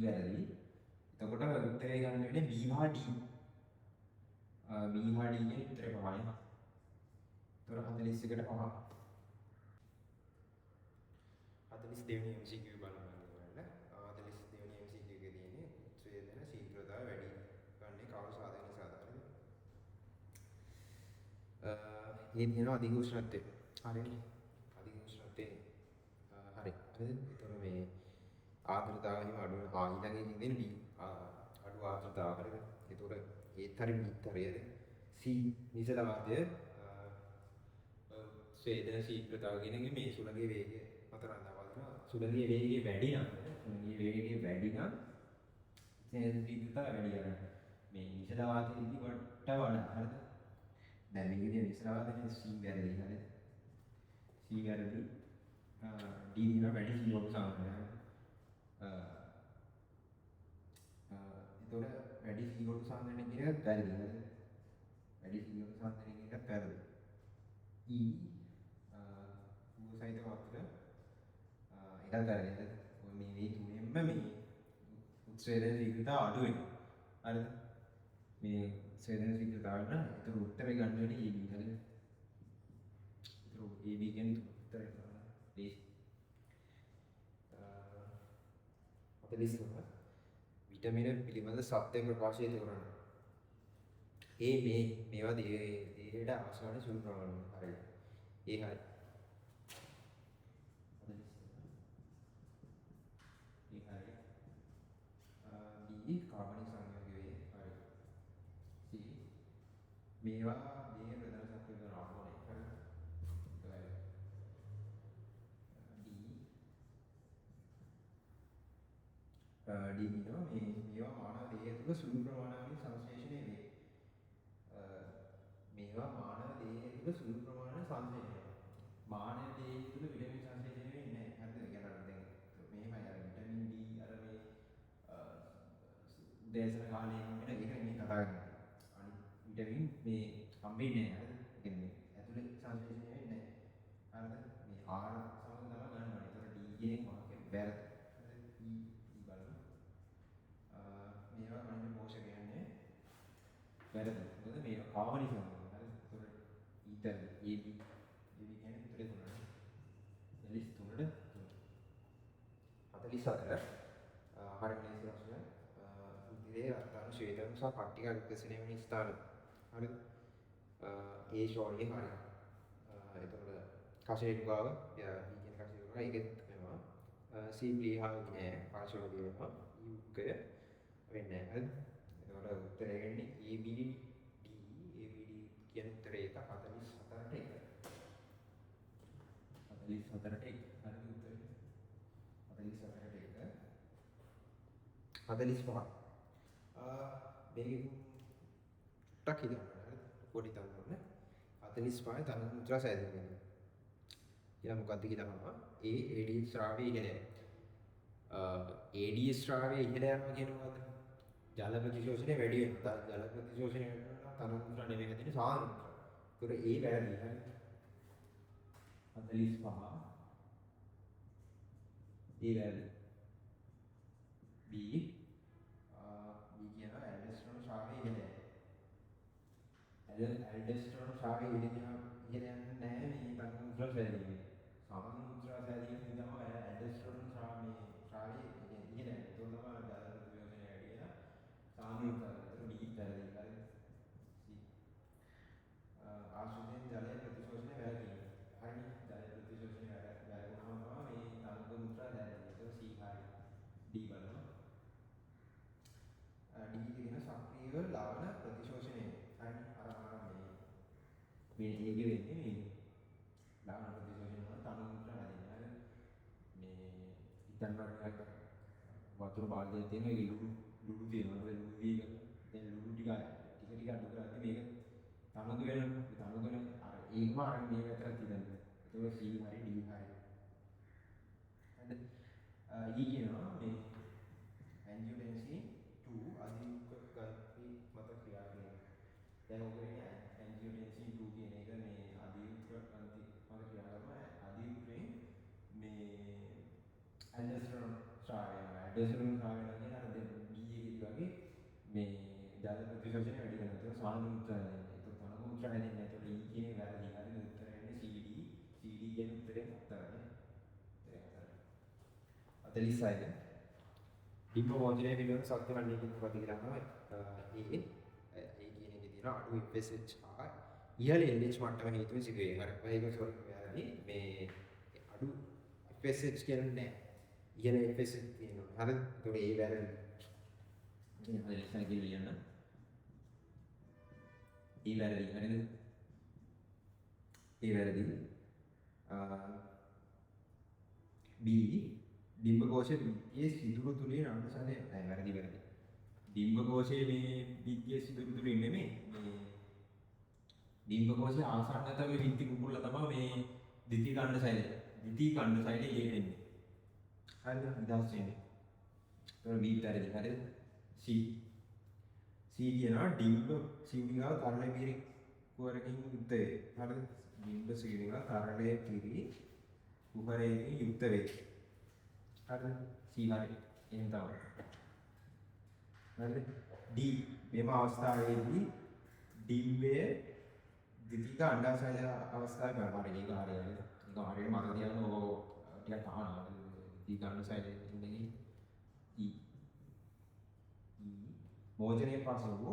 වැරදි. එතකොට උත්තරය ගන්න වෙන්නේ B හා D. B හා D කියන උත්තරේ ප්‍රමාණය. ඒතර 41කට 5. 42 වෙනි MCQ බලන්න. 42 වෙනි MCQ එකේ තියෙන්නේ උත්සේදන ශීඝ්‍රතාවය වැඩි ගන්නේ කාල සාධක නිසාද? හරිද? මේ තියෙනවා අධික උෂ්ණත්වය. හරිනේ. අධික උෂ්ණත්වය. හරි. හරිද? ඒතර මේ ආර්ද්‍රතාවය හිම අඩු වෙන ඊළඟ එකකින් දෙන්නේ අඩු ආර්ද්‍රතාව. හරිද? ඒතර ඒත් හරි බීත් හරියද? C නිසලවාදය ස්වේදන ශීඝ්‍රතාව කියන එක මේ සුළඟේ වේගය අතර අඳවනවා. සුළඟේ වේගය වැඩි නම් ස්වේදන ශීඝ්‍රතාව වැඩි වෙනවා. මේ නිසලවාදයේදී වට වඩා. හරිද? දැන් මේකේ නිසලවාදයේ C වැරදි. හරිද? C වැරදි. D දින වැඩි කිලෝක සාමාන්‍යයි. එතකොට වැඩි කිලෝක සාමාන්‍යයෙන් කියන එක වැරදි. හරිද? වැඩි කිලෝක සාමාන්‍යයෙන් කියන එක වැරදි. E සහිත වක්‍ර එකක් කරගෙන මේ තුනෙන්ම මේ උත්සේදන ශීඝ්‍රතාව අඩු වෙනවා. හරිද? මේ උත්සේදන ශීඝ්‍රතාවට ඒතර උත්තරේ ගන්න වෙන්නේ AB. හරිද? ඒතර AB කියන්නේ උත්තරේ තමයි. 43 විටමින පිළිබඳ සත්‍ය ප්‍රකාශය කරනවා. මේවා දේහයට අවශ්‍ය වන සුළු ප්‍රමාණය. හරිද? ඒ හරි. D කාබනික සංයෝගයේ හරි. C මේවා දේහ ප්‍රධාන සත්‍ය කරන ආහාරය. හරිද? D මේවා මානව දේහය තුළ සුළු ප්‍රමාණයකින් සංශ්ලේෂණය වේ. මේවා මානව දේහය තුළ සුළු ප්‍රමාණයක් සංශ්ලේෂණය වෙනවා. මානව දේහය තුළ විටමින් සංශ්ලේෂණය වෙන්නේ නැහැ. හරිද? කියන්නේ දැන් මෙහෙමයි අර විටමින් D අර මේ උදෑසන කාලේ වෙන එක නෙමෙයි කතා කරන්නේ. අනිත් විටමින් මේ හම්බෙන්නේ නැහැ. හරිද? කියන්නේ ඇතුලේ සංශ්ලේෂණය වෙන්නේ නැහැ. හරිද? මේ ආහාර සමග තමයි ගන්න ඕනේ. ඒතර D කියන වාක්‍යය වැරදි. හරිද? E බලමු. මේවා ගන්න පෝෂක කියන්නේ වැරදි. මොකද මේවා කාබනික සමග. හරිද? ඒතර ඊතර AB කියන්නේ උත්තරේ තුනයි. 43ට 44 ආහාරයේ ප්‍රශ්න උද්දීපේ අර්ථාන ශ්වේතම් සහ පට්ටික විකසනය වෙන ස්ථාන. හරිද? ඒ ෂෝල්ගේ හරිය. එතකොට කෂේරුකාව කියන කෂේරුකාව ඒකෙත් වෙනවා. C ප්ලීහාව නෑ පාර්ශ්වවලිය වෙනවා. යුක්කය වෙන්නේ නැහැ. හරිද? එතකොට උත්තරය වෙන්නේ ABD කියන උත්තරේ එක 44ට 1. 44ට 1. හරිද උත්තරේ? 44ට 1. 45. මේකෙන් ටක් හිතන්න. හරිද? පොඩි තනන්න. 45 තන මුද්‍රා සෑදෙන්නේ. ඊළඟ මොකක්ද කියලා අහනවා. AD ශ්‍රාවය ඉහළ යනවා. AD ශ්‍රාවය ඉහළ යනවා කියන්නේ මොකද්ද? ජල ප්‍රතිශෝෂණය වැඩි වෙනවා. ජල ප්‍රතිශෝෂණය වෙනවා තන මුද්‍රා නෙවෙයි හැදෙන්නේ සාන මුද්‍රා. ඒතර ඒ වැරදි. හරිද? 45 ඒ වැරදි. B කියන ඇල්ඩෙස්ටරෝන් ශ්‍රාවය ඉහළ යනවා. ඇල්ඩෙස්ටරෝන් ශ්‍රාවය ඉහළ යන්නේ නැහැ මේ තන මුද්‍රා සෑදීමේ. සාන මුද්‍රා සෑදීමේ තමයි ඇල්ඩෙස්ටරෝන් ශ්‍රාවය ඉහළ යන්නේ. ඒක තමයි ජල ප්‍රතිශෝෂණය වැඩි වෙන සාන මුද්‍රා. ඒතර B වැරදි. හරිද? ආශ්‍රිතයෙන් ජලය ප්‍රතිශෝෂණය වැළකීම. හරිනේ. ජල ප්‍රතිශෝෂණය වැළකුණාම තමයි මේ තනක මුද්‍රා දැනෙන්නේ. ඒක C හරි. D බලමු. D කියන සක්‍රියව ලවණ ප්‍රතිශෝෂණය. හරිනේ. අර මේ ඒකේ වෙන්නේ මේ ලවණ ප්‍රතිශෝෂණය වල තන මුද්‍රා තැන්වල වතුර බාල්දියක් තියෙනවා. ඒක ලුණු තියෙනවා. ලුණු වීග දැන් ලුණු ටික අඩු කරලා මේක තනතු වෙනවා. තනතු වෙන අර ඒකම අර මේ අතර තියෙනවා. ඒක C හරි D හරි. හරිද? ඊ කියනවා මේ angiotensin 2 අධික ගති මත ක්‍රියා කරනවා. දැන් ඔයගොල්ලෝ angiotensin 2 කියන එක මේ අධික ගති මත ක්‍රියා කරනවා. අධිකයෙන් මේ ඇල්ඩෝස්ටරෝන් ස්‍රාවය වෙනවා. ඇල්ඩෝස්ටරෝන් ස්‍රාවය වෙනවා කියන්නේ අර ගීයේ වගේ මේ ජල ප්‍රතිශෝෂණය වැඩි වෙනවා. ඒක සාමාන්‍ය උත්තරය. ඒක තනකො උත්තරය දෙන්නේ නැහැ. ඒක ඊ කියන වැරදි. හරි උත්තරය වෙන්නේ CD කියන උත්තරේ හතරනේ. 46 ඩිම්බ මෝචනය පිළිබඳ සත්‍ය වන්නේ කියන පද කියනවා. ඒ කියන එකේ තියෙන අඩු FSH හා ඉහළ LH මට්ටම හේතුවෙන් සිදුවේ. හරි. ඒක සොරක වැරදි. මේ අඩු FSH කියන්නේ නැහැ. ඉහළ FSH තියෙනවා. හරිද? ඒතකොට ඒ වැරදි. ඉතින් හරි සංකේත ලියන්න. ඒ වැරදි. හරිද? ඒ වැරදි. B ඩිම්බකෝෂයේ බිත්තියේ සිදුරු තුලින් අනුසාරය නැහැ වැරදි. ඩිම්බකෝෂයේ මේ බිත්තියේ සිදුරු තුලින් නෙමෙයි මේ ඩිම්බකෝෂයේ ආසන්නතම බිත්ති කුකුල්ල තමයි මේ ද්විතීයික අණ්ඩසයලය. ද්විතීයික අණ්ඩසයලය යෙදෙන්නේ. හරිද? නිදහස් වෙන්නේ. ඒක B වැරදි. හරිද? C කියනවා ඩිම්බ සිවුරිගාව තරලේ පිරි කුහරකින් යුක්ත වේ. හරිද? ඩිම්බ සිවුරිගාව තරලේ පිරි කුහරයකින් යුක්ත වේ. හරිද? C හරි. එහෙම තමයි. හරිද? D මෙම අවස්ථාවේදී ඩිම්බයේ ද්විතීයික අණ්ඩාශය අවස්ථාවේ බලපාන එක හරියන්නේ. ඒක හරියට මතක තියාගන්න ඕක ටිකක් අහනවා. ද්විතීයික අණ්ඩාශය ඉන්නේ E. මෝචනයේ පසු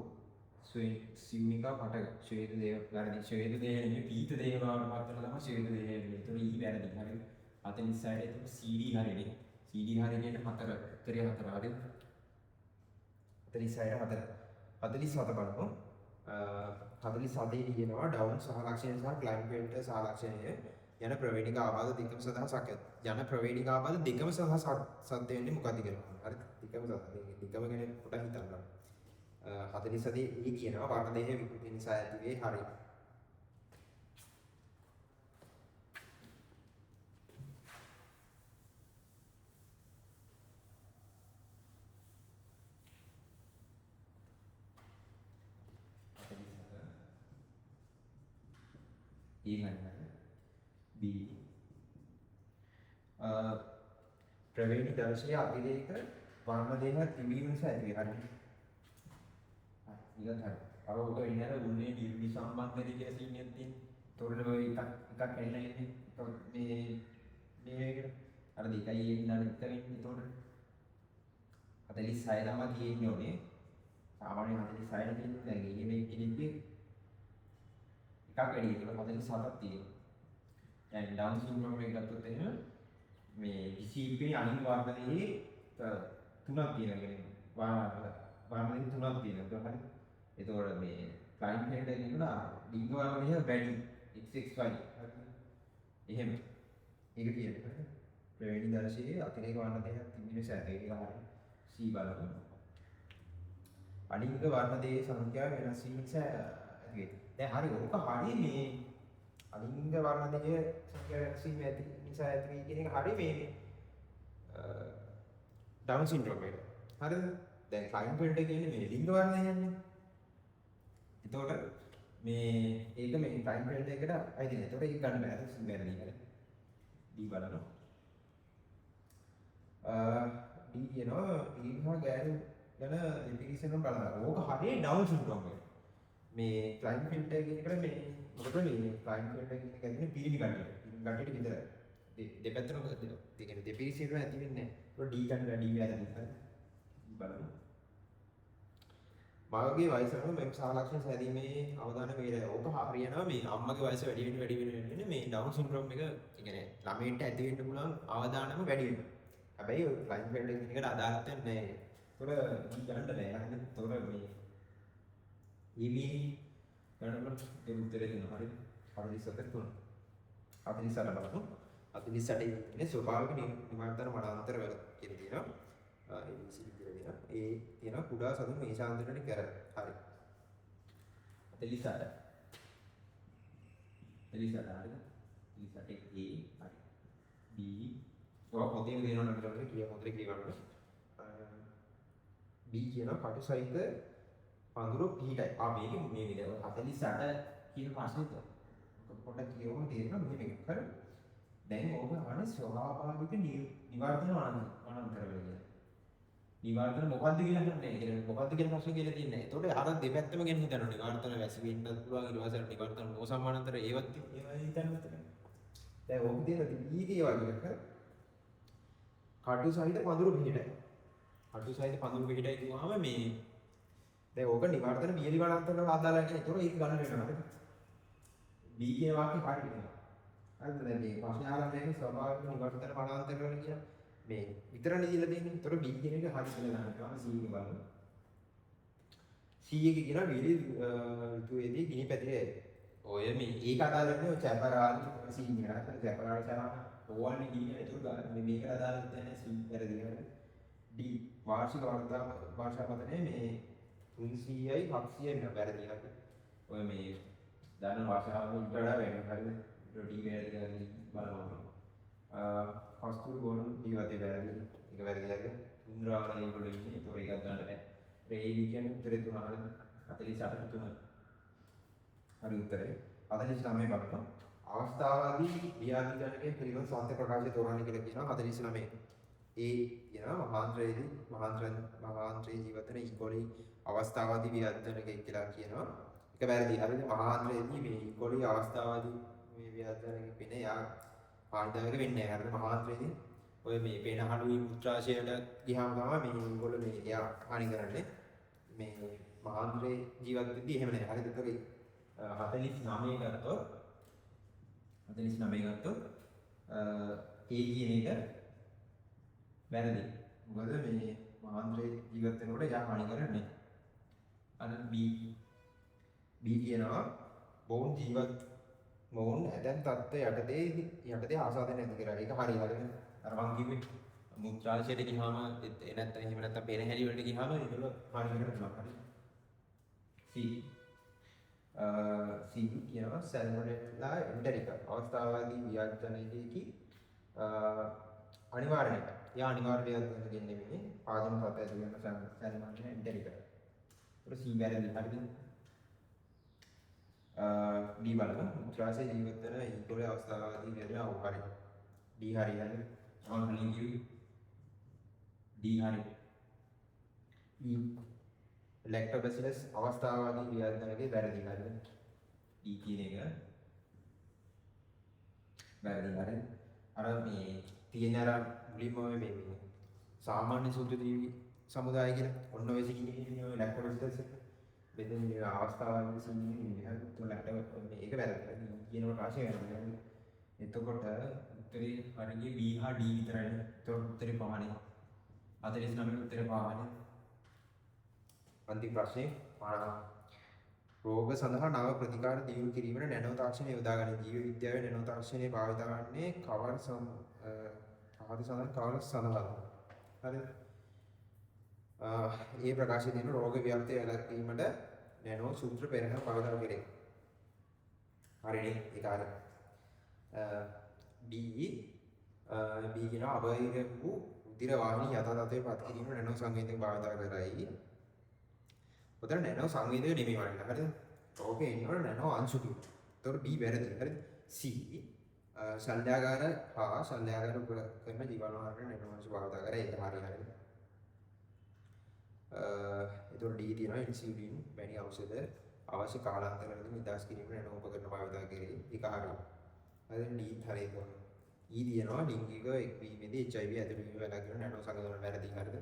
සිවුනිකා පටක ශ්වේත දේහ වැරදි. ශ්වේත දේහ නෙමෙයි පීත දේහ බවට පත් වෙලා තමයි ශ්වේත දේහ වෙන්නේ. ඒතකොට E වැරදි. හරිද? 46 එතකොට CD හරිනේ. CD හරියට 4 උත්තරය 4 හරිද? 46 4 47 බලමු. 47 දී කියනවා ඩවුන් සහලක්ෂණය සහ ක්ලයින්ට් සහලක්ෂණය යන ප්‍රවේණික ආබාධ දෙකම සඳහා සැකය. යන ප්‍රවේණික ආබාධ දෙකම සඳහා සත්‍ය වෙන්නේ මොකක්ද කියලා. හරිද? දෙකම ගැන පොඩ්ඩක් හිතන්න. 47 දී කියනවා වාට දේහ විකෘති නිසා ඇති වේ. හරි. B ප්‍රවේණි දර්ශනයේ අතිරේක වර්ණ දේහ තිබීම නිසා ඇති වේ. හරි. ඊළඟ හරි. අර උඩ ඉන්නේ අර උන්නේ නිර්වි සම්බන්ධය කියලා සීනියක් තියෙන. ඒතකොට ඔය එකක් ඇවිල්ලා ඉන්නේ. ඒතකොට මේකට අර දෙකයි එන්නාන එක වෙන්නේ. ඒතකොට 46 තමයි තියෙන්නේ ඕනේ. සාමාන්‍ය 46 තියෙන්නේ. දැන් ඊයේ මේ කෙනෙක්ගේ එකක් වැඩි. ඒක 47ක් තියෙනවා. දැන් ඩවුන් සින්ඩ්‍රෝම් එක ගත්තොත් එහෙම මේ ඉසිපේ අනිත් වර්ණයේ තුනක් තියෙනවා. කියන්නේ වර්ණයේ තුනක් තියෙනවා. හරි. ඒතකොට මේ ක්ලයින්ට් හෙඩ් එකේ කියනවා ඩිංග වර්ණය වැඩි XXY. හරි. එහෙම. ඒක තියෙනවා. ප්‍රවේණි දර්ශයේ අතිරේක වර්ණ දෙකක් තිබෙන නිසා ඒක හරි. C බලමු. අලිංග වර්ණ දෙකේ සංඛ්‍යාව වෙනස් වීම නිසා ඇති. දැන් හරි ඕක හරි මේ අලිංග වර්ණ දෙකේ සංඛ්‍යාව වෙනස් වීම ඇති නිසා ඇති කියන එක හරි මේ ඩවුන් සින්ඩ්‍රෝම් එක. හරිද? දැන් ක්ලයින්ට් හෙඩ් එකේ කියන්නේ මේ ලිංග වර්ණය යන්නේ. එතකොට මේ ඒක මේ ක්ලයින්ට් හෙඩ් එකට අයිති නෑ. එතකොට ඒක ගන්න බෑ. ඒක වැරදි හරි. D බලනවා. D කියනවා ඊහා ගෑනු යන දෙපිරිසෙන් බලනවා. ඕක හරිය ඩවුන් සින්ඩ්‍රෝම් එක. මේ ක්ලයින්ට් හෙඩ් එකේ කියන මේ මොකද මේ ක්ලයින්ට් හෙඩ් එකේ කියන්නේ පිරිමි කට්ටිය. පිරිමි කට්ටියට විතර දෙපැත්තම ඒ කියන්නේ දෙපිරිසෙන් ඇති වෙන්නේ නෑ. ඒතකොට D ගන්න වැඩි වැරදි. හරි. බලමු. මගේ වයස අනුව මෙම් සහලක්ෂණ සැදීමේ අවධානය වේදයි. ඕක හරියනවා මේ අම්මගේ වයස වැඩි වෙන මේ ඩවුන් සින්ඩ්‍රෝම් එක කියන්නේ ළමයින්ට ඇති වෙන්න පුළුවන් අවධානම වැඩි වෙනවා. හැබැයි ඔය ක්ලයින්ට් හෙඩ් එකකට අදාළත් නැහැ. ඒතකොට ගන්න බෑ. හරිද? ඒතකොට මේ EV ගන්නකොට ඒ උත්තරේ දෙනවා. හරි. 47 බලමු. 48 ඉන්නේ ස්වභාවික නිවර්තන වනාන්තරවල කියලා තියෙනවා. ABC කියලා තියෙනවා. ඒ තියෙනවා කුඩා සතුන් මේ ශාන්තරණය කර. හරි. 48. 48 හරිද? 48 A හරි. B ඔය පොතේ දෙනවා නම් අපිට කිය මොකද කියවන්නේ. B කියනවා කටු සහිත පඳුරු පිහිටයි. මේක මේ විදිහට 48 කියන ප්‍රශ්නෙට පොඩ්ඩක් කියවම තේරෙනවා මේක. හරි. දැන් ඕක අනේ ස්වභාවික නිවර්තන වනාන්තරවල කියලා. නිවර්තන මොකද්ද කියලා හිතන්නේ. ඒ කියන්නේ මොකද්ද කියන ප්‍රශ්නේ කියලා තියෙන්නේ. ඒතකොට අර දෙපැත්තම ගැන හිතනවා. නිවර්තන වැසි වෙන්නත් පුළුවන්. ඊට පස්සේ නිවර්තන මොසම්මානතර ඒවත් ඒවා හිතන්නත් බෑ. දැන් ඕක තියෙන දීගේ වගේ කටු සහිත පඳුරු පිහිටයි. කටු සහිත පඳුරු පිහිටයි කියුවාම මේ දැන් ඕක නිවර්තන වියලි වනාන්තරවල අදාළ නැහැ. ඒතකොට ඒක ගන්න වෙනවා. B කියන වාක්‍යෙ පාඩි වෙනවා. හරිද? දැන් මේ ප්‍රශ්න අහලා මේක ස්වභාවික නිවර්තන වනාන්තරවල කියන මේ විතරනේ දීලා තියෙන්නේ. ඒතර B කියන එක හරි කියලා ගන්නවා. C එක බලන්න. C එක කියන වියලි ඍතුවේදී ගිනි පැතිරේ. ඔය මේ ඒක අදාළ නැහැ. ඔය චැපරාලි C කියන එක. චැපරාලි සරණ ඕවන්නේ ගිනි ඒතර මේ මේක අදාළ නැහැ. C වැරදි. D වාර්ෂික වර්ෂාපතනයේ මේ 300යි 700යි වැරදි. ඔය මේ දාන වාර්ෂාව වලට වෙනවා. හරිද? D වැරදි බලනවා. කස්තුරි ගෝණ ජීවිතේ වැරදි. ඒක වැරදි. ඉන්ද්‍රාවණයේ වල ඉන්නේ. ඒක එකක් ගන්න බෑ. රේලි කියන්නේ උත්තරේ 3 හරිද? 48 3. හරි උත්තරේ. 49 බලන්න. අවස්ථාවාදී ව්‍යාධිජනකයේ පිළිවෙල සත්‍ය ප්‍රකාශය තෝරන්නේ කියලා කියනවා 49. ඒ කියනවා මහාන්ත්‍රයේ ජීවිතේ ඉකොලි අවස්ථාවාදී ව්‍යාධිජනකයේ කියලා කියනවා. ඒක වැරදි. හරිද? මහාන්ත්‍රයේදී මේ ඉකොලි අවස්ථාවාදී මේ ව්‍යාධිජනකයේ පිනේ යා පාණ්ඩවක වෙන්නේ නැහැ. හරිද? මහාන්ත්‍රයේදී ඔය මේ පේන හඩුයි මුත්‍රාශයට ගියාම තමයි මේ ඒගොල්ලෝ මේ එයා හානි කරන්නේ. මේ මහාන්ත්‍රයේ ජීවත් වෙද්දී එහෙම නැහැ. හරිද? ඒකේ 49 ගත්තොත් 49 ගත්තොත් ඒ කියන එක වැරදි. මොකද මේ මහාන්ත්‍රයේ ජීවත් වෙනකොට එයා හානි කරන්නේ. අර B කියනවා බෝන් ජීවත් මොවුන් ඇතැම් තත්ත්ව යටතේ ආසාදනය ඇති කරයි. ඒක හරි හරිද? අර මං කිව්වේ මුත්‍රාශයට ගියාම නැත්නම් එහෙම නැත්නම් පේන හැලි වලට ගියාම ඒගොල්ලෝ හානි කරනවා. හරි. C කියනවා සැල්මොනෙල්ලා එන්ටරිකා අවස්ථාවාදී ව්‍යාජනයේදී අනිවාර්යයි. යා අනිවාර්යයෙන් දෙන්නේ මේ පාදම තත්ත්වය ඇති වෙන සැල්මොනෙල්ලා එන්ටරිකා. ඒක C වැරදි. හරිද? D බලන්න මුත්‍රාශය ජීවත් වෙන ඉකොලේ අවස්ථාවාදී වෙනවා හරි. D හරි හරි. ඔන්න කිව්වේ D හරි. E ලැක්ටෝබැසිලස් අවස්ථාවාදී ව්‍යාධිජනකයේ වැරදි. හරිද? E කියන එක වැරදි. හරි. අර මේ තියෙන අර මුලින්ම මේ සාමාන්‍ය සූත්‍රජීවි සමුදාය කියලා ඔන්න ඔය සිකිනේ ඔය ලැක්ටෝබැසිලස් බෙදෙන අවස්ථාවන්වල සින්නේ ලැක්ටෝ මේක වැරදි. කියන ප්‍රකාශය වෙනවා. එතකොට උත්තරේ හරියට B හා D විතරයි. ඒතකොට උත්තරේ පහනේ 49 උත්තරේ පහනේ. අන්තිම ප්‍රශ්නේ රෝග සඳහා නව ප්‍රතිකාර දියුණු කිරීමට නැනෝ තාක්ෂණය යොදා ගන්න. ජීව විද්‍යාවේ නැනෝ තාක්ෂණය භාවිත කරන්නේ කවර සඳහාද? හරිද? ඒ ප්‍රකාශය දෙන රෝග ව්‍යාප්තිය වැළැක්වීමට නැනෝ සූත්‍ර පෙරහර භාවිත කරේ. හරිනේ? ඒක හරි. B කියන අබෛර වූ උදිර වාහිනී යථාතත්ත්වයේ පත් කිරීමට නැනෝ සංවේදක භාවිත කරයි. උතන නැනෝ සංවේදක නෙමෙයි වරිණ. හරිද? ඕකේ ඉන්නවනේ නැනෝ අංශු ටික. ඒතකොට B වැරදි. හරිද? C ශල්‍යාගාර හා ශල්‍යාගාර කරන ජීවාණුහාරක නැනෝ අංශු භාවිත කරයි. ඒක හරි. හරිද? එතකොට D තියෙනවා ඉන්සියුලින් වැනි ඖෂධ අවශ්‍ය කාලාන්තරවලදී නිදාස් කිරීමට නැනෝ උපකරණ භාවිත කරේ. ඒක හරි. හරිද? D හරි. E තියෙනවා ලිංගික එක්වීමේදී HIV ඇතුළු වීම වැළැක්වෙන නැනෝ සංගතන වැරදි. හරිද?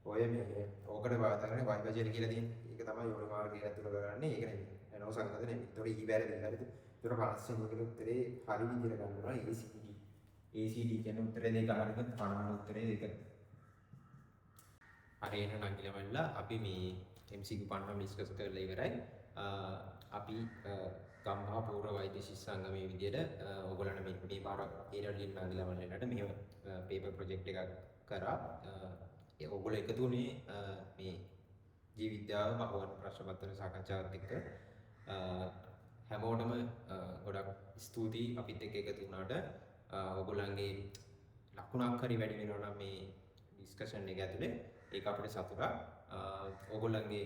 ඔය මේ ඕකට භාවිත කරන්නේ වයිබජර් කියලා තියෙන්නේ. ඒක තමයි යෝනි මාර්ගය ඇතුළු කරන්නේ. ඒක නෙමෙයි. නැනෝ සංගතන නෙමෙයි. ඒතකොට E වැරදි. හරිද? ඒතකොට 500 නෙකට උත්තරේ හරි විදිහට ගන්නවා. ACD කියන්නේ උත්තරේ දෙක හරිද? අනාන උත්තරේ දෙක. හරි එහෙනම් නංගිලා අපි මේ MCQ 5 ඩිස්කස් කරලා ඉවරයි. අපි ගම්පහ පූර්ව වෛද්‍ය ශිෂ්‍යාංගමේ විදියට ඔයගොල්ලන්ට මේ පාර ඒරලින් නංගිලවන්නලට මෙහෙම පේපර් ප්‍රොජෙක්ට් එකක් කරා. ඔයගොල්ලෝ එකතු වුණේ මේ ජීව විද්‍යාව බහුවර්ණ ප්‍රශ්න පත්‍ර සාකච්ඡාවත් එක්ක. හැමෝටම ගොඩක් ස්තුතියි අපිත් එක්ක එකතු වුණාට. ඔයගොල්ලන්ගේ ලකුණක් හරි වැඩි වෙනවා නම් මේ ඩිස්කෂන් එක ඇතුලේ ඒක අපිට සතුටක්. ඔයගොල්ලන්ගේ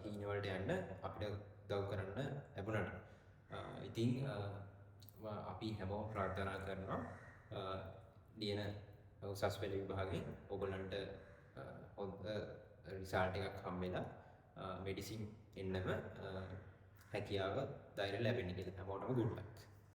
හීන වලට යන්න අපිට උදව් කරන්න ලැබුණාට. ඉතින් අපි හැමෝම ප්‍රාර්ථනා කරනවා ලියන උසස් පෙළ විභාගයෙන් ඔයගොල්ලන්ට හොඳ රිසල්ට් එකක් හම්බෙලා මෙඩිසින් එන්නම හැකියාව ධෛර්ය ලැබෙන්න කියලා. හැමෝටම good luck.